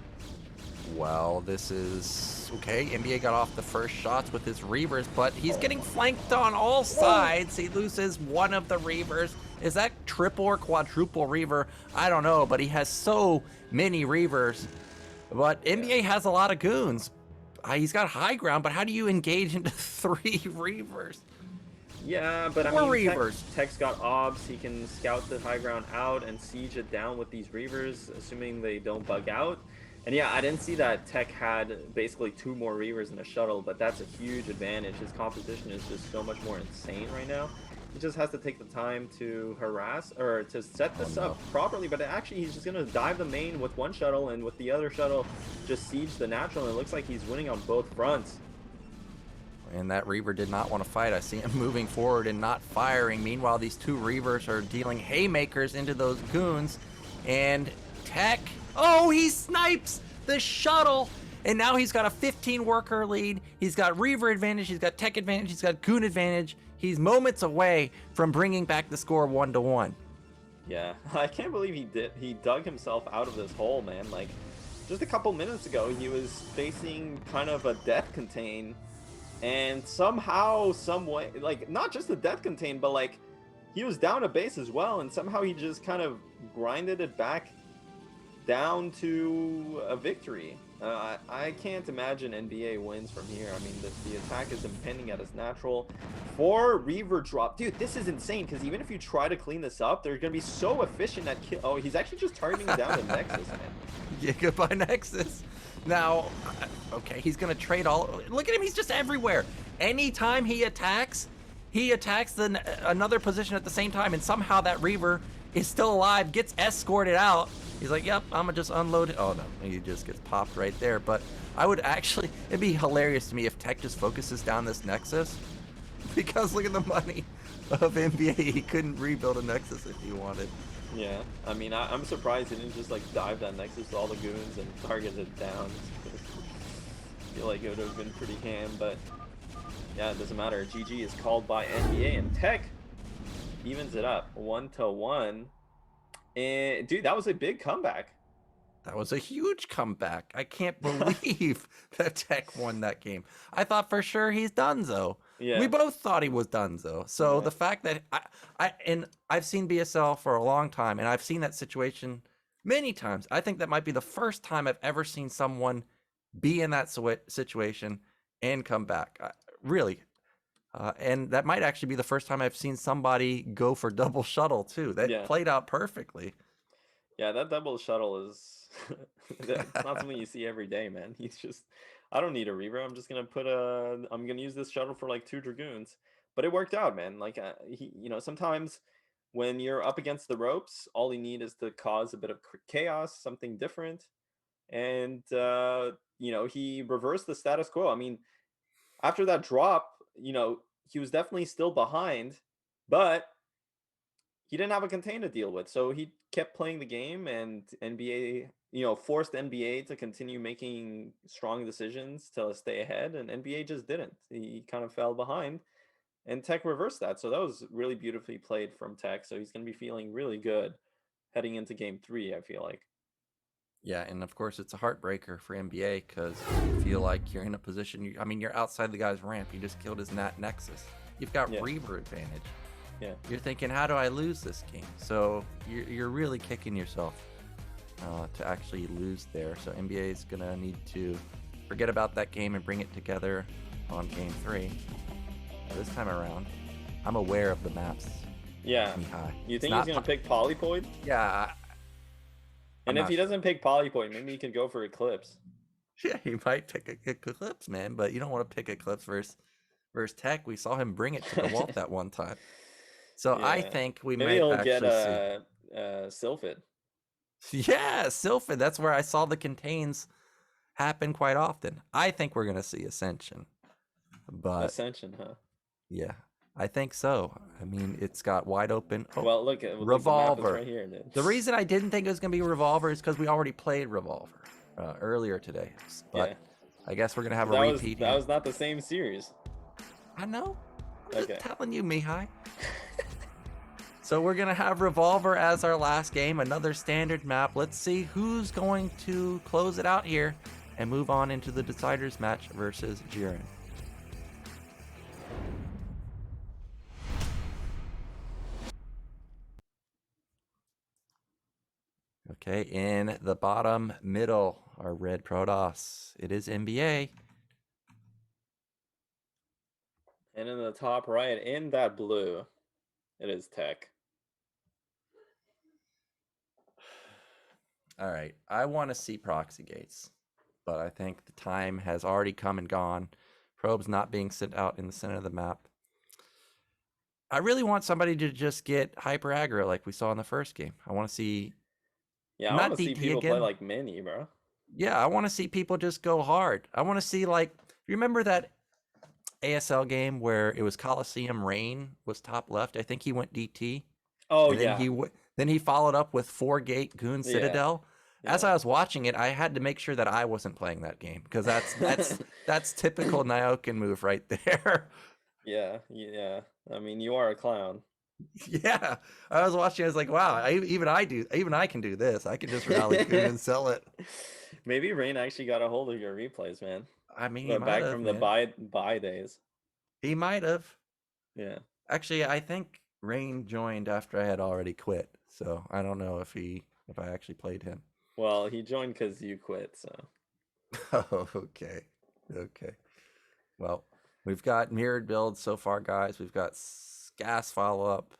Well, this is Okay, NBA got off the first shots with his Reavers, but he's getting flanked on all sides. He loses one of the Reavers. Is that triple or quadruple Reaver? I don't know, but he has so many Reavers. But NBA has a lot of goons. He's got high ground, but how do you engage into 3 Reavers? Yeah, but I 4 mean, Reavers. Tech's got obs. He can scout the high ground out and siege it down with these Reavers, assuming they don't bug out. And yeah, I didn't see that Tech had basically 2 more Reavers in a shuttle, but that's a huge advantage. His composition is just so much more insane right now. He just has to take the time to harass or to set this up properly, but actually he's just going to dive the main with one shuttle and with the other shuttle just siege the natural, and it looks like he's winning on both fronts. And that Reaver did not want to fight. I see him moving forward and not firing. Meanwhile, these 2 Reavers are dealing haymakers into those goons. And Tech, oh, he snipes the shuttle. And now he's got a 15 worker lead. He's got Reaver advantage. He's got Tech advantage. He's got goon advantage. He's moments away from bringing back the score 1-1. Yeah, I can't believe he dug himself out of this hole, man. Like, just a couple minutes ago, he was facing kind of a death contain. And somehow, some way, like, not just the death contain, but like, he was down a base as well, and somehow he just kind of grinded it back down to a victory. I can't imagine NBA wins from here. I mean, the attack is impending at his natural. 4 Reaver drop. Dude, this is insane, because even if you try to clean this up, they're going to be so efficient at kill. Oh, he's actually just targeting down the Nexus, man. Yeah, goodbye, Nexus. Now, okay, he's going to trade all... Look at him, he's just everywhere. Anytime he attacks another position at the same time, and somehow that Reaver is still alive, gets escorted out. He's like, yep, I'm going to just unload it. Oh, no, he just gets popped right there. But I would actually... It'd be hilarious to me if Tech just focuses down this Nexus. Because look at the money of NBA. He couldn't rebuild a Nexus if he wanted. Yeah, I mean, I'm surprised he didn't just like dive that Nexus with all the goons and target it down. I feel like it would have been pretty ham, but yeah, it doesn't matter. GG is called by NBA, and Tech evens it up 1-1. And dude, that was a big comeback. That was a huge comeback. I can't believe that Tech won that game. I thought for sure he's donezo. Yeah. We both thought he was donezo. So the fact that I've seen BSL for a long time, and I've seen that situation many times. I think that might be the first time I've ever seen someone be in that situation and come back. Really. And that might actually be the first time I've seen somebody go for double shuttle too. That played out perfectly. Yeah, that double shuttle is it's not something you see every day, man. He's just, I don't need a Reaver. I'm just gonna I'm gonna use this shuttle for like 2 Dragoons. But it worked out, man. Like sometimes when you're up against the ropes, all you need is to cause a bit of chaos, something different. And he reversed the status quo. I mean, after that drop, he was definitely still behind, but he didn't have a contain to deal with. So he kept playing the game, and NBA, forced NBA to continue making strong decisions to stay ahead, and NBA just didn't. He kind of fell behind, and Tech reversed that. So that was really beautifully played from Tech. So he's going to be feeling really good heading into game 3, I feel like. Yeah, and of course it's a heartbreaker for NBA because you feel like you're in a position, you're outside the guy's ramp. You just killed his Nexus. You've got Reaver advantage. Yeah. You're thinking, how do I lose this game? So you're really kicking yourself to actually lose there. So NBA is going to need to forget about that game and bring it together on game 3. This time around, I'm aware of the maps. Yeah. You think he's going to pick Polypoid? Yeah. And if he doesn't pick Polypoid, maybe he could go for Eclipse. Yeah, he might pick Eclipse, man. But you don't want to pick Eclipse versus Tech. We saw him bring it to the wall that one time. So I think we might actually get Sylphid. Yeah, Sylphid. That's where I saw the contains happen quite often. I think we're going to see Ascension. But Ascension, huh? Yeah, I think so. I mean, it's got wide open. Oh, well, look, Revolver. The map is right here, dude. The reason I didn't think it was going to be Revolver is because we already played Revolver earlier today. But I guess we're going to have a repeat. That was not the same series. I know. I'm just telling you, Mihai. So we're going to have Revolver as our last game, another standard map. Let's see who's going to close it out here and move on into the deciders match versus Jiren. Okay, in the bottom middle are red Protoss. It is NbA. And in the top right, in that blue, it is Tech. All right, I want to see proxy gates, but I think the time has already come and gone. Probes not being sent out in the center of the map. I really want somebody to just get hyper aggro like we saw in the first game. I want to see. Yeah, I Not want to see DT people again. play like Mini, bro. Yeah, I want to see people just go hard. I want to see, like, you remember that ASL game where it was Coliseum Rain was top left? I think he went DT. Oh, And then yeah. then he followed up with 4-gate Goon Yeah. Citadel. As Yeah. I was watching it, I had to make sure that I wasn't playing that game because that's typical Nyoken move right there. Yeah, yeah. I mean, you are a clown. Yeah, I was watching. I was like, wow, even I can do this. I can just rally Goon and sell it. Maybe Rain actually got a hold of your replays, man. I mean, he might Back have, from the man. buy days. He might have. Yeah. Actually, I think Rain joined after I had already quit, so I don't know if I actually played him. Well, he joined because you quit, so. Oh, okay. Well, we've got mirrored builds so far, guys. We've got gas follow-up,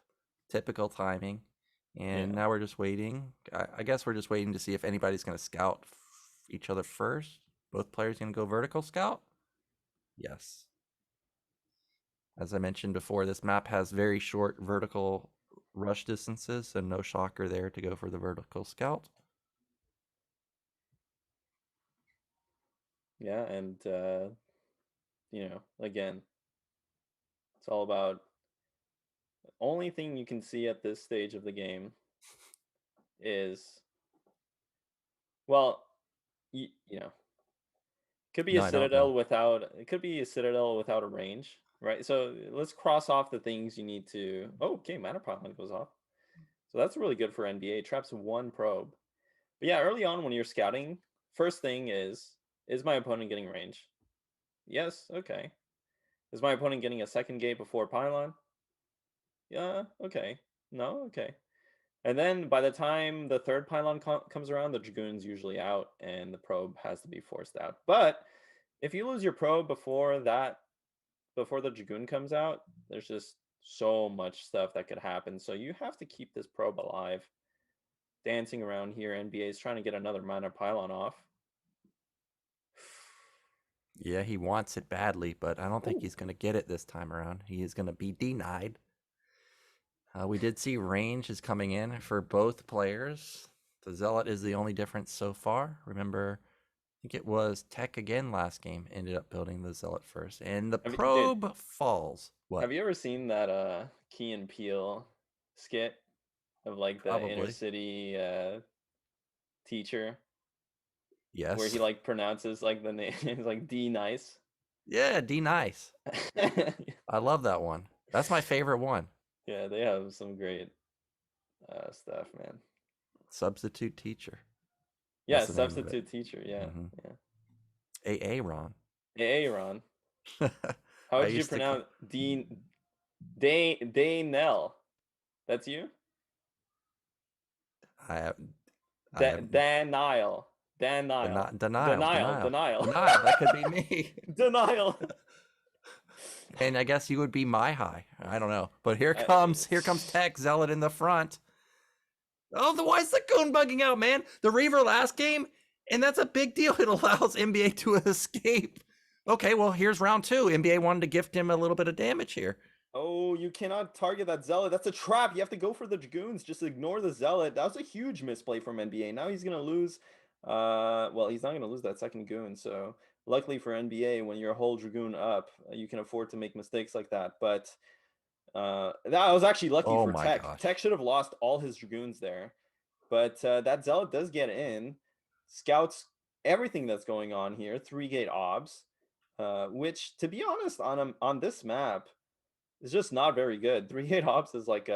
typical timing, and now we're just waiting. I guess we're just waiting to see if anybody's going to scout each other first. Both players going to go vertical scout? Yes. As I mentioned before, this map has very short vertical rush distances, so no shocker there to go for the vertical scout. Yeah, and again, it's all about the only thing you can see at this stage of the game is, well, could be No, a I don't know. it could be a citadel without a range, right? So let's cross off the things you need to. Oh, okay, mana pylon goes off. So that's really good for NBA. Traps 1 probe. But yeah, early on when you're scouting, first thing is my opponent getting range? Yes, okay. Is my opponent getting a second gate before pylon? Yeah, okay. No, okay. And then by the time the third pylon comes around, the Dragoon's usually out and the probe has to be forced out. But if you lose your probe before the Dragoon comes out, there's just so much stuff that could happen. So you have to keep this probe alive. Dancing around here, NBA is trying to get another mana pylon off. Yeah, he wants it badly, but I don't think he's going to get it this time around. He is going to be denied. We did see range is coming in for both players. The Zealot is the only difference so far. Remember, I think it was Tech again last game ended up building the Zealot first, and the probe falls. What? Have you ever seen that Key and Peele skit of like the inner city teacher? Yes. Where he like pronounces like the name is like D nice. Yeah, D nice. I love that one. That's my favorite one. Yeah, they have some great stuff, man. Substitute teacher. Yeah, substitute teacher. Yeah, yeah. a.a. Ron. A.a. Ron. How would you pronounce Daynell? That's you? Denial. Denial. That could be me. Denial. And I guess you would be my high. I don't know. But here comes Tech Zealot in the front. Oh, why is the Goon bugging out, man? The Reaver last game, and that's a big deal. It allows NBA to escape. Okay, well, here's round 2. NBA wanted to gift him a little bit of damage here. Oh, you cannot target that Zealot. That's a trap. You have to go for the Dragoons. Just ignore the Zealot. That was a huge misplay from NBA. Now he's going to lose. Well, he's not going to lose that second Goon. So luckily for NBA, when you're a whole Dragoon up, you can afford to make mistakes like that. But that was actually lucky for Tech. Gosh. Tech should have lost all his Dragoons there. But that Zealot does get in. Scouts everything that's going on here. 3-gate obs. Which, to be honest, on this map, it's just not very good. 3-gate ops is like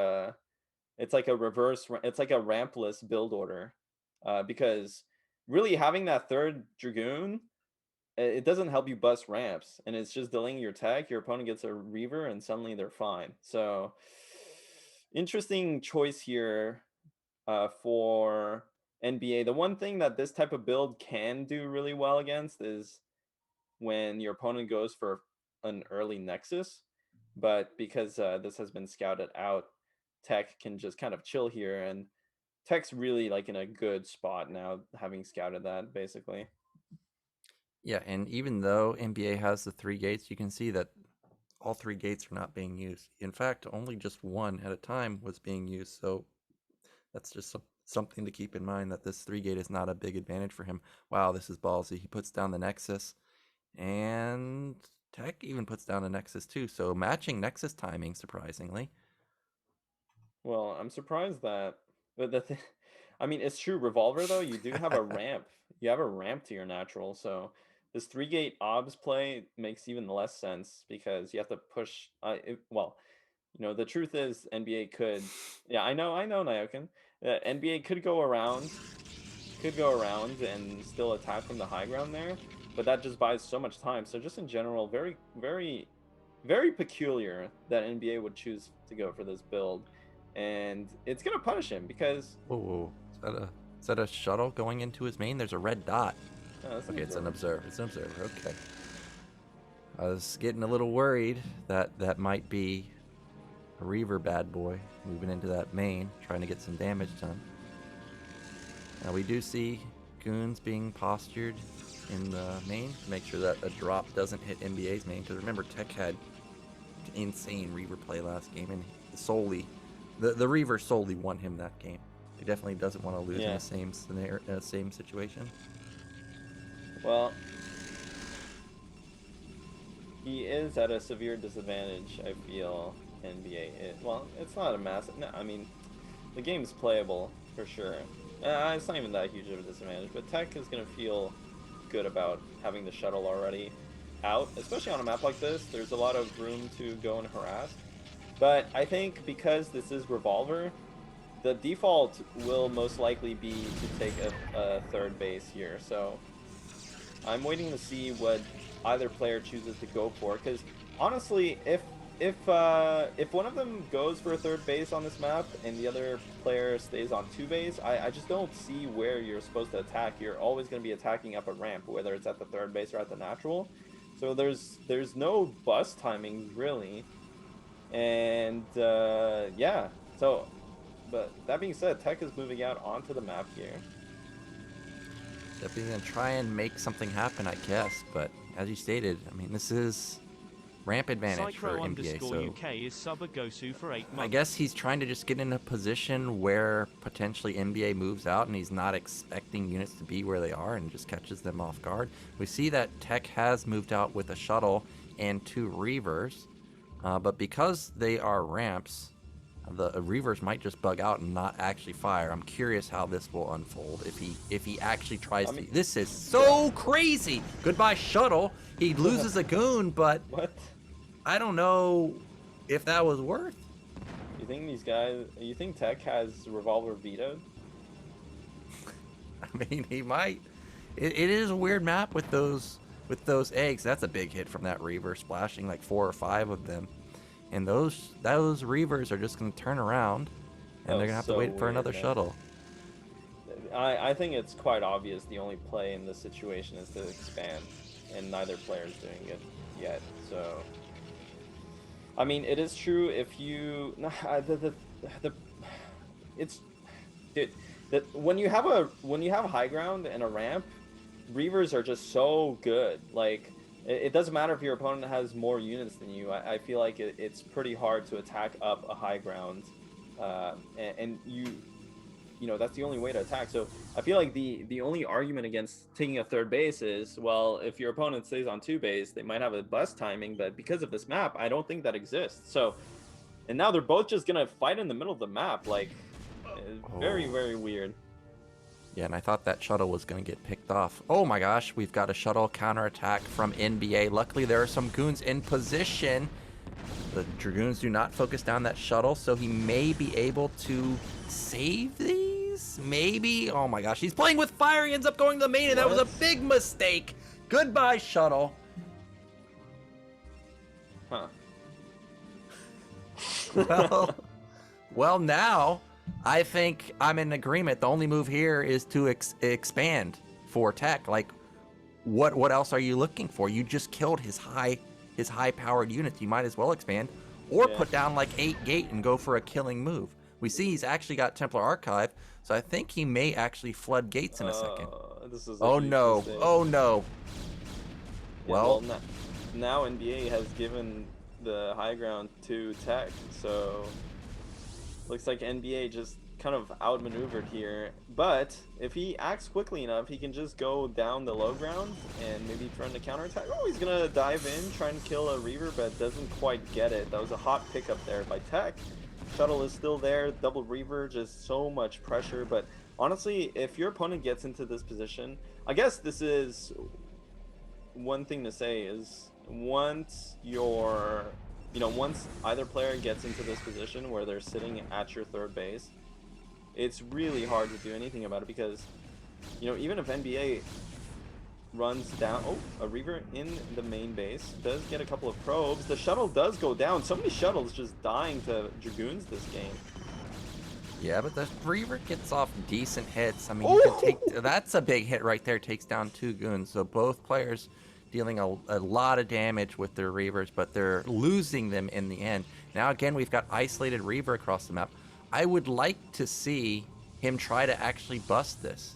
it's like a rampless build order, because really having that third Dragoon, it doesn't help you bust ramps, and it's just delaying your tech. Your opponent gets a Reaver, and suddenly they're fine. So, interesting choice here for NBA. The one thing that this type of build can do really well against is when your opponent goes for an early Nexus. But because this has been scouted out, Tech can just kind of chill here, and Tech's really like in a good spot now, having scouted that basically. Yeah, and even though NBA has the 3 gates, you can see that all 3 gates are not being used. In fact, only just one at a time was being used. So that's just something to keep in mind, that this 3 gate is not a big advantage for him. Wow, this is ballsy. He puts down the Nexus, and Tech even puts down a Nexus too. So matching Nexus timing, surprisingly. Well, I'm surprised that, but I mean, it's true. Revolver though, you do have a ramp. You have a ramp to your natural, so this 3 gate obs play makes even less sense because you have to push. Well, the truth is NBA could. Yeah, I know, Nyokin. NBA could go around, and still attack from the high ground there, but that just buys so much time. So just in general, very, very, very peculiar that NBA would choose to go for this build. And it's gonna punish him because Whoa. Is that a shuttle going into his main? There's a red dot. okay, it's an observer. It's an observer. Okay. I was getting a little worried that that might be a Reaver bad boy moving into that main, trying to get some damage done. Now we do see goons being postured in the main to make sure that a drop doesn't hit NBA's main. Because remember, Tech had insane Reaver play last game, and solely the Reaver solely won him that game. He definitely doesn't want to lose in the same scenario, same situation. Well, he is at a severe disadvantage, I feel. NBA. Well, it's not a massive. No, I mean, the game's playable for sure. It's not even that huge of a disadvantage, but Tech is gonna feel good about having the shuttle already out, especially on a map like this. There's a lot of room to go and harass. But I think because this is Revolver, the default will most likely be to take a third base here. So I'm waiting to see what either player chooses to go for. Because honestly, if one of them goes for a third base on this map and the other player stays on 2 base, I just don't see where you're supposed to attack. You're always going to be attacking up a ramp, whether it's at the third base or at the natural. So there's no bust timings really. And yeah, so, but that being said, Tech is moving out onto the map here. Definitely gonna try and make something happen, I guess. But as you stated, I mean, this is ramp advantage for NBA. So UK is Subagosu for 8 months. I guess he's trying to just get in a position where potentially NBA moves out and he's not expecting units to be where they are and just catches them off guard. We see that Tech has moved out with a shuttle and 2 Reavers. But because they are ramps, the Reavers might just bug out and not actually fire. I'm curious how this will unfold if he actually tries to. This is so crazy. Goodbye shuttle. He loses a goon, but what? I don't know if that was worth. You think these guys? You think Tech has Revolver vetoed? I mean, he might. It is a weird map with those eggs. That's a big hit from that Reaver, splashing like 4 or 5 of them. And those Reavers are just going to turn around, and they're going to have to wait for another shuttle. I think it's quite obvious the only play in this situation is to expand, and neither player is doing it yet. So, I mean, it is true if you when you have high ground and a ramp, Reavers are just so good. Like, it doesn't matter if your opponent has more units than you. I feel like it's pretty hard to attack up a high ground, and you know that's the only way to attack. So I feel like the only argument against taking a third base is, well, if your opponent stays on 2 base, they might have a bust timing, but because of this map, I don't think that exists. So, and now they're both just gonna fight in the middle of the map, like very, very weird. Yeah, and I thought that shuttle was going to get picked off. Oh my gosh, we've got a shuttle counterattack from NBA. Luckily, there are some goons in position. The Dragoons do not focus down that shuttle, so he may be able to save these, Gates, maybe. Oh my gosh, he's playing with fire. He ends up going to the main, and that was a big mistake. Goodbye, shuttle. Huh. Well, now I think I'm in agreement. The only move here is to expand for Tech. Like, what else are you looking for? You just killed his high-powered units. You might as well expand, or put down like 8 gate and go for a killing move. We see he's actually got Templar Archive, so I think he may actually flood gates in a second. This is Oh no! mistake. Oh no! Yeah, well, now NBA has given the high ground to Tech, so looks like NBA just kind of outmaneuvered here. But if he acts quickly enough, he can just go down the low ground and maybe threaten a counterattack. Oh, he's gonna dive in, try and kill a Reaver, but doesn't quite get it. That was a hot pickup there by Tech. Shuttle is still there, double Reaver, just so much pressure. But honestly, if your opponent gets into this position, I guess this is one thing to say is once either player gets into this position where they're sitting at your third base, it's really hard to do anything about it, because even if NBA runs down, a Reaver in the main base does get a couple of probes, the shuttle does go down. So many shuttles just dying to Dragoons this game. Yeah, but the Reaver gets off decent hits. I mean, you can that's a big hit right there, takes down 2 goons. So both players dealing a lot of damage with their Reavers, but they're losing them in the end. Now again, we've got isolated Reaver across the map. I would like to see him try to actually bust this.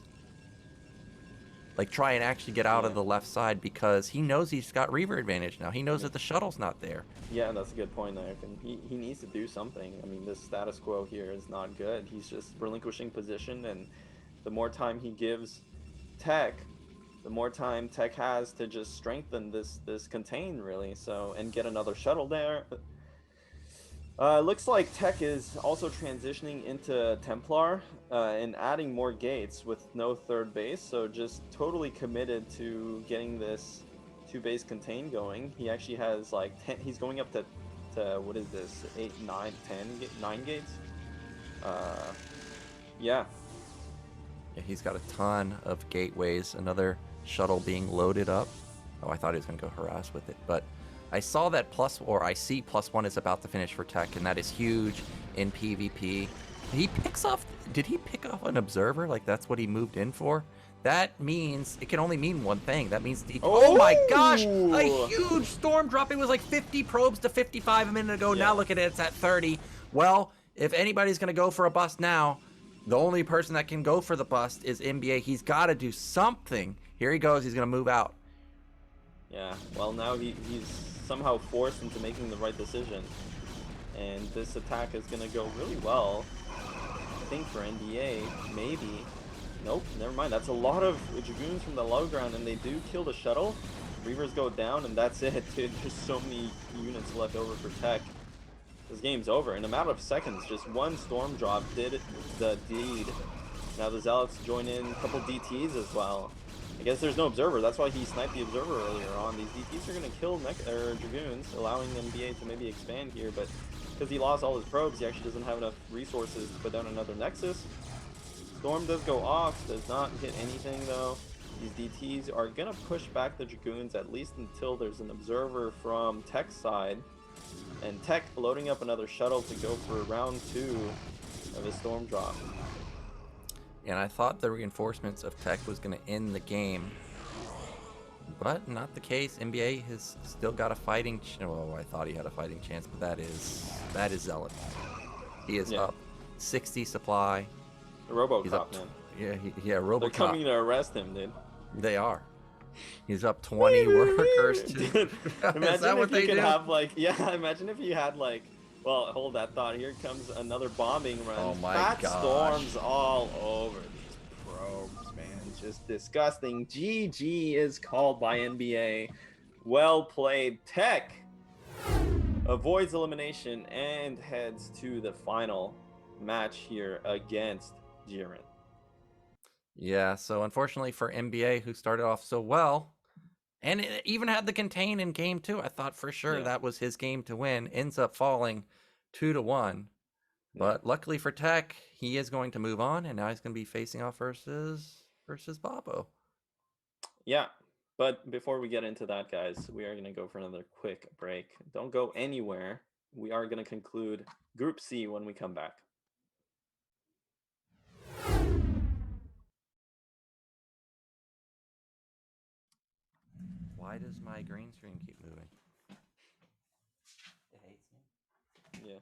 Like, try and actually get out of the left side, because he knows he's got Reaver advantage now. He knows that the shuttle's not there. Yeah, that's a good point there. He needs to do something. I mean, this status quo here is not good. He's just relinquishing position, and the more time he gives Tech, the more time Tech has to just strengthen this contain, really. So, and get another shuttle there. Looks like Tech is also transitioning into Templar and adding more gates with no third base. So just totally committed to getting this 2-base contain going. He actually has like 10. He's going up to what is this? 8, 9, 10, 9 gates. Yeah. Yeah, he's got a ton of gateways. Another shuttle being loaded up. Oh, I thought he was going to go harass with it, but I saw that I see +1 is about to finish for Tech, and that is huge in PvP. Did he pick off an observer? Like, that's what he moved in for? That means, it can only mean one thing. That means, oh my gosh, a huge storm drop. It was like 50 probes to 55 a minute ago. Yeah. Now look at it, it's at 30. Well, if anybody's going to go for a bust now, the only person that can go for the bust is NBA. He's got to do something. Here he goes, he's going to move out. Yeah, well, now he's somehow forced into making the right decision, and this attack is going to go really well, I think, for NDA. Maybe. Nope, never mind. That's a lot of Dragoons from the low ground, and they do kill the shuttle. Reavers go down, and that's it, dude. There's so many units left over for Tech. This game's over. In a matter of seconds, just one storm drop did the deed. Now the Zealots join in, a couple DTs as well. I guess there's no observer. That's why he sniped the observer earlier on. These DTs are going to kill Dragoons, allowing NBA to maybe expand here. But because he lost all his probes, he actually doesn't have enough resources to put down another Nexus. Storm does go off, does not hit anything though. These DTs are going to push back the Dragoons at least until there's an observer from Tech's side. And Tech loading up another shuttle to go for round 2 of his storm drop. And I thought the reinforcements of Tech was going to end the game, but not the case. NBA has still got a fighting well, I thought he had a fighting chance, but that is Zealot. He is up 60 supply. The RoboCop, man. Yeah, RoboCop. They're coming to arrest him, dude. They are. He's up 20 workers. Dude, imagine if you could have imagine if you had like, well, hold that thought. Here comes another bombing run. Oh my gosh. Storms all over these probes, man. Just disgusting. GG is called by NBA. Well played. Tech avoids elimination and heads to the final match here against Jiren. Yeah, so unfortunately for NBA, who started off so well, and it even had the contain in game 2, I thought for sure that was his game to win, ends up falling 2-1. But luckily for Tech, he is going to move on, and now he's going to be facing off versus Babo. Yeah, but before we get into that, guys, we are going to go for another quick break. Don't go anywhere. We are going to conclude Group C when we come back. Why does my green screen keep moving? It hates me. Yeah.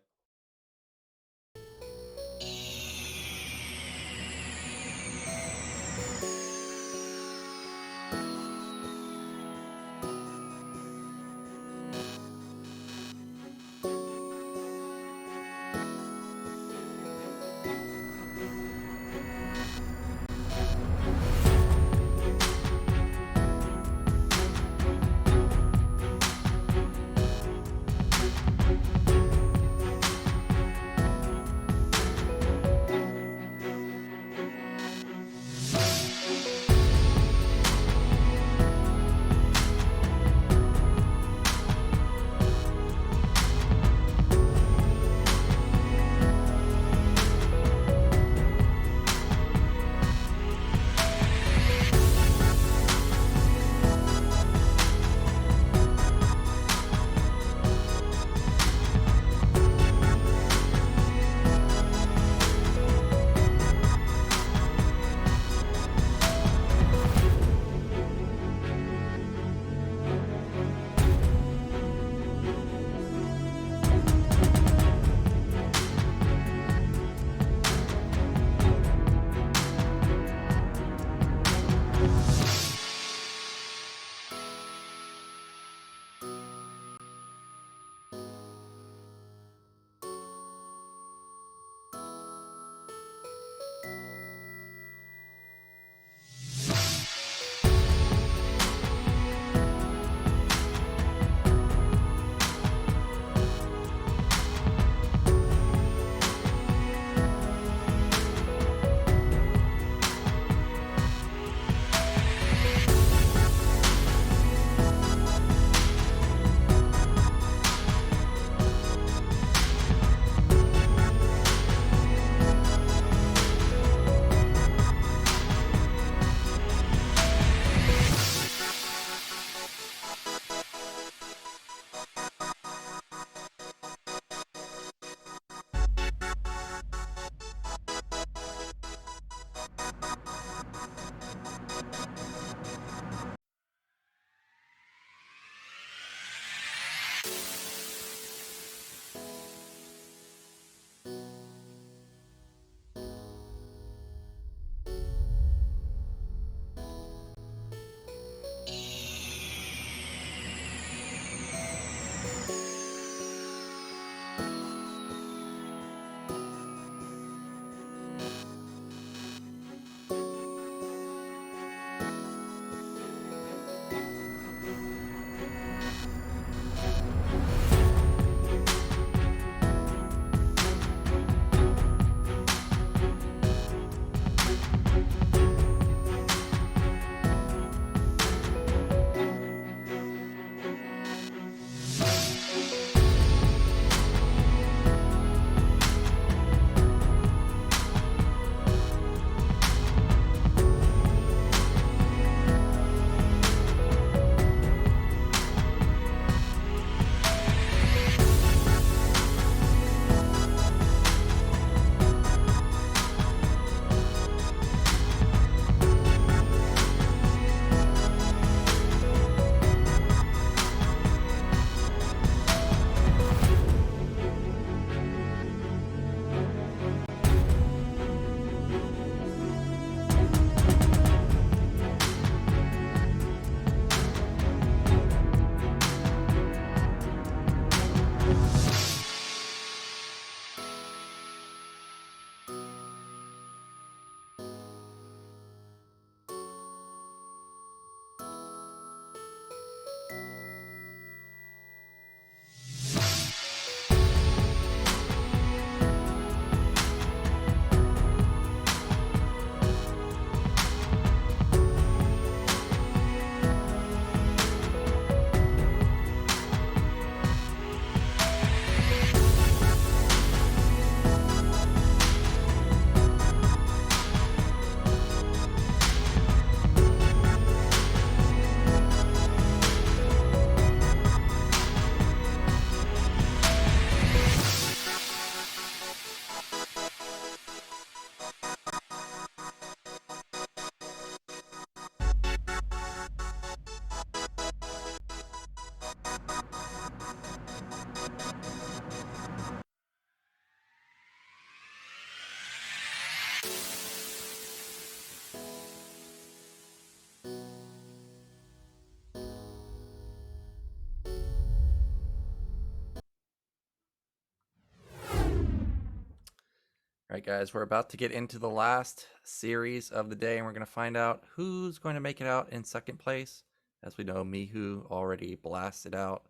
right, guys, we're about to get into the last series of the day, and we're going to find out who's going to make it out in second place. As we know, Mihu already blasted out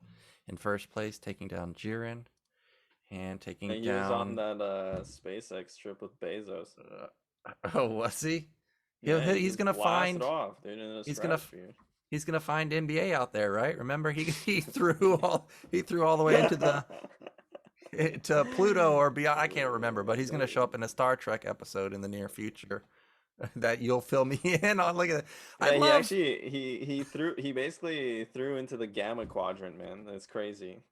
in first place, taking down Jiren and taking And he down. was on that SpaceX trip with Bezos. Oh, was he? Yeah, He's gonna find. off, dude, in a He's gonna. stratosphere. He's gonna find NBA out there, right? Remember, he threw all the way into the to Pluto or beyond. I can't remember, but he's gonna show up in a Star Trek episode in the near future that you'll fill me in on. Look at that. Yeah, he basically threw into the Gamma Quadrant, man. That's crazy.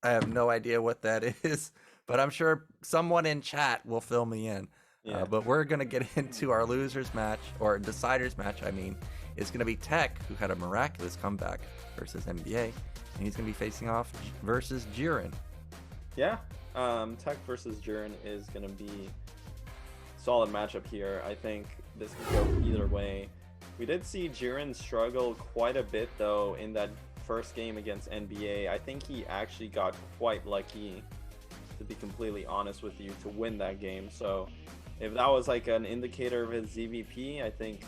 I have no idea what that is, but I'm sure someone in chat will fill me in. Yeah. But we're going to get into our losers match, or deciders match, I mean. It's going to be Tech, who had a miraculous comeback versus NbA, and he's going to be facing off versus Jiren. Yeah, Tech versus Jiren is going to be solid matchup here. I think this could go either way. We did see Jiren struggle quite a bit, though, in that first game against NbA. I think he actually got quite lucky, to be completely honest with you, to win that game. So if that was like an indicator of his ZVP, I think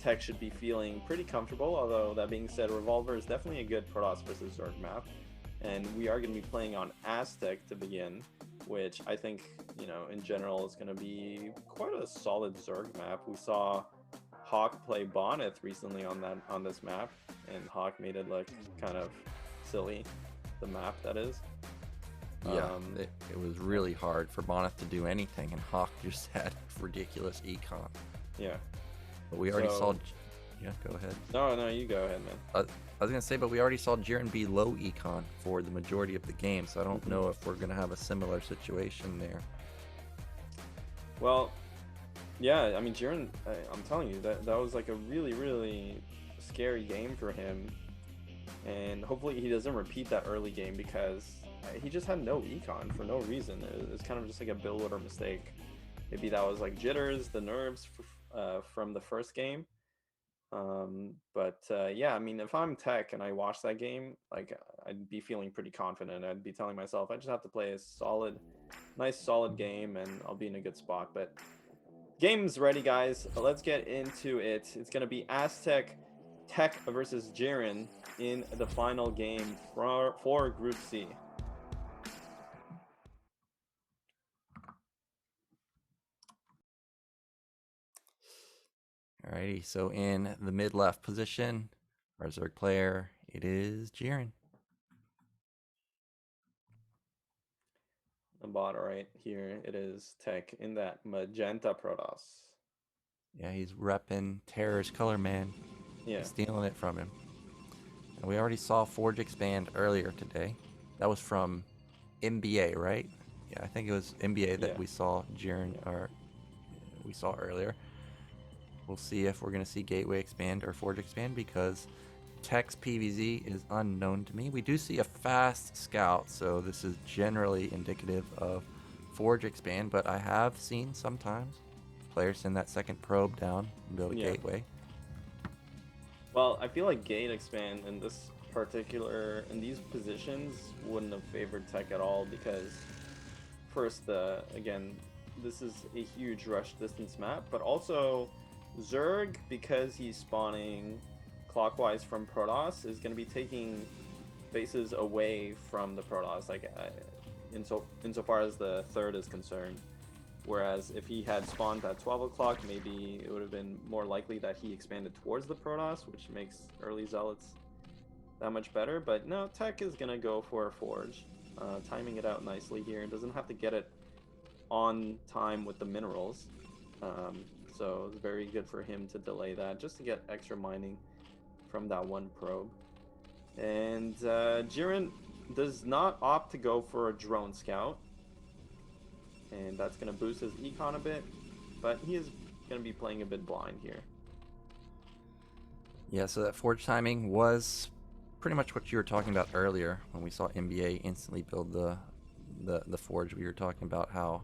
Tech should be feeling pretty comfortable. Although, that being said, Revolver is definitely a good Protoss versus Zerg map. And we are going to be playing on Aztec to begin, which I think, you know, in general is going to be quite a solid Zerg map. We saw Hawk play Bonneth recently on this map, and Hawk made it look kind of silly, the map that is. Yeah, it was really hard for Bonneth to do anything, and Hawk just had ridiculous econ. Yeah. But we already saw... Yeah, go ahead. No, you go ahead, man. I was going to say, but we already saw Jiren be low econ for the majority of the game, so I don't know if we're going to have a similar situation there. Well, yeah, I mean, Jiren, I'm telling you, that was like a really, really scary game for him. And hopefully he doesn't repeat that early game, because he just had no econ for no reason. It was kind of just like a build order mistake. Maybe that was like jitters, the nerves from the first game. Yeah, I mean, if I'm Tech and I watch that game, like, I'd be feeling pretty confident. I'd be telling myself, I just have to play a nice solid game, and I'll be in a good spot. But game's ready, guys. Let's get into it. It's gonna be Aztec Tech versus Jiren in the final game for Group C. Alrighty, so in the mid-left position, our Zerg player, it is Jiren. The bottom right here, it is Tech in that magenta Protoss. Yeah, he's repping Terror's color, man. Yeah. He's stealing it from him. And we already saw Forge expand earlier today. That was from NbA, right? Yeah, I think it was NbA that we saw Jiren, or we saw earlier. We'll see if we're going to see Gateway expand or Forge expand, because Tech's PVZ is unknown to me. We do see a fast scout, so this is generally indicative of Forge expand, but I have seen sometimes players send that second probe down and build a Gateway. Well, I feel like Gate expand in these positions wouldn't have favored Tech at all, because first, again, this is a huge rush distance map, but also Zerg, because he's spawning clockwise from Protoss, is going to be taking bases away from the Protoss, like insofar as the third is concerned. Whereas if he had spawned at 12 o'clock, maybe it would have been more likely that he expanded towards the Protoss, which makes early Zealots that much better. But no, Tech is going to go for a Forge, timing it out nicely here. Doesn't have to get it on time with the minerals. So it's very good for him to delay that, just to get extra mining from that one probe. And Jiren does not opt to go for a drone scout, and that's going to boost his econ a bit, but he is going to be playing a bit blind here. Yeah, so that Forge timing was pretty much what you were talking about earlier when we saw NbA instantly build the Forge. We were talking about how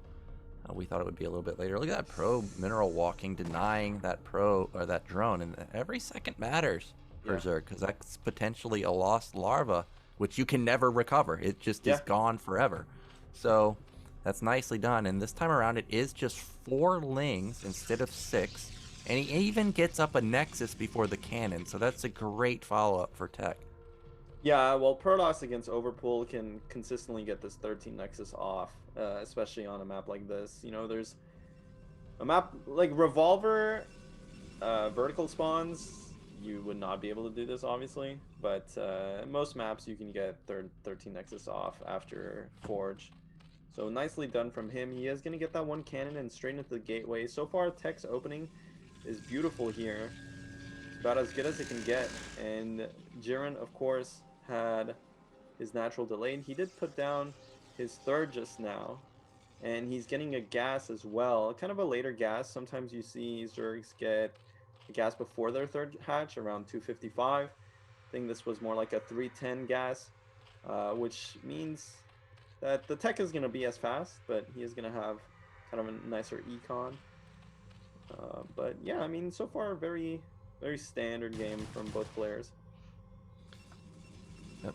we thought it would be a little bit later. Look at that probe mineral walking, denying that probe or that drone, and every second matters for Zerg, because that's potentially a lost larva, which you can never recover. It just is gone forever. So That's nicely done. And this time around, it is just 4 Lings instead of 6. And he even gets up a Nexus before the cannon. So that's a great follow-up for Tech. Yeah, well, Protoss against Overpool can consistently get this 13 Nexus off, especially on a map like this. You know, there's a map like Revolver, vertical spawns, you would not be able to do this, obviously. But most maps you can get 13 Nexus off after Forge. So nicely done from him. He is going to get that one cannon and straight into the gateway. So far, Tech's opening is beautiful here. It's about as good as it can get. And Jiren, of course, had his natural delayed. He did put down his third just now. And he's getting a gas as well. Kind of a later gas. Sometimes you see Zergs get a gas before their third hatch, around 255. I think this was more like a 310 gas, which means that the Tech is going to be as fast, but he is going to have kind of a nicer econ. But yeah, I mean, so far, very standard game from both players.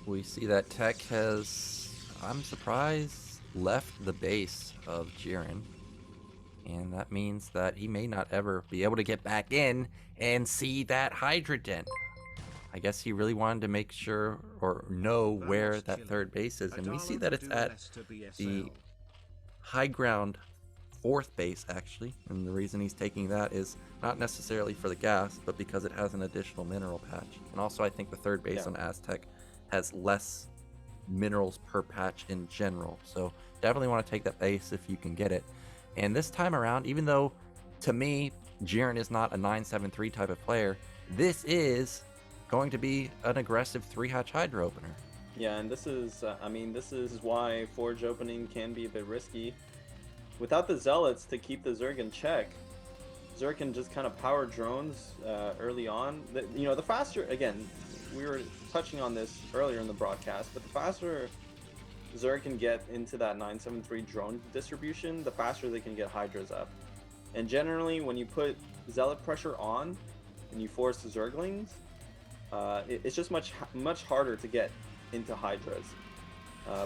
We see that Tech has, I'm surprised, left the base of Jiren. And that means that he may not ever be able to get back in and see that Hydra dent. I guess he really wanted to make sure or know where that third base is. And we see that it's at the high ground 4th base, actually. And the reason he's taking that is not necessarily for the gas, but because it has an additional mineral patch. And also, I think the 3rd base on Aztec has less minerals per patch in general. So definitely want to take that base if you can get it. And this time around, even though to me, Jiren is not a 9-7-3 type of player, this is going to be an aggressive 3-hatch Hydra opener. Yeah, and this is, I mean, this is why Forge opening can be a bit risky. Without the Zealots to keep the Zerg in check, Zerg can just kind of power drones early on. You know, the faster, again, we were touching on this earlier in the broadcast, but the faster Zerg can get into that 9-7-3 drone distribution, the faster they can get Hydras up. And generally, when you put Zealot pressure on and you force the Zerglings, it's just much harder to get into Hydras.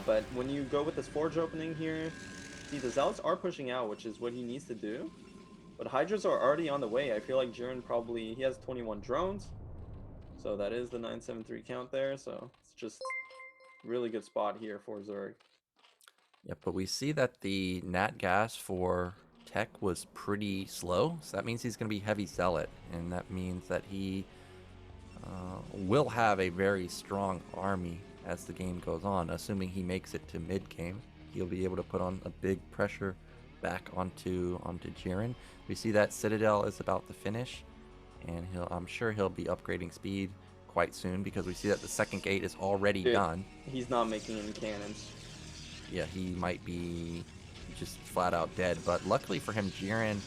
But when you go with this Forge opening here, see, the Zealots are pushing out, which is what he needs to do. But Hydras are already on the way. I feel like Jiren probably, he has 21 drones. So that is the 9-7-3 count there. So it's just really good spot here for Zerg. Yeah, but we see that the nat gas for Tech was pretty slow. So that means he's going to be heavy Zealot. And that means that he will have a very strong army as the game goes on, assuming he makes it to mid game. He'll be able to put on a big pressure back onto Jiren. We see that Citadel is about to finish, and I'm sure he'll be upgrading speed quite soon because we see that the second gate is already done. He's not making any cannons. Yeah, he might be just flat out dead, but luckily for him, Jiren,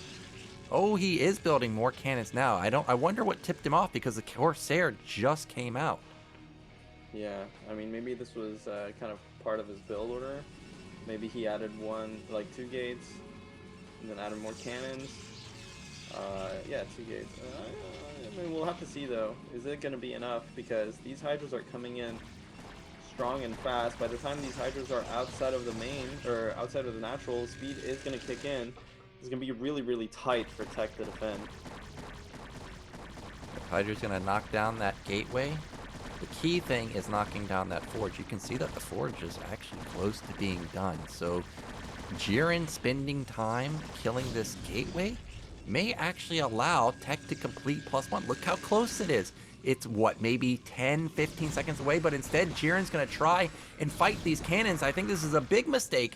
oh, he is building more cannons now. I wonder what tipped him off because the Corsair just came out. Yeah, I mean, maybe this was kind of part of his build order. Maybe he added 2 gates, and then added more cannons. Yeah, 2 gates. I mean, we'll have to see though. Is it going to be enough? Because these Hydras are coming in strong and fast. By the time these Hydras are outside of the main, or outside of the natural, speed is going to kick in. It's going to be really, really tight for Tech to defend. Hydra's going to knock down that gateway. The key thing is knocking down that forge. You can see that the forge is actually close to being done. So Jiren spending time killing this gateway may actually allow Tech to complete +1. Look how close it is. It's what, maybe 10, 15 seconds away, but instead Jiren's going to try and fight these cannons. I think this is a big mistake.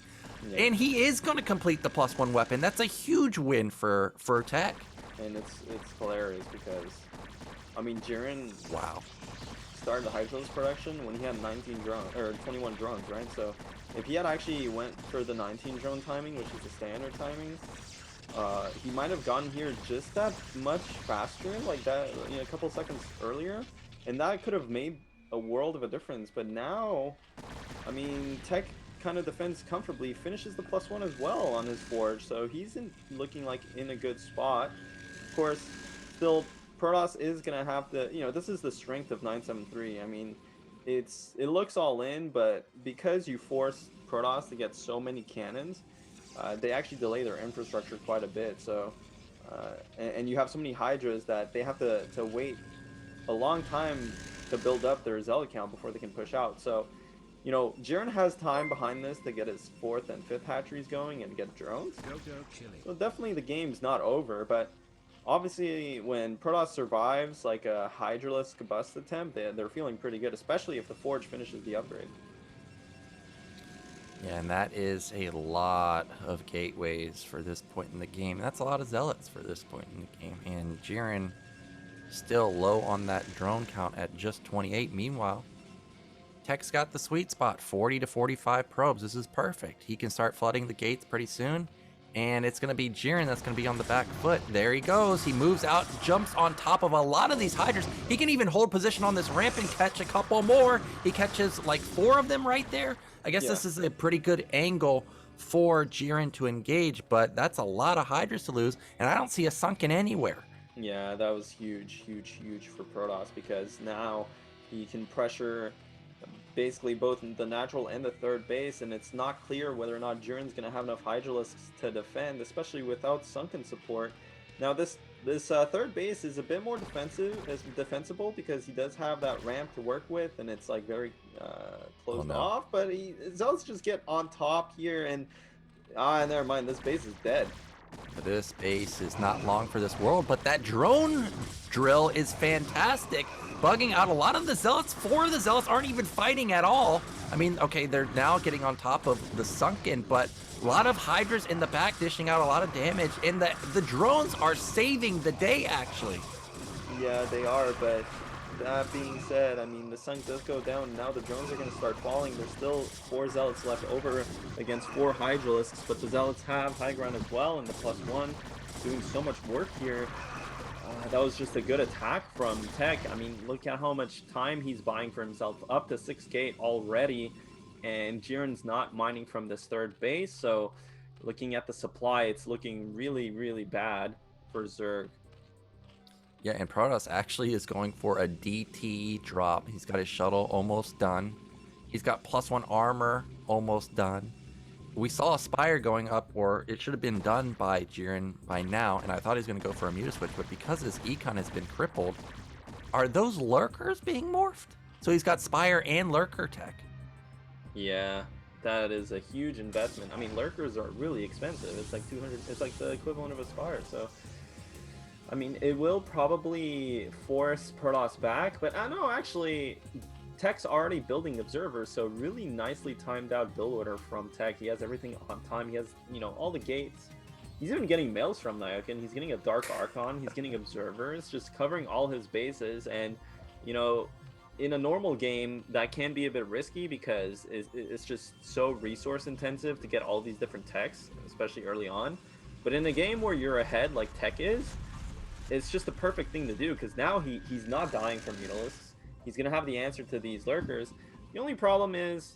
Yeah. And he is going to complete the +1 weapon. That's a huge win for Tech. And it's hilarious because, I mean, Jiren, wow, started the Hydros production when he had 19 drones, or 21 drones, right? So if he had actually went for the 19 drone timing, which is the standard timing, he might have gotten here just that much faster, like that, you know, a couple seconds earlier, and that could have made a world of a difference. But now, I mean, Tech kind of defends comfortably, finishes the +1 as well on his forge, so he's looking like in a good spot. Of course, still, Protoss is gonna have to, you know, this is the strength of 973. I mean, it looks all in, but because you force Protoss to get so many cannons, they actually delay their infrastructure quite a bit. So, and you have so many Hydras that they have to wait a long time to build up their Zealot count before they can push out. So, you know, Jiren has time behind this to get his 4th and 5th hatcheries going and get drones. So definitely the game's not over, but obviously when Protoss survives like a Hydraless Combust attempt, they're feeling pretty good, especially if the Forge finishes the upgrade. Yeah, and that is a lot of gateways for this point in the game. That's a lot of Zealots for this point in the game. And Jiren still low on that drone count at just 28. Meanwhile, Tech's got the sweet spot, 40 to 45 probes. This is perfect. He can start flooding the gates pretty soon. And it's going to be Jiren that's going to be on the back foot. There he goes. He moves out, jumps on top of a lot of these Hydras. He can even hold position on this ramp and catch a couple more. He catches like 4 of them right there. I guess this is a pretty good angle for Jiren to engage, but that's a lot of Hydras to lose, and I don't see a sunken anywhere. Yeah, that was huge, huge, huge for Protoss, because now he can pressure basically both the natural and the 3rd base, and it's not clear whether or not Jiren's going to have enough Hydralisks to defend, especially without sunken support. Now this 3rd base is a bit more defensible because he does have that ramp to work with, and it's like very closed off, but Zealots just get on top here, and never mind, this base is dead. This base is not long for this world, but that drone drill is fantastic, bugging out a lot of the Zealots. 4 of the Zealots aren't even fighting at all. I mean, okay, they're now getting on top of the sunken, but a lot of Hydras in the back dishing out a lot of damage, and the drones are saving the day, actually. Yeah, they are, but that being said, I mean, the sun does go down, and now the drones are going to start falling. There's still 4 Zealots left over against 4 Hydralisks, but the Zealots have high ground as well, and the +1 doing so much work here. That was just a good attack from Tech. I mean, look at how much time he's buying for himself, up to 6 gate already, and Jiren's not mining from this 3rd base, so looking at the supply, it's looking really, really bad for Zerg. Yeah, and Protoss actually is going for a DT drop. He's got his shuttle almost done. He's got +1 armor almost done. We saw a Spire going up, or it should have been done by Jiren by now, and I thought he was going to go for a Muta Switch, but because his econ has been crippled, are those Lurkers being morphed? So he's got Spire and Lurker tech. Yeah, that is a huge investment. I mean, Lurkers are really expensive. It's like 200, it's like the equivalent of a Spire, so... I mean, it will probably force Protoss back, but I know actually Tech's already building observers, so really nicely timed out build order from Tech. He has everything on time. He has, you know, all the gates. He's even getting mails from Nyokin. He's getting a Dark Archon. He's getting observers, just covering all his bases. And, you know, in a normal game, that can be a bit risky because it's just so resource intensive to get all these different techs, especially early on. But in a game where you're ahead like Tech is, it's just the perfect thing to do, because now he's not dying from Mutalisks. He's going to have the answer to these Lurkers. The only problem is,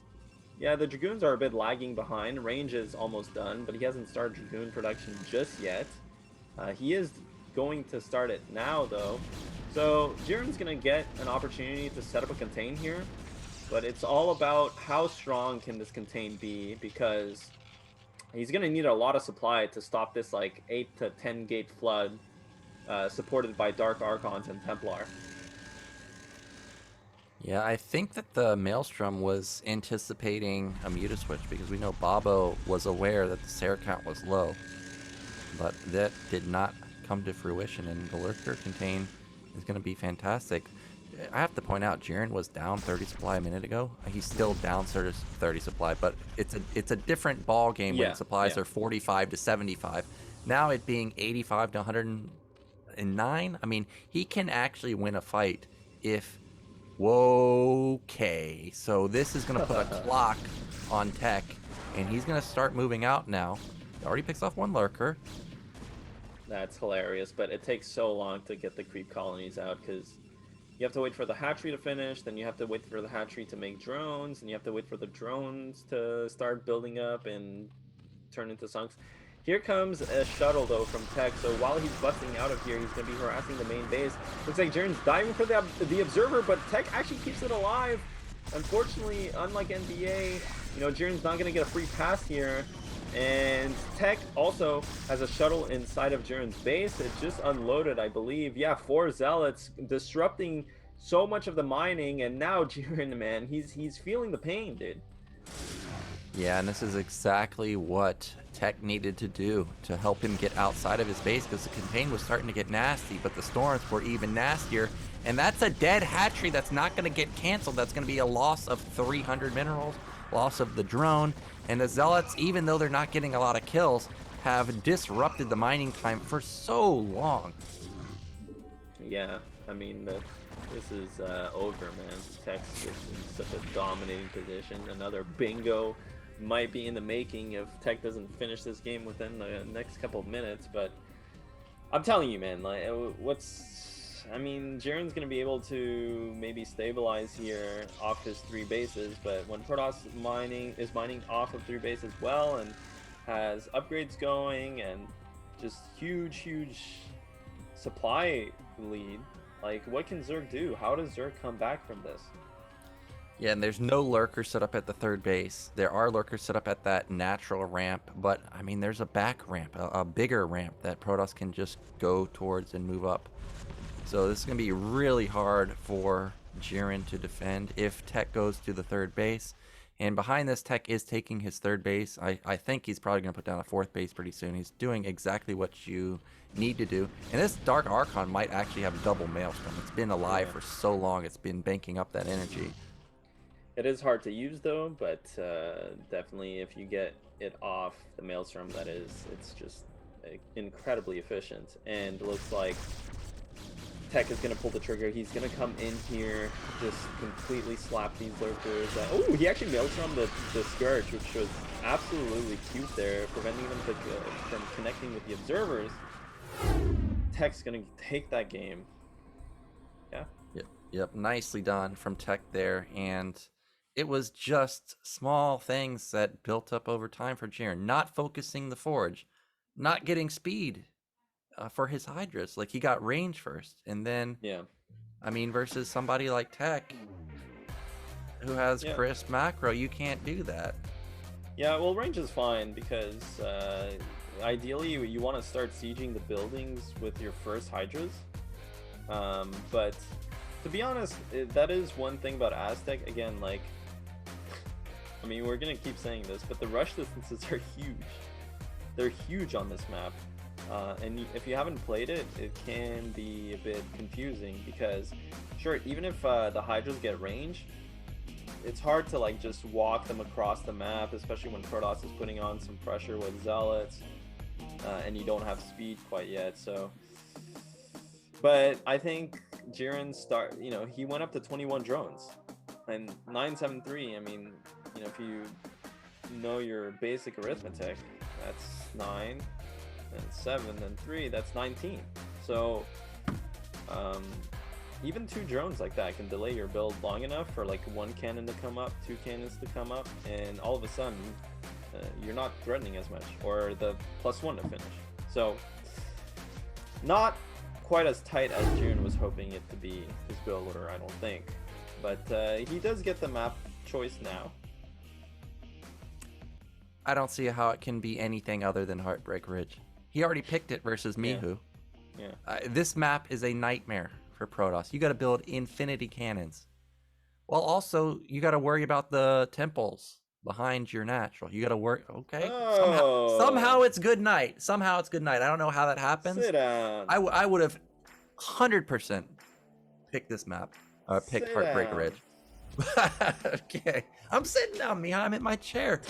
yeah, the Dragoons are a bit lagging behind. Range is almost done, but he hasn't started Dragoon production just yet. He is going to start it now, though. So Jiren's going to get an opportunity to set up a contain here, but it's all about how strong can this contain be, because he's going to need a lot of supply to stop this like 8 to 10 gate flood. Supported by Dark Archons and Templar. Yeah, I think that the Maelstrom was anticipating a Muta Switch, because we know Babo was aware that the Sarah count was low, but that did not come to fruition, and the Lurker contain is going to be fantastic. I have to point out, Jiren was down 30 supply a minute ago. He's still down 30 supply, but it's a different ball game when supplies are 45 to 75. Now it being 85 to 109. I mean, he can actually win a fight if... Okay, so this is going to put a clock on Tech, and he's going to start moving out now. He already picks off 1 Lurker. That's hilarious, but it takes so long to get the creep colonies out, because you have to wait for the hatchery to finish, then you have to wait for the hatchery to make drones, and you have to wait for the drones to start building up and turn into sunks. Here comes a shuttle, though, from Tech, so while he's busting out of here, he's going to be harassing the main base. Looks like Jiren's diving for the Observer, but Tech actually keeps it alive. Unfortunately, unlike NbA, you know, Jiren's not going to get a free pass here. And Tech also has a shuttle inside of Jiren's base. It just unloaded, I believe. Yeah, 4 Zealots disrupting so much of the mining, and now Jiren, man, he's feeling the pain, dude. Yeah, and this is exactly what Tech needed to do to help him get outside of his base, because the campaign was starting to get nasty, but the storms were even nastier. And that's a dead hatchery that's not going to get canceled. That's going to be a loss of 300 minerals, loss of the drone. And the Zealots, even though they're not getting a lot of kills, have disrupted the mining time for so long. Yeah, I mean, this is over, man. Tech's just in such a dominating position. Another bingo might be in the making if Tech doesn't finish this game within the next couple of minutes. But I'm telling you, man, like, I mean, Jiren's going to be able to maybe stabilize here off his 3 bases, but when Protoss is mining off of 3 bases well and has upgrades going and just huge supply lead, like, what can Zerg do? How does Zerg come back from this? Yeah, and there's no lurkers set up at the 3rd base. There are lurkers set up at that natural ramp, but I mean, there's a back ramp, a bigger ramp that Protoss can just go towards and move up. So this is going to be really hard for Jiren to defend if Tech goes to the 3rd base. And behind this, Tech is taking his 3rd base. I think he's probably going to put down a 4th base pretty soon. He's doing exactly what you need to do. And this Dark Archon might actually have double Maelstrom. It's been alive for so long. It's been banking up that energy. It is hard to use, though, but definitely if you get it off the Maelstrom, it's just incredibly efficient. And looks like Tech is going to pull the trigger. He's going to come in here, just completely slap these lurkers. Oh, he actually Maelstrom the Scourge, which was absolutely cute there, preventing them from connecting with the observers. Tech's going to take that game. Yeah. Yep. Nicely done from Tech there. And it was just small things that built up over time for Jiren. Not focusing the Forge, not getting speed for his Hydras. Like, he got range first, and then I mean, versus somebody like Tech who has crisp macro, you can't do that. Yeah, well, range is fine because ideally you want to start sieging the buildings with your first Hydras, but to be honest, that is one thing about Aztec. Again, like, I mean, we're gonna keep saying this, but the rush distances are huge. They're huge on this map. And if you haven't played it, it can be a bit confusing because, sure, even if the Hydras get range, it's hard to like just walk them across the map, especially when Protoss is putting on some pressure with Zealots, and you don't have speed quite yet. So, but I think Jiren he went up to 21 drones, and 973. I mean, if you know your basic arithmetic, that's 9. And 7 and 3, that's 19. So even 2 drones like that can delay your build long enough for like 1 cannon to come up, 2 cannons to come up, and all of a sudden you're not threatening as much, or the +1 to finish. So not quite as tight as Jiren was hoping it to be, his build order, I don't think. But he does get the map choice now. I don't see how it can be anything other than Heartbreak Ridge. He already picked it versus Mihu. Yeah. This map is a nightmare for Protoss. You got to build infinity cannons. Well, also, you got to worry about the temples behind your natural. You got to worry. Okay. Oh. Somehow it's good night. Somehow it's good night. I don't know how that happens. Sit down. I would have 100% picked this map. Picked Heartbreak Ridge. Okay. I'm sitting down, Miha. I'm in my chair.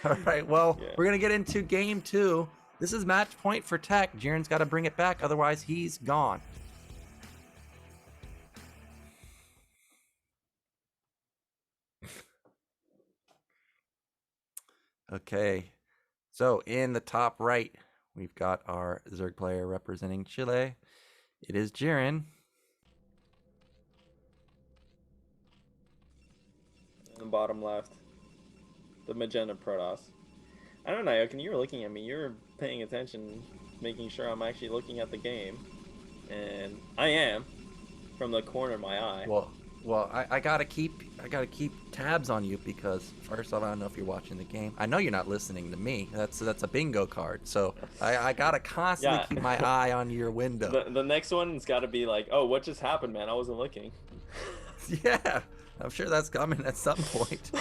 All right. Well, we're going to get into game 2. This is match point for Tech. Jiren's got to bring it back. Otherwise, he's gone. Okay. So in the top right, we've got our Zerg player representing Chile. It is Jiren. In the bottom left, the magenta Protoss. I don't know, Yokin, you were looking at me. You were paying attention, making sure I'm actually looking at the game. And I am, from the corner of my eye. Well, Well, I gotta keep tabs on you because first off, I don't know if you're watching the game. I know you're not listening to me. That's a bingo card. So I gotta constantly Yeah. keep my eye on your window. The next one's got to be like, oh, what just happened, man? I wasn't looking. Yeah, I'm sure that's coming at some point.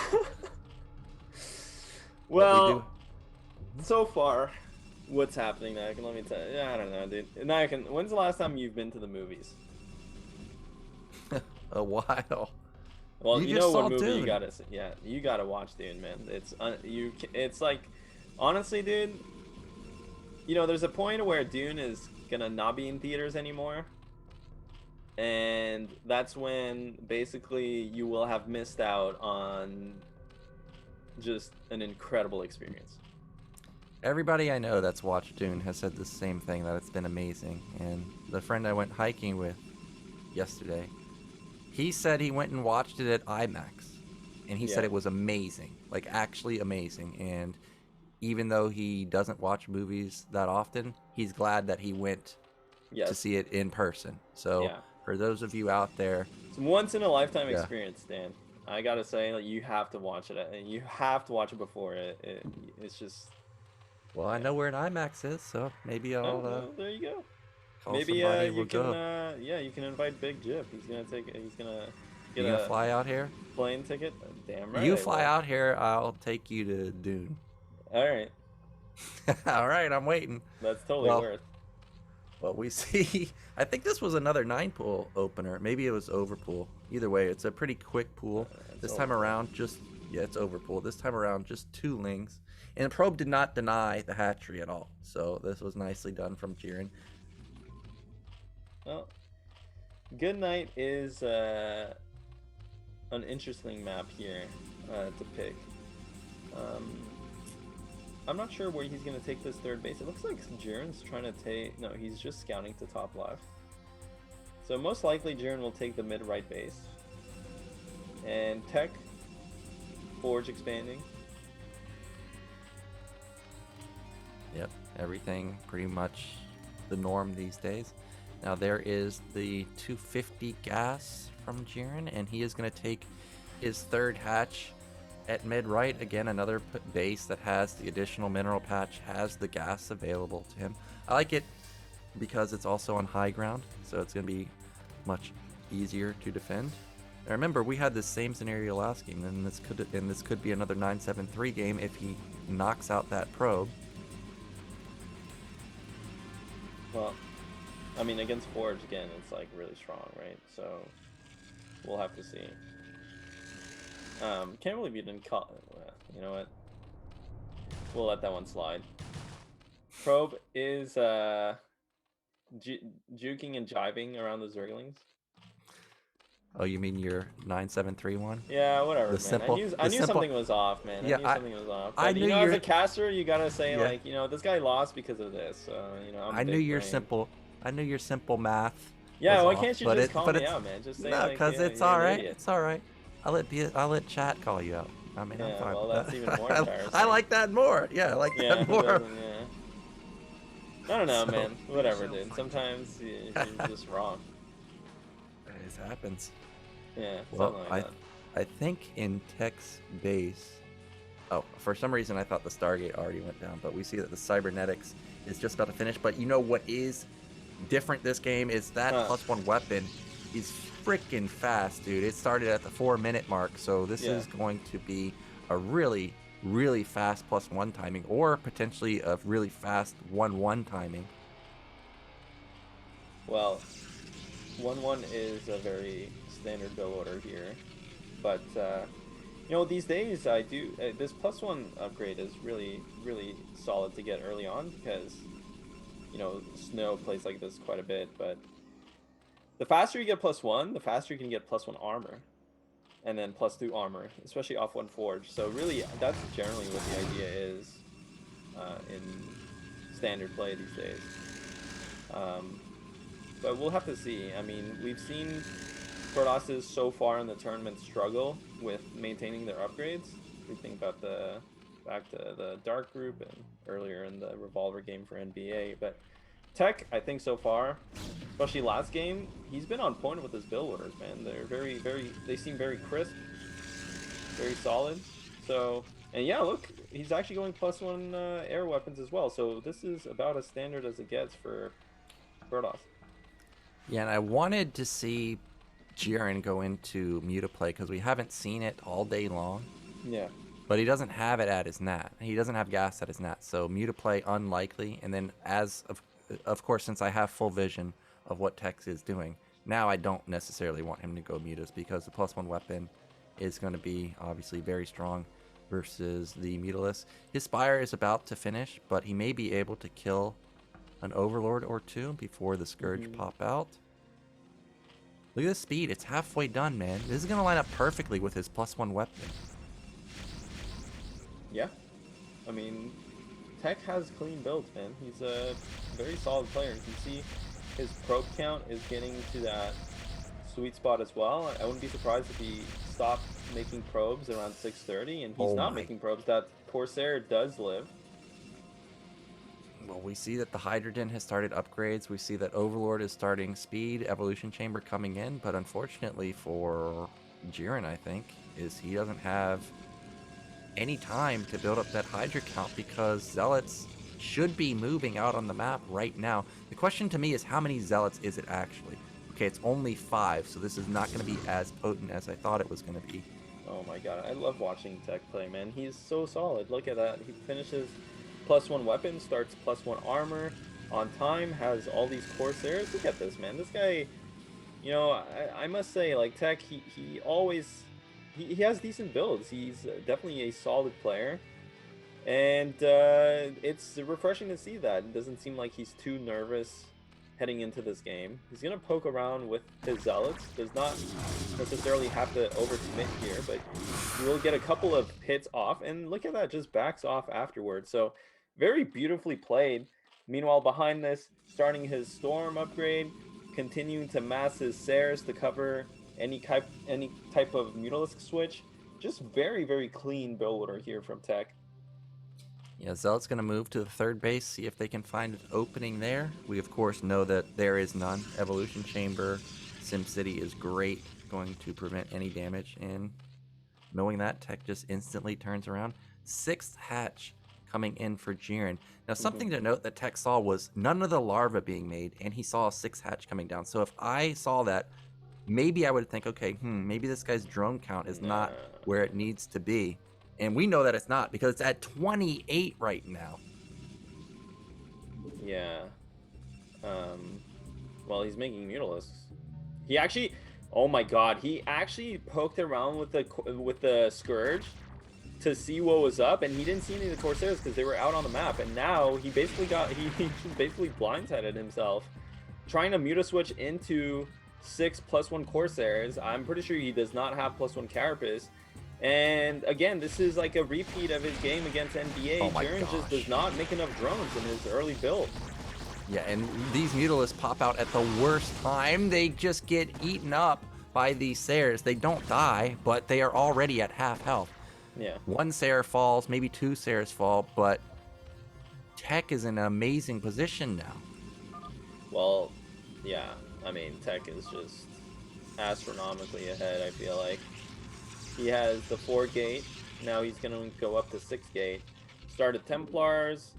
Well, so far, what's happening now? Let me tell you. I don't know, dude. Now when's the last time you've been to the movies? A while. Well, you know what movie Dune. you gotta see. Yeah, you gotta watch Dune, man. It's like, honestly, dude. You know, there's a point where Dune is gonna not be in theaters anymore, and that's when basically you will have missed out on just an incredible experience. Everybody I know that's watched Dune has said the same thing, that it's been amazing. And the friend I went hiking with yesterday, he said he went and watched it at IMAX, and he said it was amazing, like actually amazing. And even though he doesn't watch movies that often, he's glad that he went to see it in person. So for those of you out there, it's a once in a lifetime experience, Dan. I gotta say, like, you have to watch it, and you have to watch it before it's just. Well, I know where an IMAX is, so maybe I'll. Well, there you go. Call maybe somebody, you we'll can. go. You can invite Big Jip. He's gonna get You gonna fly out here? Plane ticket. Damn right. You fly out here, I'll take you to Dune. All right. All right, I'm waiting. That's totally worth. Well, we see. I think this was another 9-pool opener. Maybe it was overpool. Either way, it's a pretty quick pool. This time around, it's overpool. This time around, just 2 lings. And the probe did not deny the hatchery at all. So this was nicely done from Jiren. Well, Good Night is an interesting map here to pick. I'm not sure where he's going to take this third base. It looks like Jiren's trying to take... No, he's just scouting to top left. So most likely Jiren will take the mid-right base. And Tech, Forge expanding. Yep, everything pretty much the norm these days. Now there is the 250 gas from Jiren, and he is going to take his third hatch at mid-right. Again, another base that has the additional mineral patch, has the gas available to him. I like it because it's also on high ground, so it's going to be much easier to defend. Now remember, we had this same scenario last game, and this could be another 9-7-3 game if he knocks out that probe. Well, I mean, against Forge, again, it's like really strong, right? So we'll have to see. Can't believe you didn't call. You know what? We'll let that one slide. Probe is juking and jiving around the Zerglings. Oh, you mean your 9-7-3 one? Yeah, whatever, man. Simple, I knew something was off, man. Yeah, I knew something was off. But, I knew as a caster, you gotta say, like, this guy lost because of this. So, I knew your simple math. Yeah, why off, can't you just call me out, man? Just say, no, because it's all right. It's all right. I'll let chat call you out. I mean, I'm fine with that's that. even more embarrassing. I like that more. Yeah, I like that more. I don't know, man. Whatever, dude. Sometimes you're just wrong. It happens. Yeah, well, something like that. I think in Tech's base... Oh, for some reason I thought the Stargate already went down, but we see that the Cybernetics is just about to finish. But you know what is different this game is that +1 weapon is freaking fast, dude. It started at the 4-minute mark, so this is going to be a really, really fast +1 timing, or potentially a really fast 1-1 timing. Well, 1-1 is a very standard build order here, but these days I do this +1 upgrade is really, really solid to get early on because Snow plays like this quite a bit, but the faster you get +1, the faster you can get +1 armor, and then +2 armor, especially off 1 Forge. So really, that's generally what the idea is in standard play these days. But we'll have to see. I mean, we've seen Protosses so far in the tournament struggle with maintaining their upgrades. We think about back to the Dark Group and earlier in the Revolver game for NbA, but Tech, I think so far, especially last game, he's been on point with his build orders, man. They're they seem very crisp, very solid. So, and yeah, look, he's actually going +1 air weapons as well. So this is about as standard as it gets for Protoss. Yeah, and I wanted to see Jiren go into Mutaplay because we haven't seen it all day long. Yeah. But he doesn't have it at his nat. He doesn't have gas at his nat, so Mutaplay unlikely. And then of course, since I have full vision of what Tex is doing, now I don't necessarily want him to go Mutas because the +1 weapon is going to be obviously very strong versus the Mutalist. His Spire is about to finish, but he may be able to kill an Overlord or two before the Scourge pop out. Look at the speed. It's halfway done, man. This is going to line up perfectly with his +1 weapon. Yeah. I mean, Tech has clean builds, man. He's a very solid player. You can see his probe count is getting to that sweet spot as well. I wouldn't be surprised if he stopped making probes around 630, and he's not making probes. That Corsair does live. Well, we see that the Hydrogen has started upgrades. We see that Overlord is starting speed, Evolution Chamber coming in, but unfortunately for Jiren, I think, is he doesn't have any time to build up that Hydra count because Zealots should be moving out on the map right now. The question to me is how many Zealots is it actually? Okay, it's only 5, so this is not going to be as potent as I thought it was going to be. Oh my god, I love watching Tech play, man. He's so solid. Look at that. He finishes +1 weapon, starts +1 armor on time, has all these Corsairs. Look at this, man. This guy, you know, I must say, like, Tech, he always... He has decent builds. He's definitely a solid player. And it's refreshing to see that. It doesn't seem like he's too nervous heading into this game. He's going to poke around with his Zealots. Does not necessarily have to overcommit here, but he will get a couple of hits off. And look at that, just backs off afterwards. So very beautifully played. Meanwhile, behind this, starting his Storm upgrade, continuing to mass his Sares to cover any type of Mutalisk switch. Just very, very clean build order here from Tech. Yeah, Zealot's going to move to the third base, see if they can find an opening there. We, of course, know that there is none. Evolution Chamber, SimCity is great, going to prevent any damage. And knowing that, Tech just instantly turns around. 6th hatch coming in for Jiren. Now, something to note that Tech saw was none of the larvae being made, and he saw a 6th hatch coming down. So if I saw that, maybe I would think, okay, maybe this guy's drone count is not where it needs to be. And we know that it's not because it's at 28 right now. Yeah. Well, he's making Mutalisks. He actually, oh my god, he actually poked around with the Scourge to see what was up, and he didn't see any of the Corsairs because they were out on the map. And now he basically he basically blindsided himself, trying to Mutaswitch into 6 +1 Corsairs. I'm pretty sure he does not have +1 Carapace. And again, this is like a repeat of his game against NbA. Oh my Jiren gosh. just does not make enough drones in his early build. Yeah, and these Mutalisks pop out at the worst time. They just get eaten up by these Sares. They don't die, but they are already at half health. Yeah. 1 Sare falls, maybe 2 Sares fall, but Tech is in an amazing position now. Well, yeah. I mean, Tech is just astronomically ahead, I feel like. He has the 4 gate. Now he's going to go up to 6 gate. Started Templars.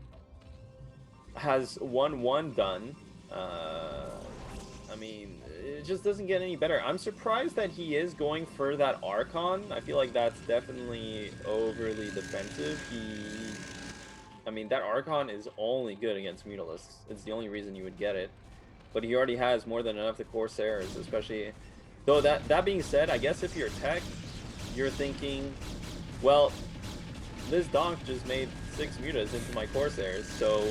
Has 1-1 done. I mean, it just doesn't get any better. I'm surprised that he is going for that Archon. I feel like that's definitely overly defensive. I mean, that Archon is only good against Mutalisks. It's the only reason you would get it. But he already has more than enough to Corsairs, especially... Though that being said, I guess if you're Tech, you're thinking, well, this Donk just made 6 Mutas into my Corsairs, so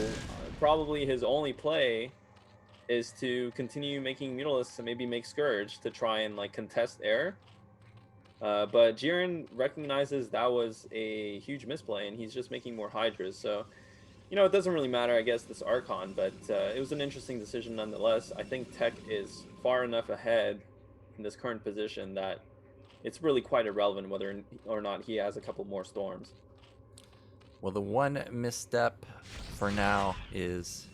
probably his only play is to continue making Mutalisks and maybe make Scourge to try and like contest air. But Jiren recognizes that was a huge misplay, and he's just making more Hydras. So, you know, it doesn't really matter, I guess, this Archon, but it was an interesting decision nonetheless. I think Tech is far enough ahead in this current position that it's really quite irrelevant whether or not he has a couple more Storms. Well, the one misstep for now is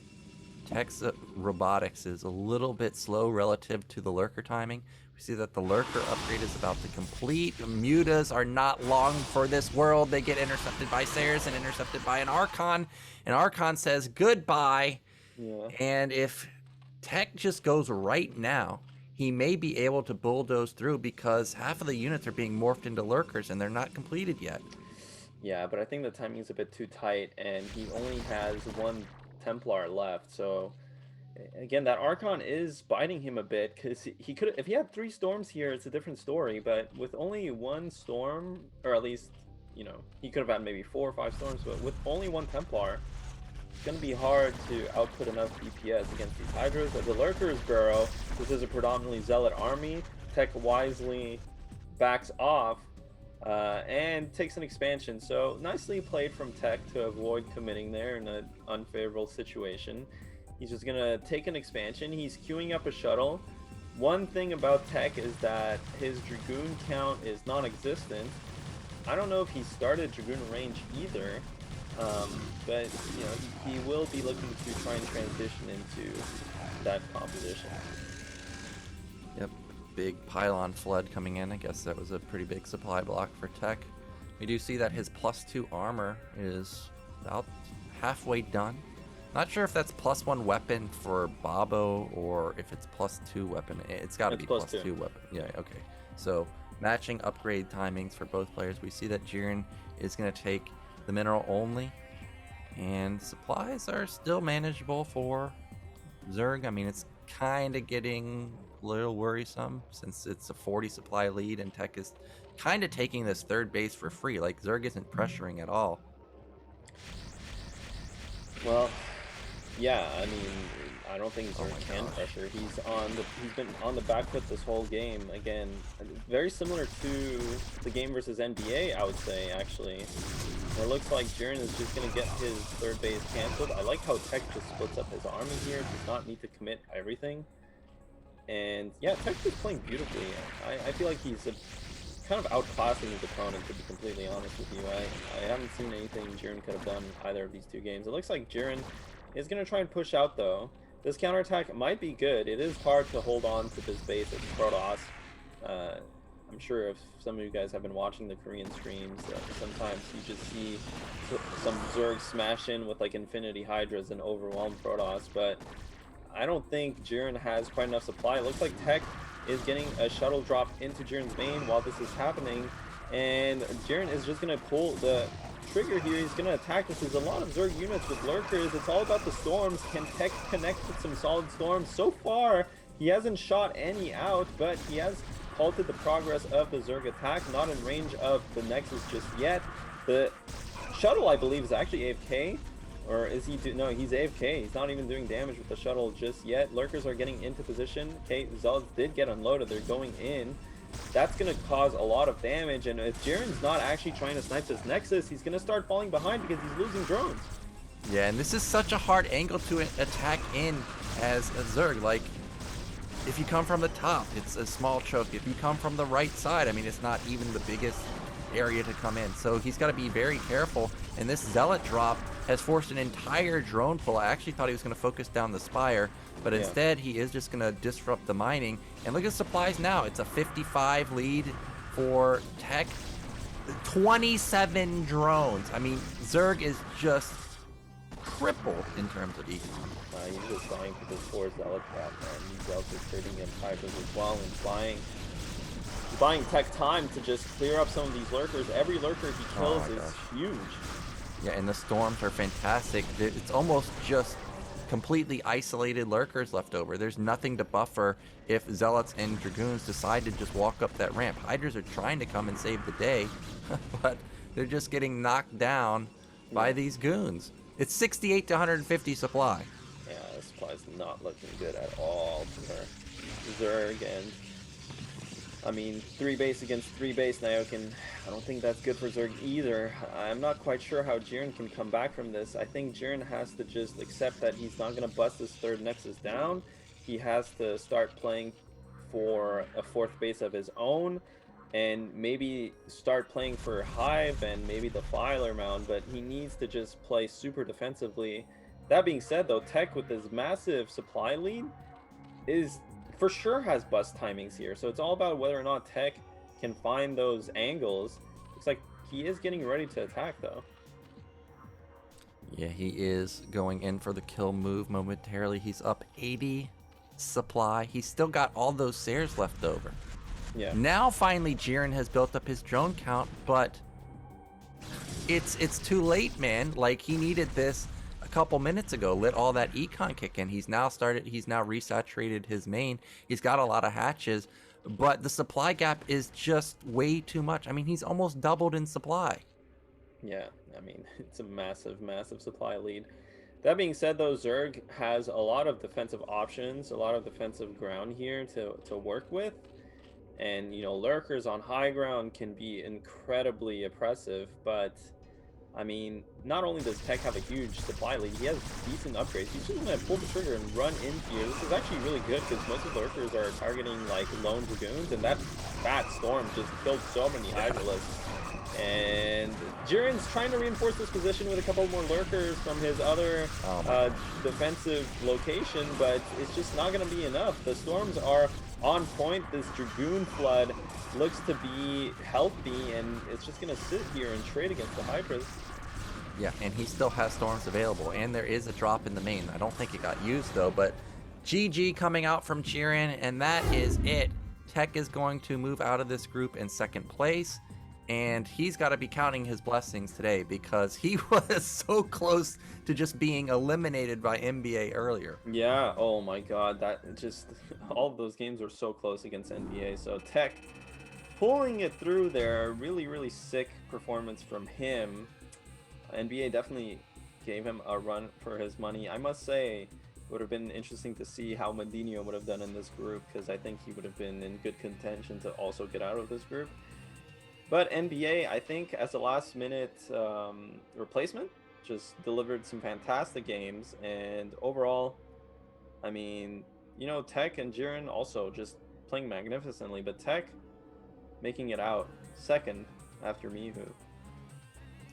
Tech's robotics is a little bit slow relative to the lurker timing. We see that the lurker upgrade is about to complete. Mutas are not long for this world. They get intercepted by Sayers and intercepted by an Archon. And Archon says goodbye. Yeah. And if Tech just goes right now, he may be able to bulldoze through because half of the units are being morphed into lurkers and they're not completed yet. Yeah, but I think the timing is a bit too tight, and he only has one Templar left. So again, that Archon is biting him a bit because he could, if he had 3 storms here, it's a different story. But with only 1 storm, or at least, you know, he could have had maybe 4 or 5 storms. But with only 1 Templar, it's going to be hard to output enough DPS against these Hydras. As the Lurkers burrow, this is a predominantly Zealot army. Tech wisely backs off and takes an expansion. So nicely played from Tech to avoid committing there in an unfavorable situation. He's just going to take an expansion. He's queuing up a shuttle. One thing about Tech is that his Dragoon count is non-existent. I don't know if he started Dragoon range either. But you know, he will be looking to try and transition into that composition. Yep, big pylon flood coming in. I guess that was a pretty big supply block for Tech. We do see that his +2 armor is about halfway done. Not sure if that's +1 weapon for Babo or if it's +2 weapon. It's got to be +2 weapon. Yeah, okay. So matching upgrade timings for both players. We see that Jiren is going to take the mineral only, and supplies are still manageable for Zerg. I mean, it's kind of getting a little worrisome since it's a 40 supply lead and Tech is kind of taking this 3rd base for free. Like, Zerg isn't pressuring at all. Well, yeah, I mean, I don't think Zerg can pressure. He's been on the back foot this whole game. Again, very similar to the game versus NbA, I would say, actually. It looks like Jiren is just going to get his 3rd base canceled. I like how Tech just splits up his army here. Does not need to commit everything. And yeah, Tech is playing beautifully. I feel like he's kind of outclassing his opponent, to be completely honest with you. I haven't seen anything Jiren could have done either of these 2 games. It looks like Jiren is going to try and push out, though. This counterattack might be good. It is hard to hold on to this base as Protoss. I'm sure if some of you guys have been watching the Korean streams, sometimes you just see some Zerg smash in with like Infinity Hydras and overwhelm Protoss, but I don't think Jiren has quite enough supply. It looks like Tech is getting a shuttle drop into Jiren's main while this is happening, and Jiren is just going to pull the trigger here. He's going to attack this. There's a lot of Zerg units with lurkers. It's all about the storms. Can Tech connect with some solid storms? So far, he hasn't shot any out, but he has halted the progress of the Zerg attack. Not in range of the Nexus just yet. The shuttle, I believe, is actually AFK. Or is he? No, he's AFK. He's not even doing damage with the shuttle just yet. Lurkers are getting into position. Okay, Zealots did get unloaded. They're going in. That's going to cause a lot of damage. And if Jiren's not actually trying to snipe this Nexus, he's going to start falling behind because he's losing drones. Yeah, and this is such a hard angle to attack in as a Zerg. Like, if you come from the top, it's a small choke. If you come from the right side, I mean, it's not even the biggest area to come in. So he's got to be very careful. And this Zealot drop has forced an entire drone pull. I actually thought he was going to focus down the Spire, but instead he is just going to disrupt the mining. And look at supplies now. It's a 55 lead for Tech. 27 drones. I mean, Zerg is just crippled in terms of econ. He's just buying for this 4 Zealot drop, man. These Zealots are trading in Hydras as well and buying Tech time to just clear up some of these lurkers. Every lurker he kills is huge. Yeah, and the storms are fantastic. It's almost just completely isolated lurkers left over. There's nothing to buffer if Zealots and Dragoons decide to just walk up that ramp. Hydras are trying to come and save the day, but they're just getting knocked down by these goons. It's 68 to 150 supply. Yeah, the supply's not looking good at all for Zerg, and I mean, 3 base against 3 base now. I don't think that's good for Zerg either. I'm not quite sure how Jiren can come back from this. I think Jiren has to just accept that he's not going to bust his 3rd Nexus down. He has to start playing for a 4th base of his own, and maybe start playing for Hive and maybe the Filer Mound, but he needs to just play super defensively That being said, though, Tech with this massive supply lead is for sure has bust timings here. So it's all about whether or not Tech can find those angles. Looks like he is getting ready to attack, though. Yeah, he is going in for the kill move momentarily. He's up 80 supply. He's still got all those Sares left over. Yeah. Now finally Jiren has built up his drone count, but it's too late, man. Like, he needed this a couple minutes ago. Let all that econ kick in. He's now resaturated his main. He's got a lot of hatches, but the supply gap is just way too much. I mean, he's almost doubled in supply. Yeah, I mean, it's a massive, massive supply lead. That being said, though, Zerg has a lot of defensive options, a lot of defensive ground here to work with. And, you know, lurkers on high ground can be incredibly oppressive, but, I mean, not only does Tech have a huge supply lead, he has decent upgrades. He's just going to pull the trigger and run in here. This is actually really good because most of the lurkers are targeting, like, lone dragoons, and that fat storm just killed so many Hydralisks. And Jiren's trying to reinforce this position with a couple more lurkers from his other defensive location, but it's just not going to be enough. The storms are on point. This Dragoon flood looks to be healthy, and it's just going to sit here and trade against the Hydras. Yeah, and he still has storms available, and there is a drop in the main. I don't think it got used, though, but GG coming out from Jiren, and that is it. Tech is going to move out of this group in second place. And he's got to be counting his blessings today because he was so close to just being eliminated by NbA earlier. Yeah, oh my god, that just, all of those games were so close against NbA. So Tech pulling it through there, really, really sick performance from him. NbA definitely gave him a run for his money. I must say, it would have been interesting to see how Medinho would have done in this group because I think he would have been in good contention to also get out of this group. But NbA, I think, as a last-minute replacement, just delivered some fantastic games. And overall, I mean, you know, Tech and Jiren also just playing magnificently. But Tech making it out second after Mihu.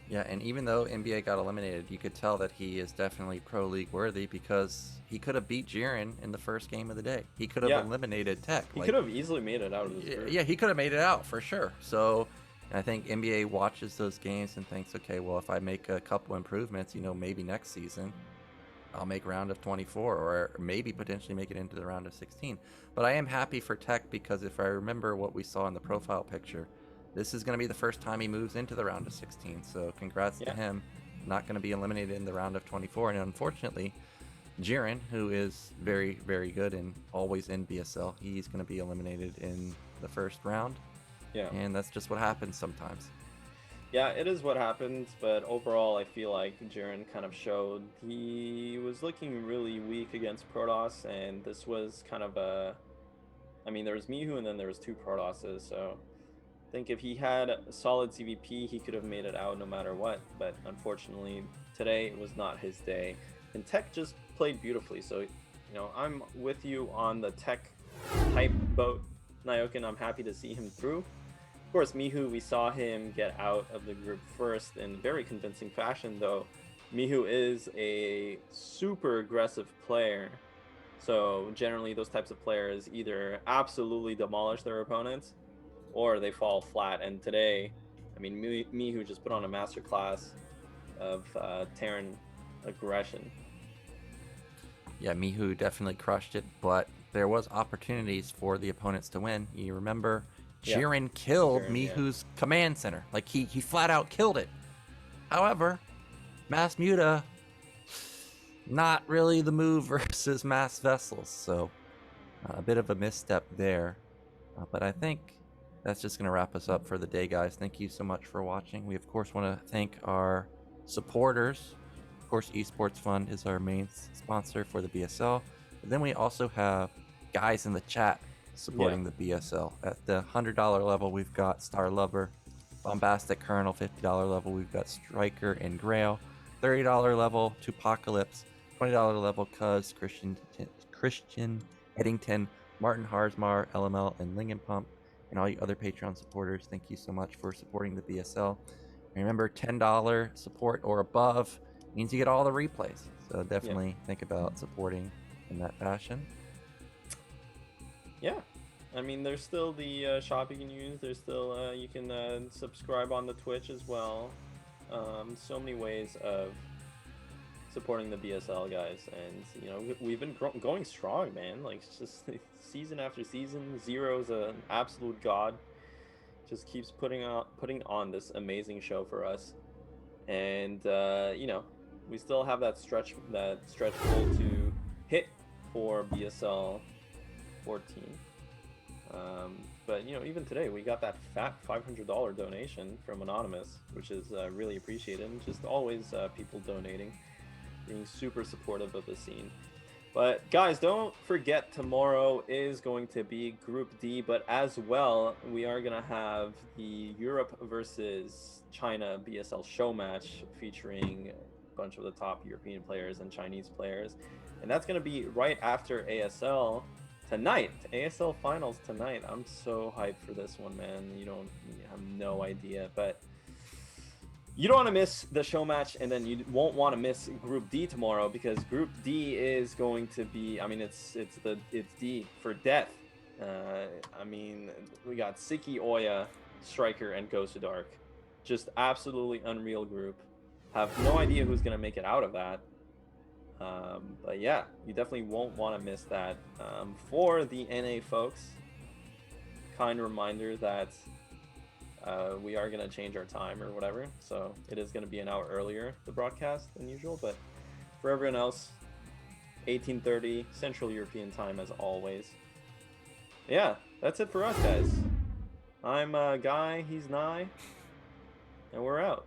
Yeah, and even though NbA got eliminated, you could tell that he is definitely Pro League worthy because he could have beat Jiren in the first game of the day. He could have eliminated Tech. He could have easily made it out of this group. Yeah, he could have made it out for sure. So I think NbA watches those games and thinks, okay, well, if I make a couple improvements, you know, maybe next season I'll make round of 24 or maybe potentially make it into the round of 16. But I am happy for Tech because if I remember what we saw in the profile picture, this is going to be the first time he moves into the round of 16. So congrats to him. Not going to be eliminated in the round of 24. And unfortunately, Jiren, who is very, very good and always in BSL, he's going to be eliminated in the first round. Yeah. And that's just what happens sometimes. Yeah, it is what happens, but overall I feel like Jiren kind of showed he was looking really weak against Protoss, and this was kind of a, I mean, there was Mihu and then there was two Protosses, so I think if he had a solid CVP, he could have made it out no matter what, but unfortunately today was not his day. And Tech just played beautifully, so, you know, I'm with you on the Tech type boat, Nyokin. I'm happy to see him through. Of course, Mihu, we saw him get out of the group first in very convincing fashion, though. Mihu is a super aggressive player. So generally those types of players either absolutely demolish their opponents or they fall flat. And today, I mean, Mihu just put on a masterclass of Terran aggression. Yeah, Mihu definitely crushed it, but there was opportunities for the opponents to win. You remember Jiren killed Mihu's command center. Like, he flat out killed it. However, Mass Muta, not really the move versus Mass Vessels, so a bit of a misstep there. But I think that's just going to wrap us up for the day, guys. Thank you so much for watching. We, of course, want to thank our supporters. Of course, Esports Fund is our main sponsor for the BSL. But then we also have guys in the chat supporting the BSL. At the $100 level, we've got Star Lover, Bombastic Colonel. $50 level, we've got Striker and Grail. $30 level, Tupacalypse. $20 level, Cuz, Christian Eddington, Martin Harsmar, LML, and Lingen Pump. And all you other Patreon supporters, thank you so much for supporting the BSL. And remember, $10 support or above means you get all the replays. So definitely think about supporting in that fashion. Yeah, I mean, there's still the shop you can use. There's still you can subscribe on the Twitch as well. So many ways of supporting the BSL guys, and you know, we've been going strong, man. Like, it's just season after season. Zero's an absolute god. Just keeps putting on this amazing show for us, and you know, we still have that stretch goal to hit for BSL 14. But you know, even today we got that fat $500 donation from Anonymous, which is really appreciated, and just always people donating, being super supportive of the scene. But guys, don't forget, tomorrow is going to be Group D, but as well, we are going to have the Europe versus China BSL show match featuring a bunch of the top European players and Chinese players. And that's going to be right after ASL tonight. ASL finals tonight. I'm so hyped for this one, man. You have no idea, but you don't want to miss the show match, and then you won't want to miss Group D tomorrow, because Group D is going to be, I mean, it's D for death. I mean, we got Siki, Oya, Striker, and Ghost of Dark. Just absolutely unreal group. Have no idea who's gonna make it out of that. But yeah, you definitely won't want to miss that. For the NA folks, kind reminder that we are going to change our time or whatever, so it is going to be an hour earlier, the broadcast, than usual. But for everyone else, 18:30 Central European time as always. Yeah, that's it for us, guys. I'm Guy, he's Nye, and we're out.